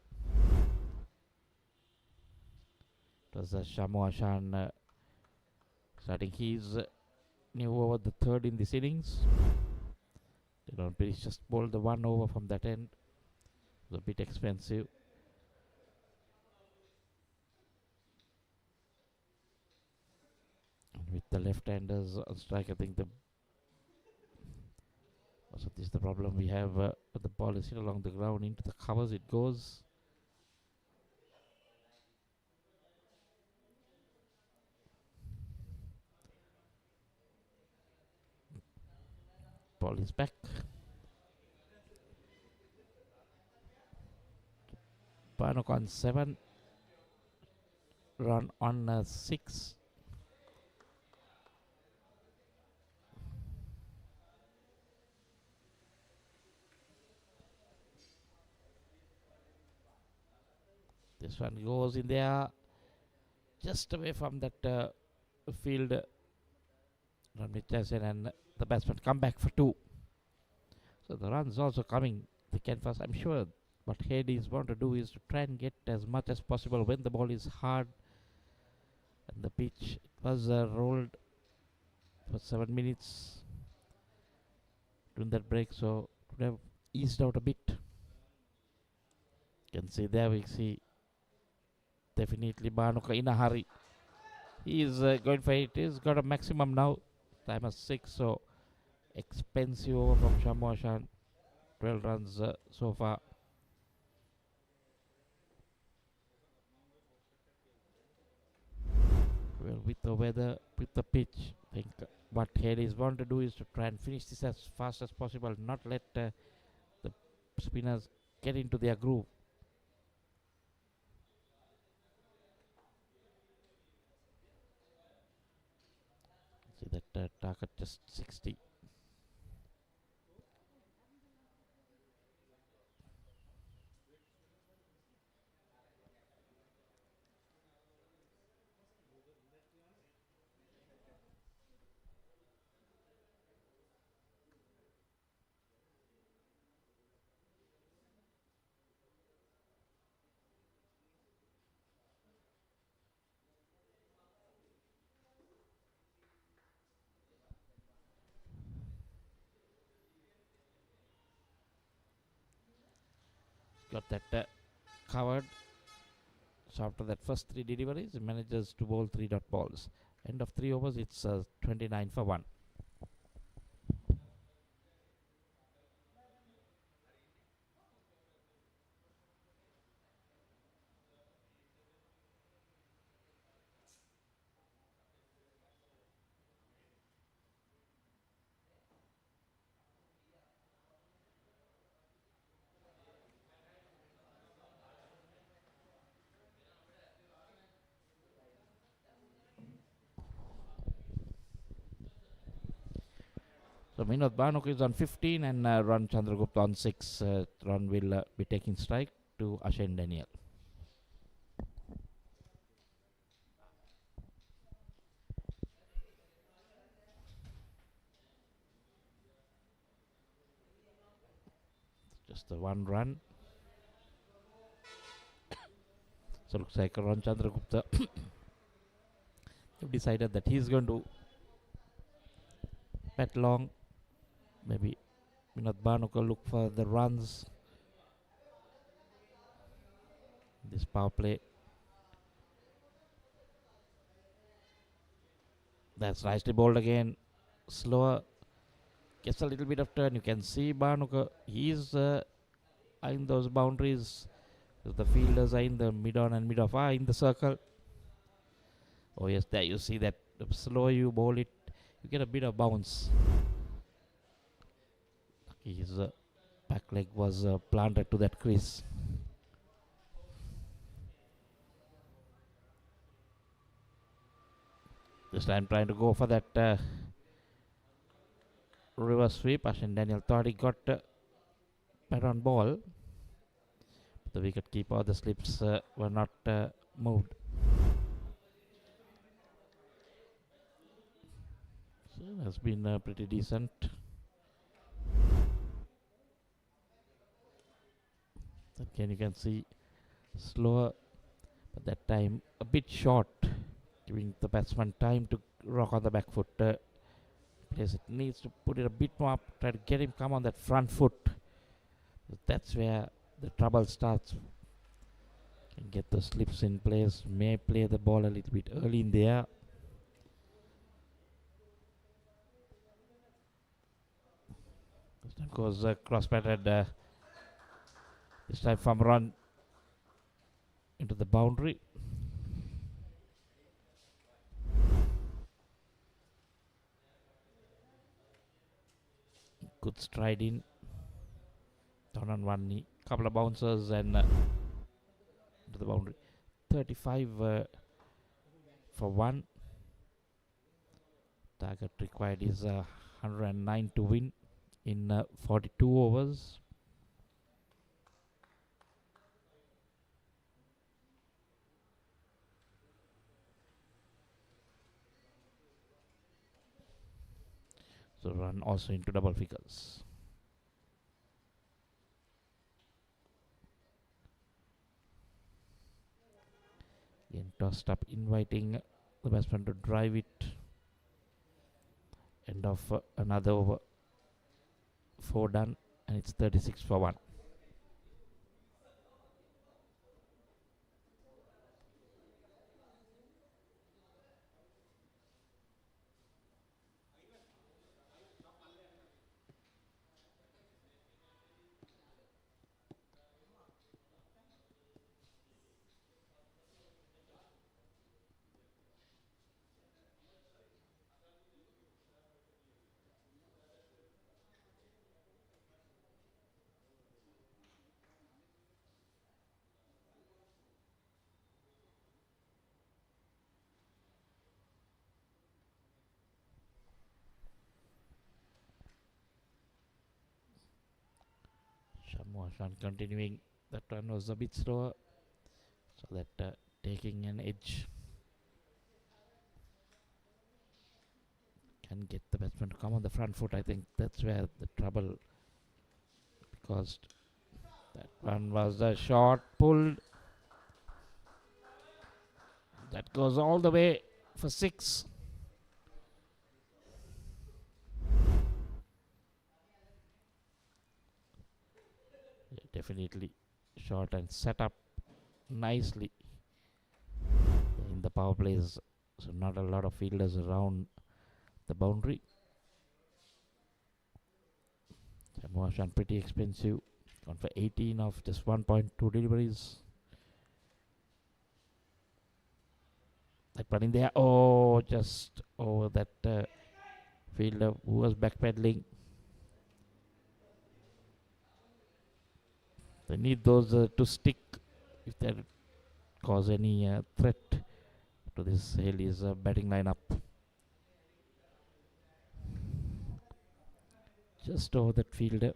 S1: It was Shamu Ashan starting his new over, the third in this innings. Dylan Pirish just bowled the 1 over from that end. It was a bit expensive. And with the left-handers on strike, I think the also this is the problem we have. The ball is hit along the ground into the covers. It goes. Ball is back. Banok on 7. Run on 6. This one goes in there, just away from that field. Ramnit Jason and the batsman come back for 2. So the runs also coming. The canvas, I'm sure. What Hayleys want to do is to try and get as much as possible when the ball is hard. And the pitch was rolled for 7 minutes during that break, so it would have eased out a bit. You can see there, we see definitely Banuka in a hurry. He is going for it. He's got a maximum now. Time is 6, so expensive over from Shamu Ashan. 12 runs so far. Well, with the weather, with the pitch, I think what Hayleys want to do is to try and finish this as fast as possible, not let the spinners get into their groove. See that target just 60. Got that covered. So after that first 3 deliveries, he manages to bowl 3 dot balls. End of 3 overs, it's 29 for 1. So Minot Banuk is on 15 and Ran Chandragupta on 6. Ran will be taking strike to Ashen Daniel. Just the one run. So looks like Ran Chandragupta have decided that he's going to bat long. Maybe Minot Banuk will look for the runs. This power play. That's nicely bowled again. Slower. Gets a little bit of turn. You can see Banuka. He's in those boundaries. The fielders are in the mid on and mid off are in the circle. Oh yes, there you see that. The slower you bowl it, you get a bit of bounce. His back leg was planted to that crease. This time trying to go for that reverse sweep. Ashen Daniel thought he got bat on ball. But the wicket keeper, the slips were not moved. So has been pretty decent. Again you can see slower, but that time a bit short, giving the batsman time to rock on the back foot. Place it needs to put it a bit more up, try to get him come on that front foot. That's where the trouble starts. Can get the slips in place, may play the ball a little bit early in the air. This time goes cross-batted. This time from run into the boundary. Good stride in. Down on one knee. Couple of bouncers and into the boundary. 35 for 1. Target required is 109 to win in 42 overs. So run also into double figures. Again tossed up, inviting the batsman to drive it. End of another over. 4 done, and it's 36 for 1. Shan continuing. That one was a bit slower, so that taking an edge can get the batsman to come on the front foot. I think that's where the trouble, because that one was a short pulled. That goes all the way for 6. Definitely short and set up nicely in the power plays, so not a lot of fielders around the boundary. Shan pretty expensive, gone for 18 of just 1.2 deliveries. That one in there, oh, just over that fielder who was backpedaling. They need those to stick if they cause any threat to this Hayleys batting lineup. just over that fielder.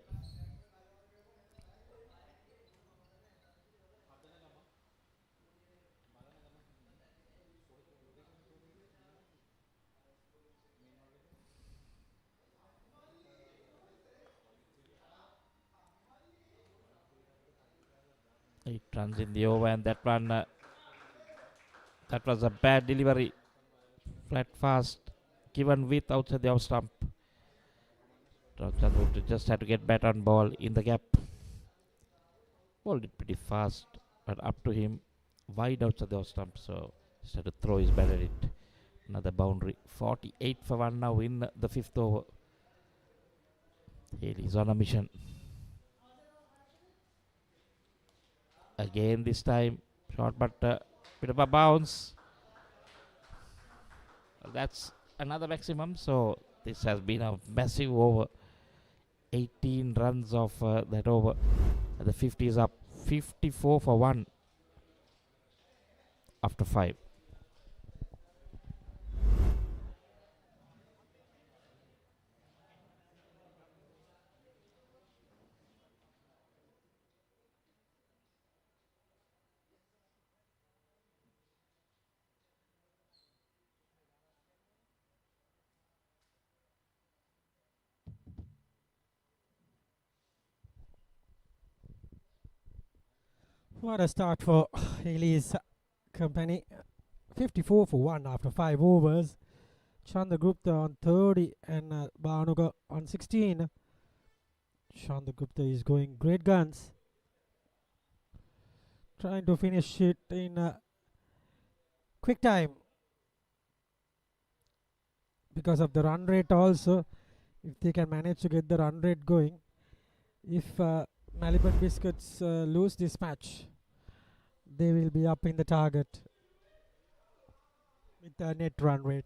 S1: It runs in the over, and that one, that was a bad delivery. Flat fast, given with outside the off stump. Chandra just had to get bat on ball in the gap. Bowled it pretty fast, but up to him, wide outside the off stump, so just had to throw his bat at it. Another boundary. 48 for 1 now in the 5th over. Hayleys on a mission. Again this time, short but bit of a bounce. That's another maximum, so this has been a massive over. 18 runs of that over. And the 50 is up. 54 for 1 after 5.
S5: What a start for Hayleys company. 54 for 1 after 5 overs. Chandragupta on 30 and Bhanuga on 16. Chandragupta is going great guns. Trying to finish it in quick time. Because of the run rate also. If they can manage to get the run rate going. If Melbourne Biscuits lose this match, they will be up in the target with the net run rate.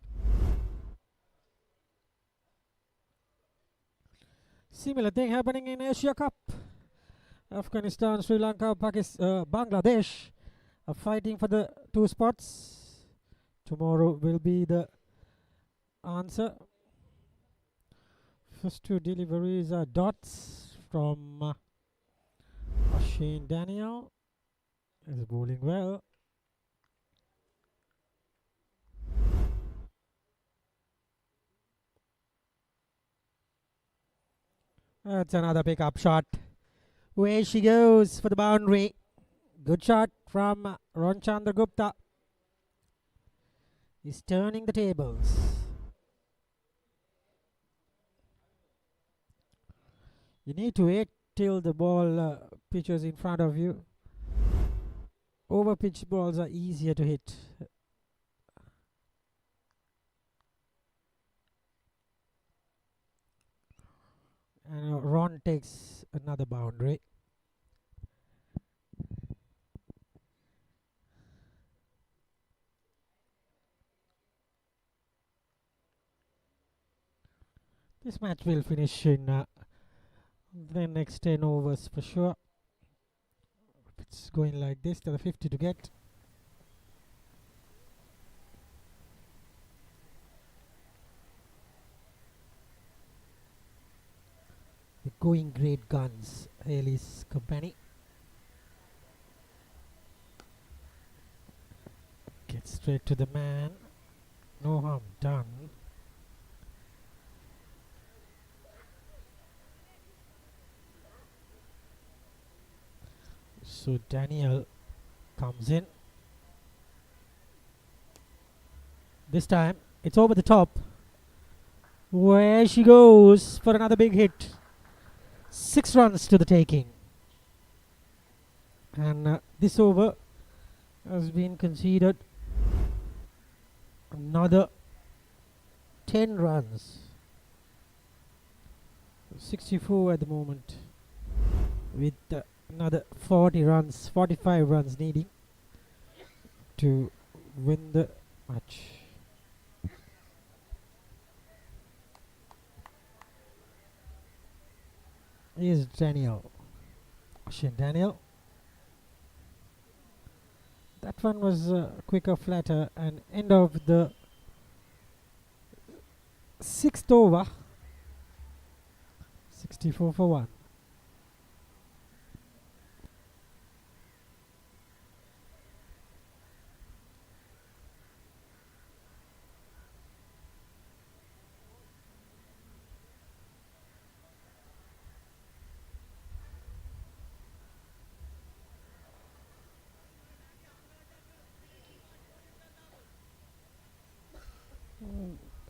S5: Similar thing happening in Asia Cup. Afghanistan, Sri Lanka, Pakistan, Bangladesh are fighting for the 2 spots. Tomorrow will be the answer. First 2 deliveries are dots from Shane Daniel. Is bowling well. That's another pickup shot. Where she goes for the boundary. Good shot from Ron Chandragupta. He's turning the tables. You need to wait till the ball pitches in front of you. Over pitch balls are easier to hit. And Ron takes another boundary. This match will finish in the next 10 overs for sure. It's going like this, there are 50 to get. They're going great guns, Hayleys company. Get straight to the man. No harm done. So Daniel comes in. This time it's over the top. Where she goes for another big hit. 6 runs to the taking. And this over has been conceded another 10 runs. 64 at the moment. With another 40 runs, 45 runs needing to win the match. Here's Daniel. Shane Daniel. That one was quicker, flatter, and end of the 6th over. 64 for 1.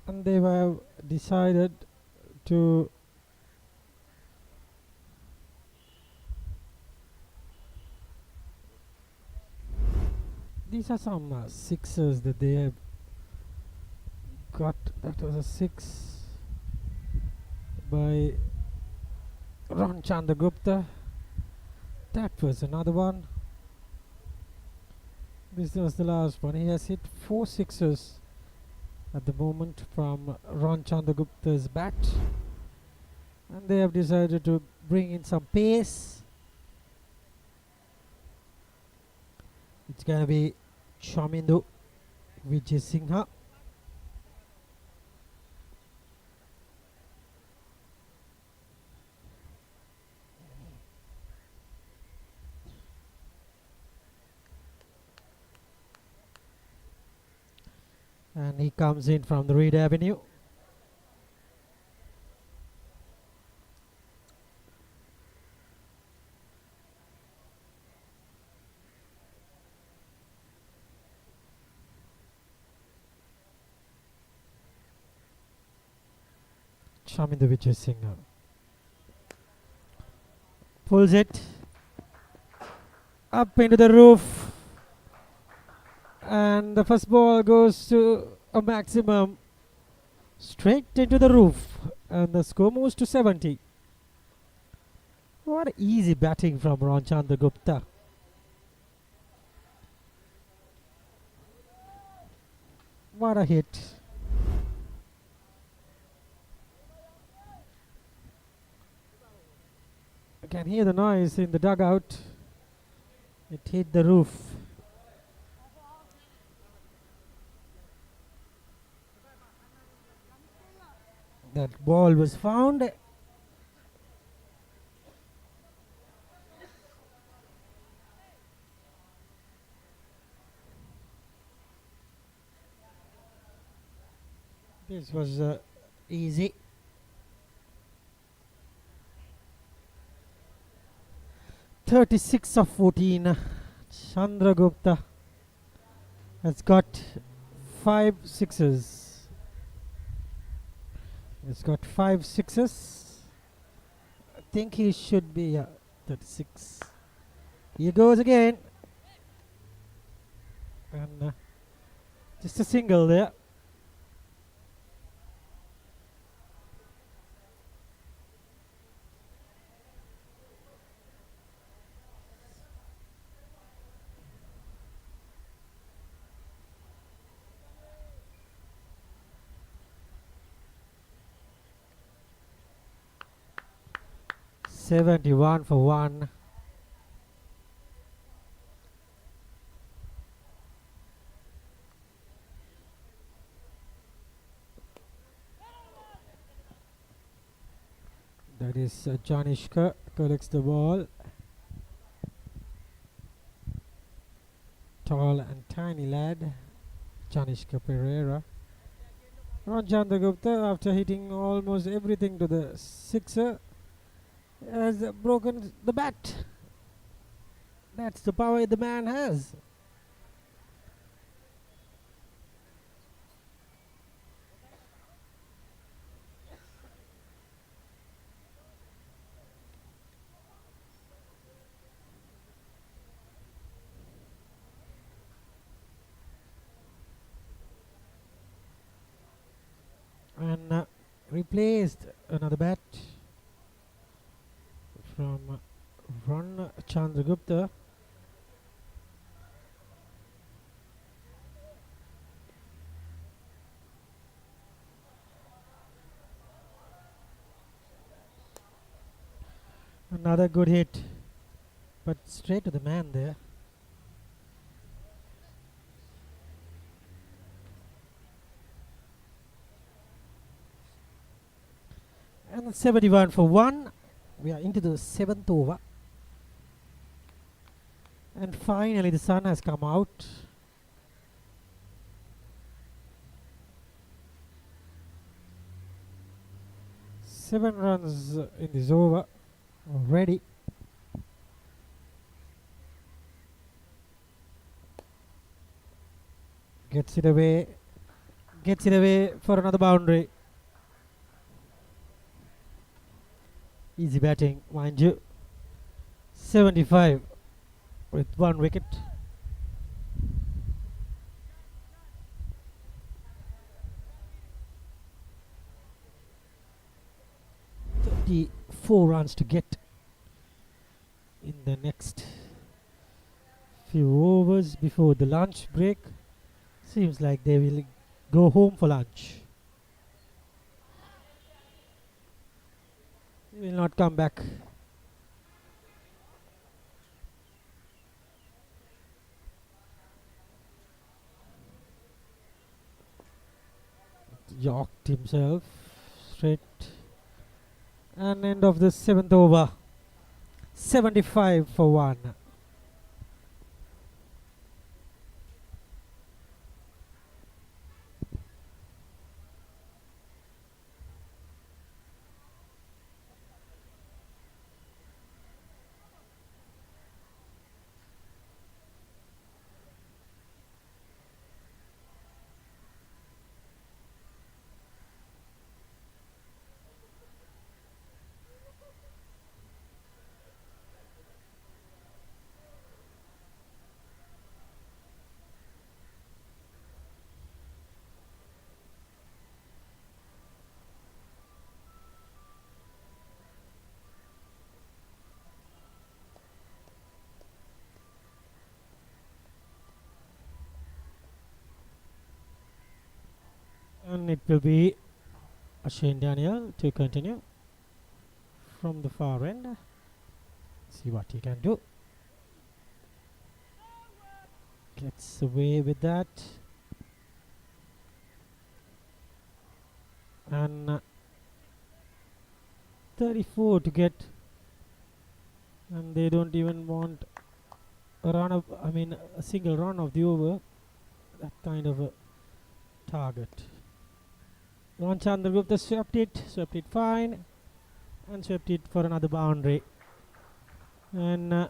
S5: And they have decided to these are some sixes that they have got. That was a 6 by Ron Chandragupta. That was another one. This was the last one. He has hit 4 sixes at the moment from Ron Chandragupta's bat, and they have decided to bring in some pace. It's gonna be Chamindu Vijay. And he comes in from the Reed Avenue. Chamindu Vijay pulls it up into the roof, and the first ball goes to a maximum straight into the roof, and the score moves to 70. What easy batting from Ron Chandragupta. What a hit. I can hear the noise in the dugout. It hit the roof. That ball was found. This was easy. (36 of 14). Chandragupta has got 5 sixes. He's got 5 sixes. I think he should be 36. Here goes again. And just a single there. (71 for 1). That is Janishka collects the ball. Tall and tiny lad, Janishka Pereira. Ron Chandragupta, after hitting almost everything to the sixer, has broken the bat. That's the power the man has. And replaced another bat from Ron Chandragupta. Another good hit, but straight to the man there. And 71 for 1. We are into the 7th over. And finally the sun has come out. Seven runs in this over already. Gets it away for another boundary. Easy batting, mind you. 75 with 1 wicket. Four runs to get in the next few overs before the lunch break. Seems like they will go home for lunch. They will not come back. Yorked himself straight. And end of the 7th over. 75 for 1. And it will be Shane Daniel to continue from the far end. See what he can do. Gets away with that. And 34 to get. And they don't even want a run of, a single run of the over. That kind of a target. Ron Chandragupta swept it fine, and swept it for another boundary. And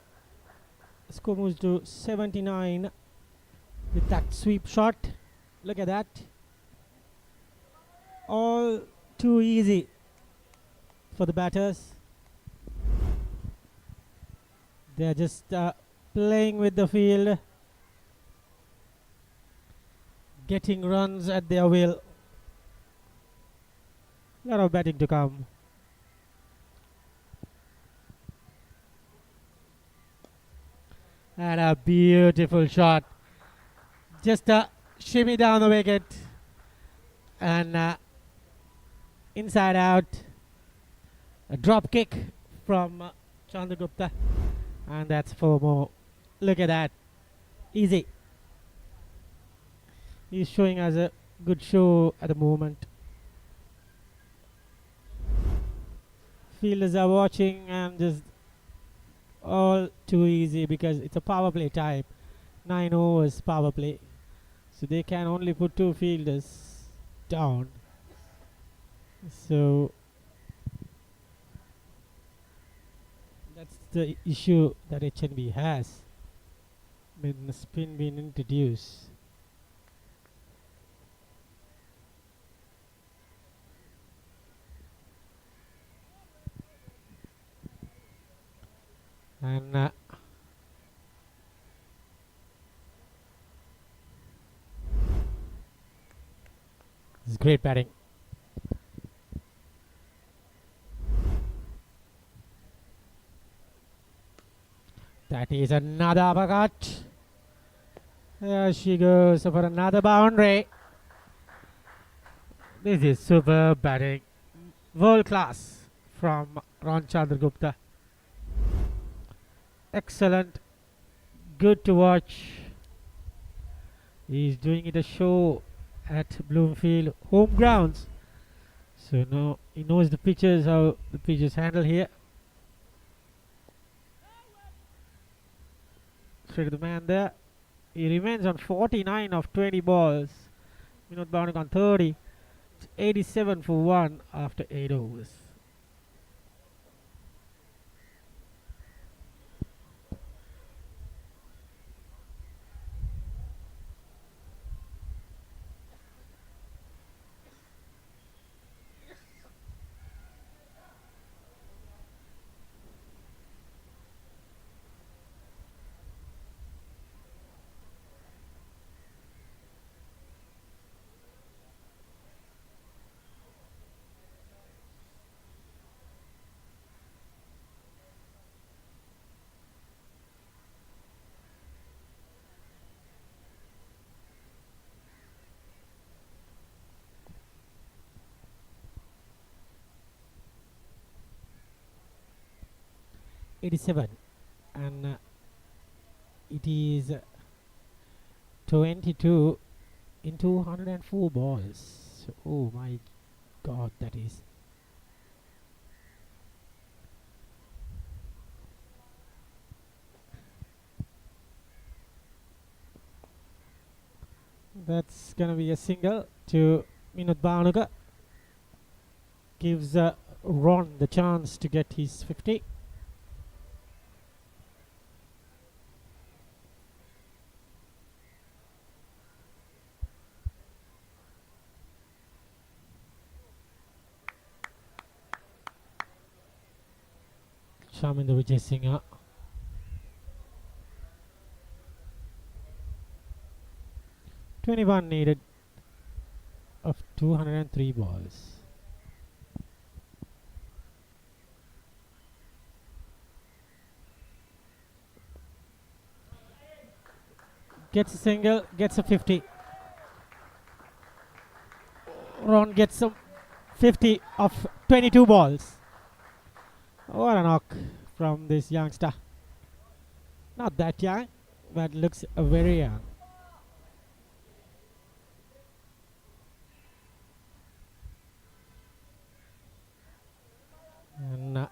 S5: score moves to 79 with that sweep shot. Look at that. All too easy for the batters. They are just playing with the field, getting runs at their will. Lot of batting to come. And a beautiful shot. Just a shimmy down the wicket. And inside out. A drop kick from Chandragupta. And that's 4 more. Look at that. Easy. He's showing us a good show at the moment. Fielders are watching and just all too easy because it's a power play type. 9 overs power play. So they can only put 2 fielders down. So that's the issue that HNB has with the spin being introduced. And it's great batting. That is another uppercut. There she goes for another boundary. This is superb batting. World class from Ron Chandragupta. Excellent. Good to watch. He's doing it a show at Bloomfield home grounds. So now he knows the pitches, how the pitch is handled here. Straight to the man there. He remains on 49 of 20 balls. Minot Bhanuka on 30. It's 87 for 1 after 8 overs. And it is 22 in 204 balls. Oh my god, that is. That's gonna be a single to Minot Bhanuka. Gives Ron the chance to get his 50. Charminder Vijay Singh. 21 needed of 203 balls. Gets a single, gets a 50. Ron gets a 50 of 22 balls. What a knock from this youngster. Not that young, but looks very young. And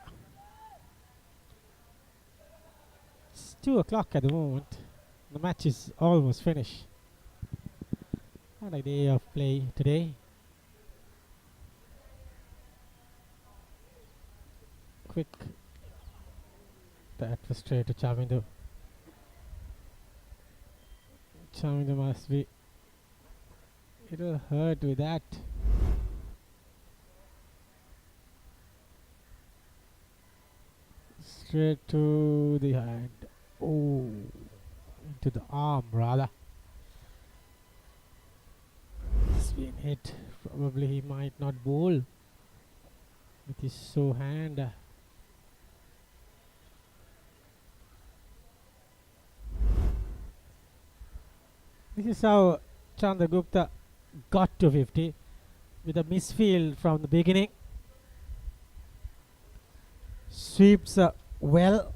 S5: it's 2 o'clock at the moment. The match is almost finished. What a day of play today. Quick. That was straight to Chamindu. Chamindu must be. It'll hurt with that. Straight to the hand. Oh, into the arm rather. He's been hit. Probably he might not bowl with his so hand. This is how Chandragupta got to 50 with a misfield from the beginning. Sweeps well.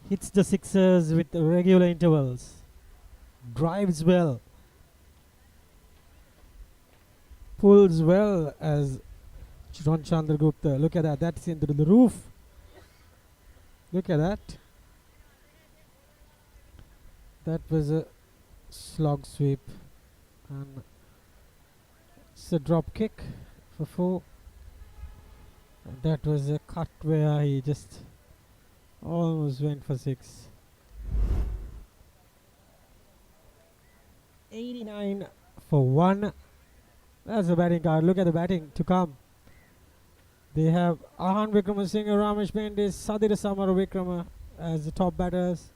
S5: Hits the sixers with regular intervals. Drives well. Pulls well as Ron Chandragupta. Look at that. That's into the roof. Look at that. That was a slog sweep. And it's a drop kick for 4. And that was a cut where he just almost went for 6. 89 for 1. That's the batting card. Look at the batting to come. They have Ahan Wickramasinghe, Ramesh Mendis, Sadira Samara Wickrama as the top batters.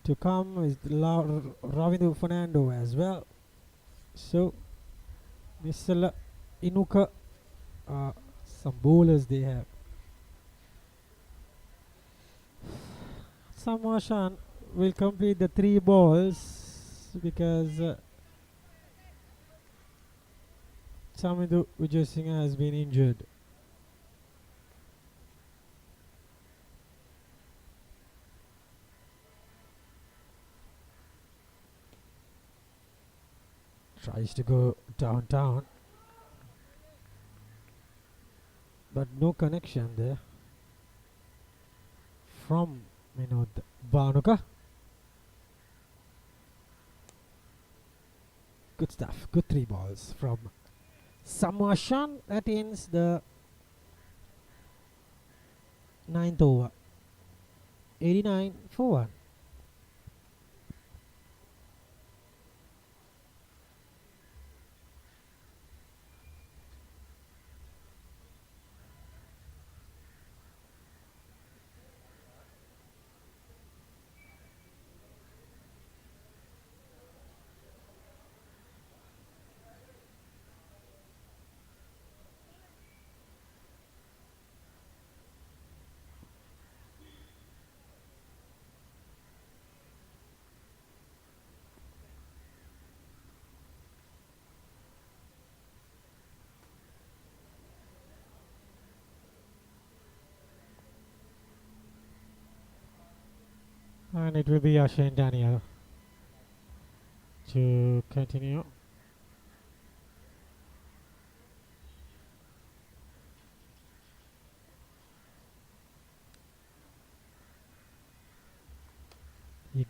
S5: To come is Ravindu Fernando as well. So, Mr. Inuka, some bowlers they have. Samashan will complete the 3 balls because Chamindu Vijay Singh has been injured. Tries to go downtown. but no connection there from Minod Banuka. Good stuff. Good 3 balls from Samashan. That ends the 9th over. 89 for 1. And it will be Shane Daniel to continue. He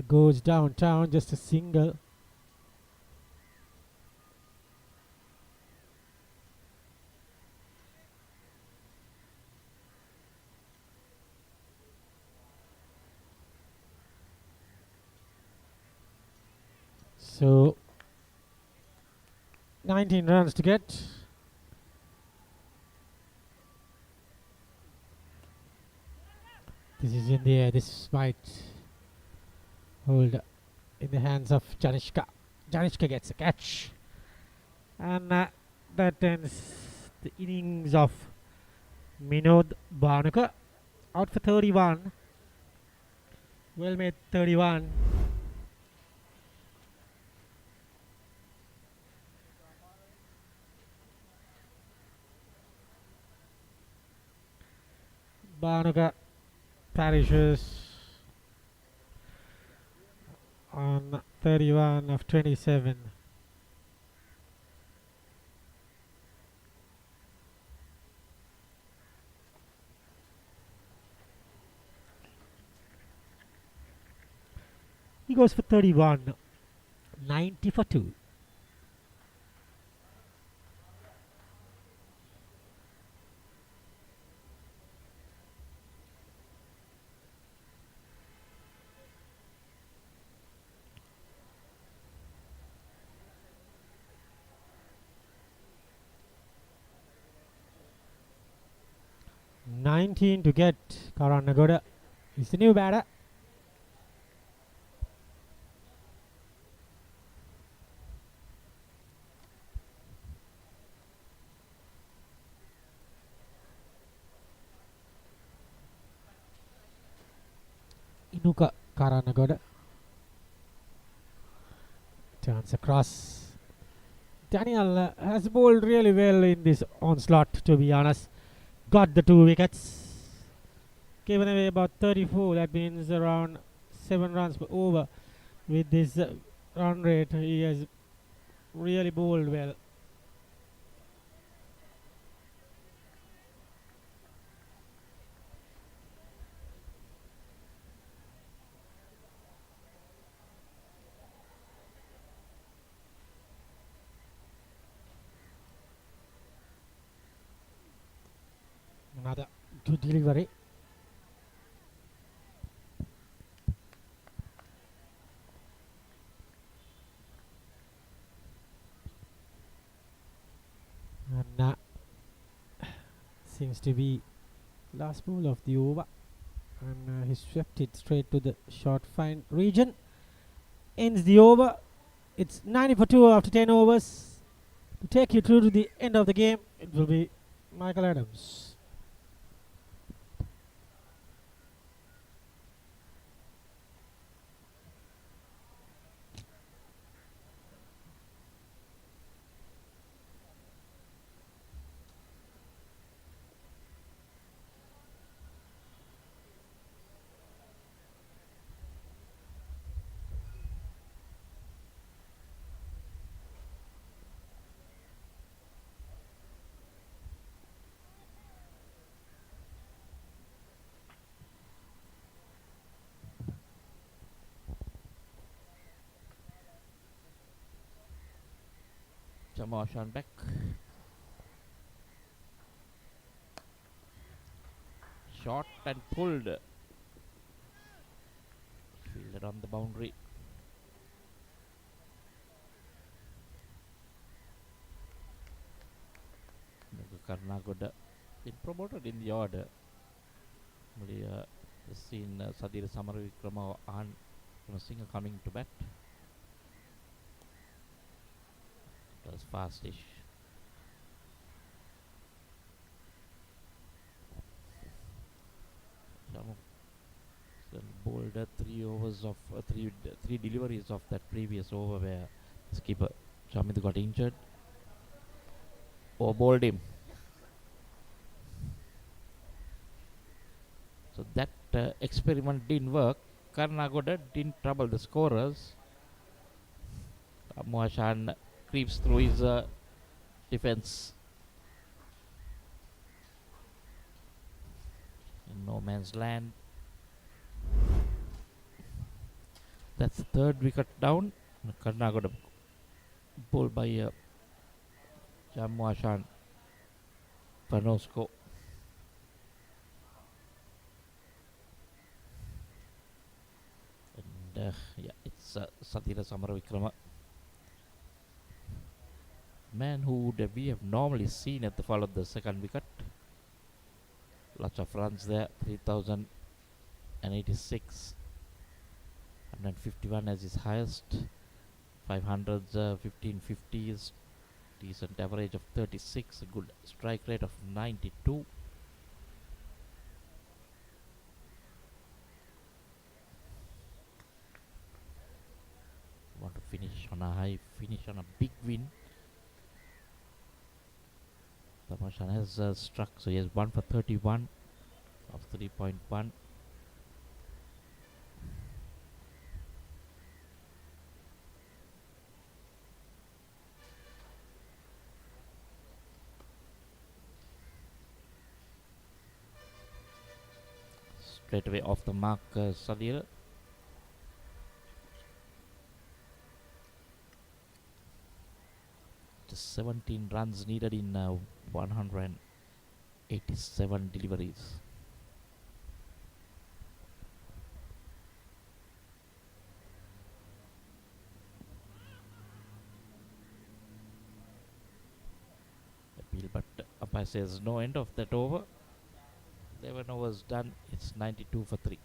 S5: goes downtown, just a single. So 19 runs to get. This is in the air. This might hold in the hands of Janishka. Janishka gets a catch. And that ends the innings of Minod Banuka. Out for 31. Well made 31. Banuka parishes on 31 of 27. He goes for 31, 90 for 2. (19) to get. Karan Nagoda is the new batter. Inuka Karan Nagoda turns across. Daniel has bowled really well in this onslaught, to be honest. Got the 2 wickets. Given away about 34. That means around 7 runs per over. With this run rate, he has really bowled well. Another good delivery. And seems to be last ball of the over. And he swept it straight to the short fine region. Ends the over. It's 90 for 2 after 10 overs. To take you through to the end of the game, it will be Michael Adams.
S1: Shamashan back. Shot and pulled. Fielded on the boundary. Karnagoda been promoted in the order. Seen Sadira Samaravikrama and Singer coming to bat. It was fastish. Bowled 3 overs of three deliveries of that previous over where skipper Shamit got injured or bowled him. So that experiment didn't work. Karnagoda didn't trouble the scorers. Moashan creeps through his defense. In no man's land. That's the third wicket down. Karnagoda bowled by Moashan Panosco. And yeah, it's Satira Samaravikrama. Man who we have normally seen at the fall of the second wicket. Lots of runs there, 3,086. 151 as his highest. 500s, 1550s. Decent average of 36. A good strike rate of 92. Want to finish on a high, finish on a big win. Tamashan has struck, so he has 1 for 31 of 3.1. Straight away off the mark, Sadir. Just 17 runs needed in 187 deliveries. Appeal, but umpire says no end of that over. 11 overs done. It's 92 for 3.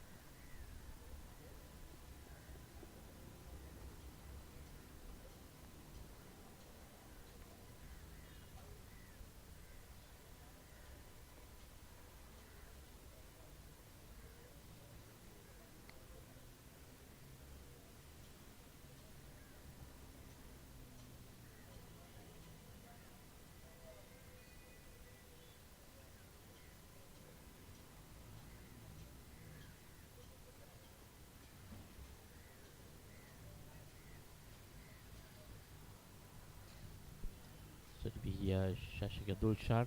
S1: So it'll be Shashika Dulshan,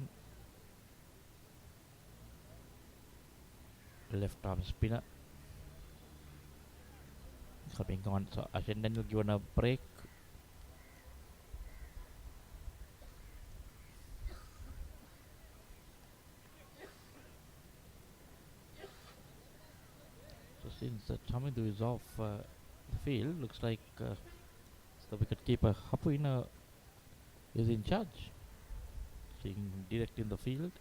S1: left arm spinner. Coming on, so Ashendan will given a break. So since Chamidu is off the field, looks like the wicketkeeper Hapuina is in charge, seeing direct in the field.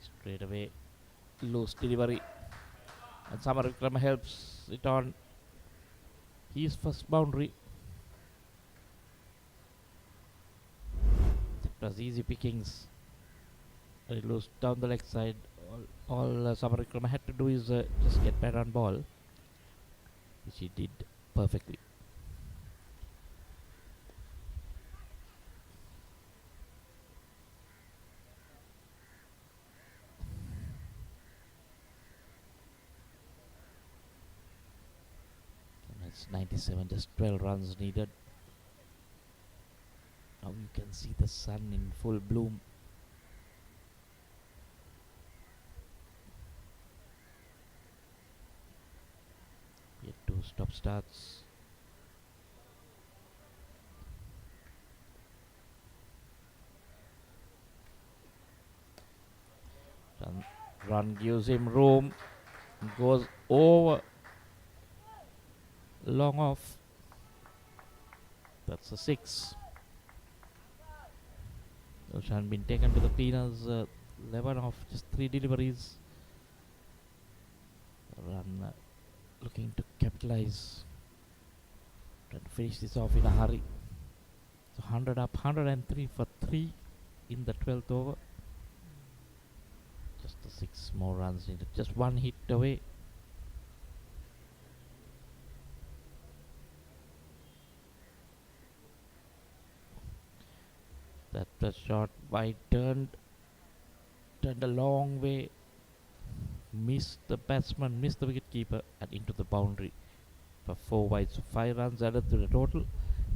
S1: Straight away, loose delivery, and Samaravikrama helps it on his first boundary. It was easy pickings. Very loose down the leg side. All Samaravikrama had to do is just get better on ball, which he did perfectly. And that's 97, just 12 runs needed. Now you can see the sun in full bloom. 2 stop starts. Run gives him room, goes over, long off. That's a 6. Dulshan been taken to the cleaners, 11 off, just 3 deliveries. Run looking to capitalize, trying to finish this off in a hurry. So 100 up, 103 for 3 in the 12th over. Just the 6 more runs needed, just 1 hit away. That was shot wide, turned a long way, missed the batsman, missed the wicketkeeper, and into the boundary for 4 wide. So 5 runs added to the total.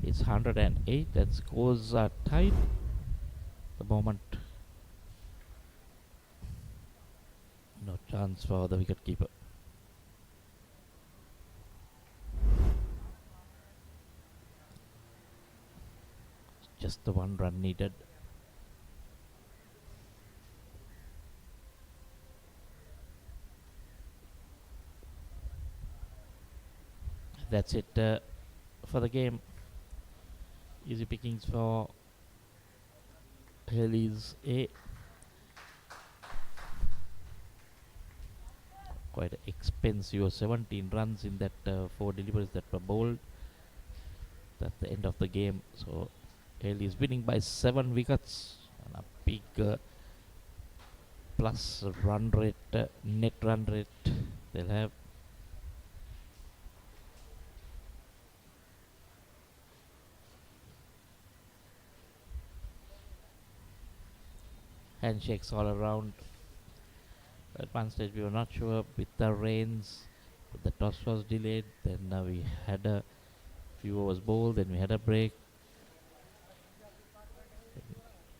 S1: It's 108, and scores are tied. The moment, no chance for the wicketkeeper. Just the 1 run needed. That's it for the game. Easy pickings for Hayleys A. Quite expensive, 17 runs in that 4 deliveries that were bowled. That's the end of the game. So Hayleys winning by 7 wickets and a big plus run rate, net run rate they'll have. Handshakes all around. At one stage we were not sure with the rains, but the toss was delayed. Then we had a few overs bowled, then we had a break.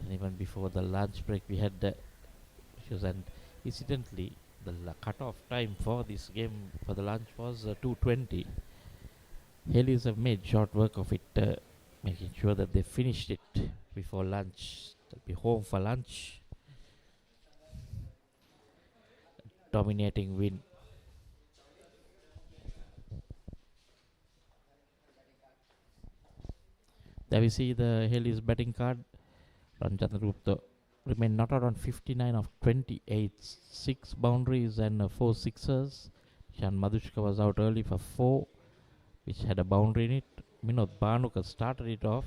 S1: And even before the lunch break we had issues, and incidentally the cut-off time for this game for the lunch was 2:20. Hayleys have made short work of it, making sure that they finished it before lunch. They'll be home for lunch. Dominating win. There we see the Hayleys batting card. Ranjana Gupta remained not out on 59 of 28, 6 boundaries and 4 sixers. Shan Madhushka was out early for 4, which had a boundary in it. Minod Bhanuka started it off,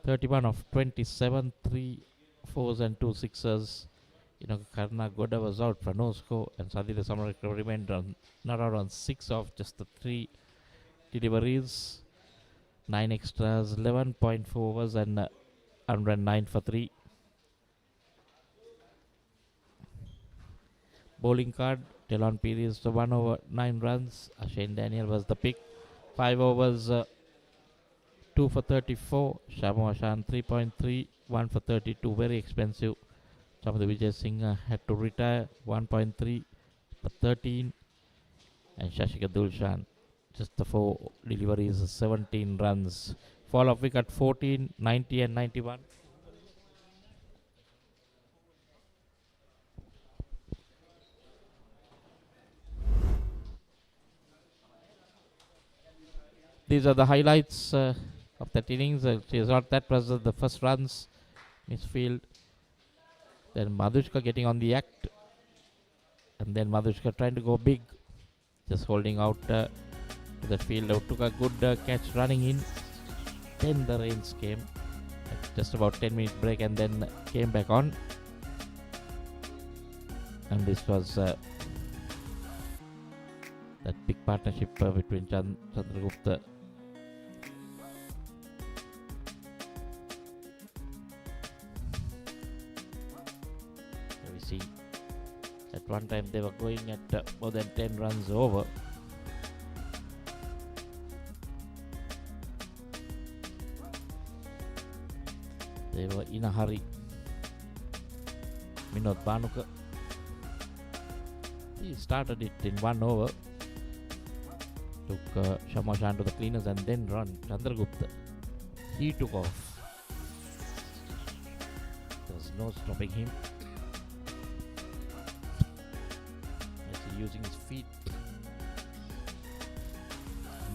S1: 31 of 27, 3 fours and 2 sixers. Karna Goda was out for no score, and Sadila Samarika remained not out on 6 of just the 3 deliveries. 9 extras, 11.4 overs and 109 for 3. Bowling card, Delon Pires, 1 over 9 runs. Shane Daniel was the pick. 5 overs, 2 for 34. Shamu Ashan 3.3, 1 for 32. Very expensive. Some of the Vijay Singh had to retire, 1.3 for 13. And Shashika Dulshan, just the 4 deliveries, 17 runs. Fall of wicket 14, 90 and 91. These are the highlights of that innings. That was the first runs, misfield. Then Madhushka getting on the act. And then Madhushka trying to go big. Just holding out to the field. Took a good catch running in. Then the rains came. Just about 10-minute break and then came back on. And this was that big partnership between Chandragupta. See, at one time they were going at more than 10 runs over. They were in a hurry. Minod Bhanuka, he started it in 1 over. Took Shamashan to the cleaners and then run. Chandragupta, he took off. There's no stopping him. As he using his feet,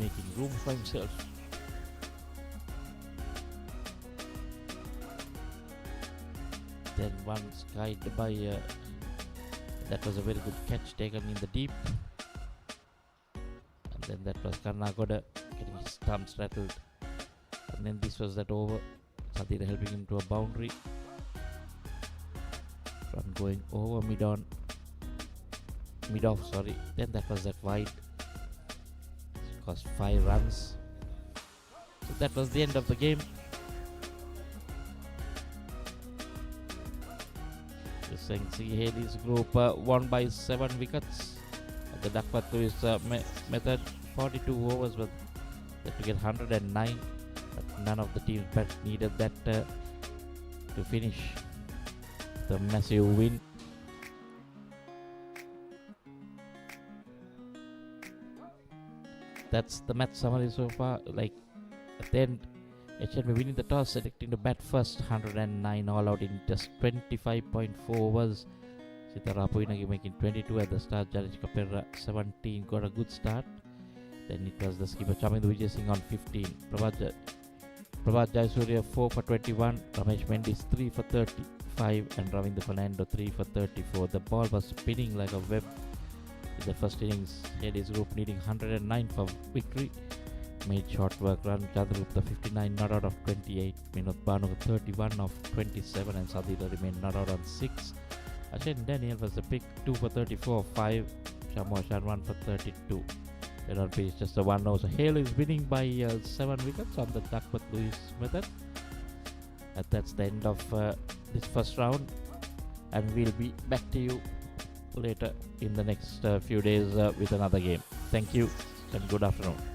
S1: making room for himself. Then one skied by, that was a very good catch taken in the deep. And then that was Karnagoda getting his thumbs rattled. And then this was that over. Sadira helping him to a boundary. Run going over mid-off, sorry. Then that was that wide. It cost 5 runs. So that was the end of the game. Hayleys group won by 7 wickets. The Duckworth Lewis method, 42 overs was to get 109, but none of the teams needed that to finish the massive win. That's the match summary so far. Like at the end, HNB winning the toss, selecting to bat first, 109 all out in just 25.4 overs. Sitara Puinagi making 22 at the start. Jalaj Kapera 17 got a good start. Then it was the skipper Chamindu Vijay Singh on 15. Prabhat Jayasuriya 4 for 21. Ramesh Mendis 3 for 35 and Ravinder Fernando 3 for 34. The ball was spinning like a web in the first innings. Hayleys group needing 109 for victory. Made short work run. Chandragupta 59 not out of 28. Minot Banu 31 of 27 and Sadira remained not out on 6. Ashen Daniel was the pick 2 for 34, 5. Shamoshan 1 for 32. Then on pitch just a 1-0. So Hayleys winning by 7 wickets on the Duckworth Lewis method. And that's the end of this first round. And we'll be back to you later in the next few days with another game. Thank you and good afternoon.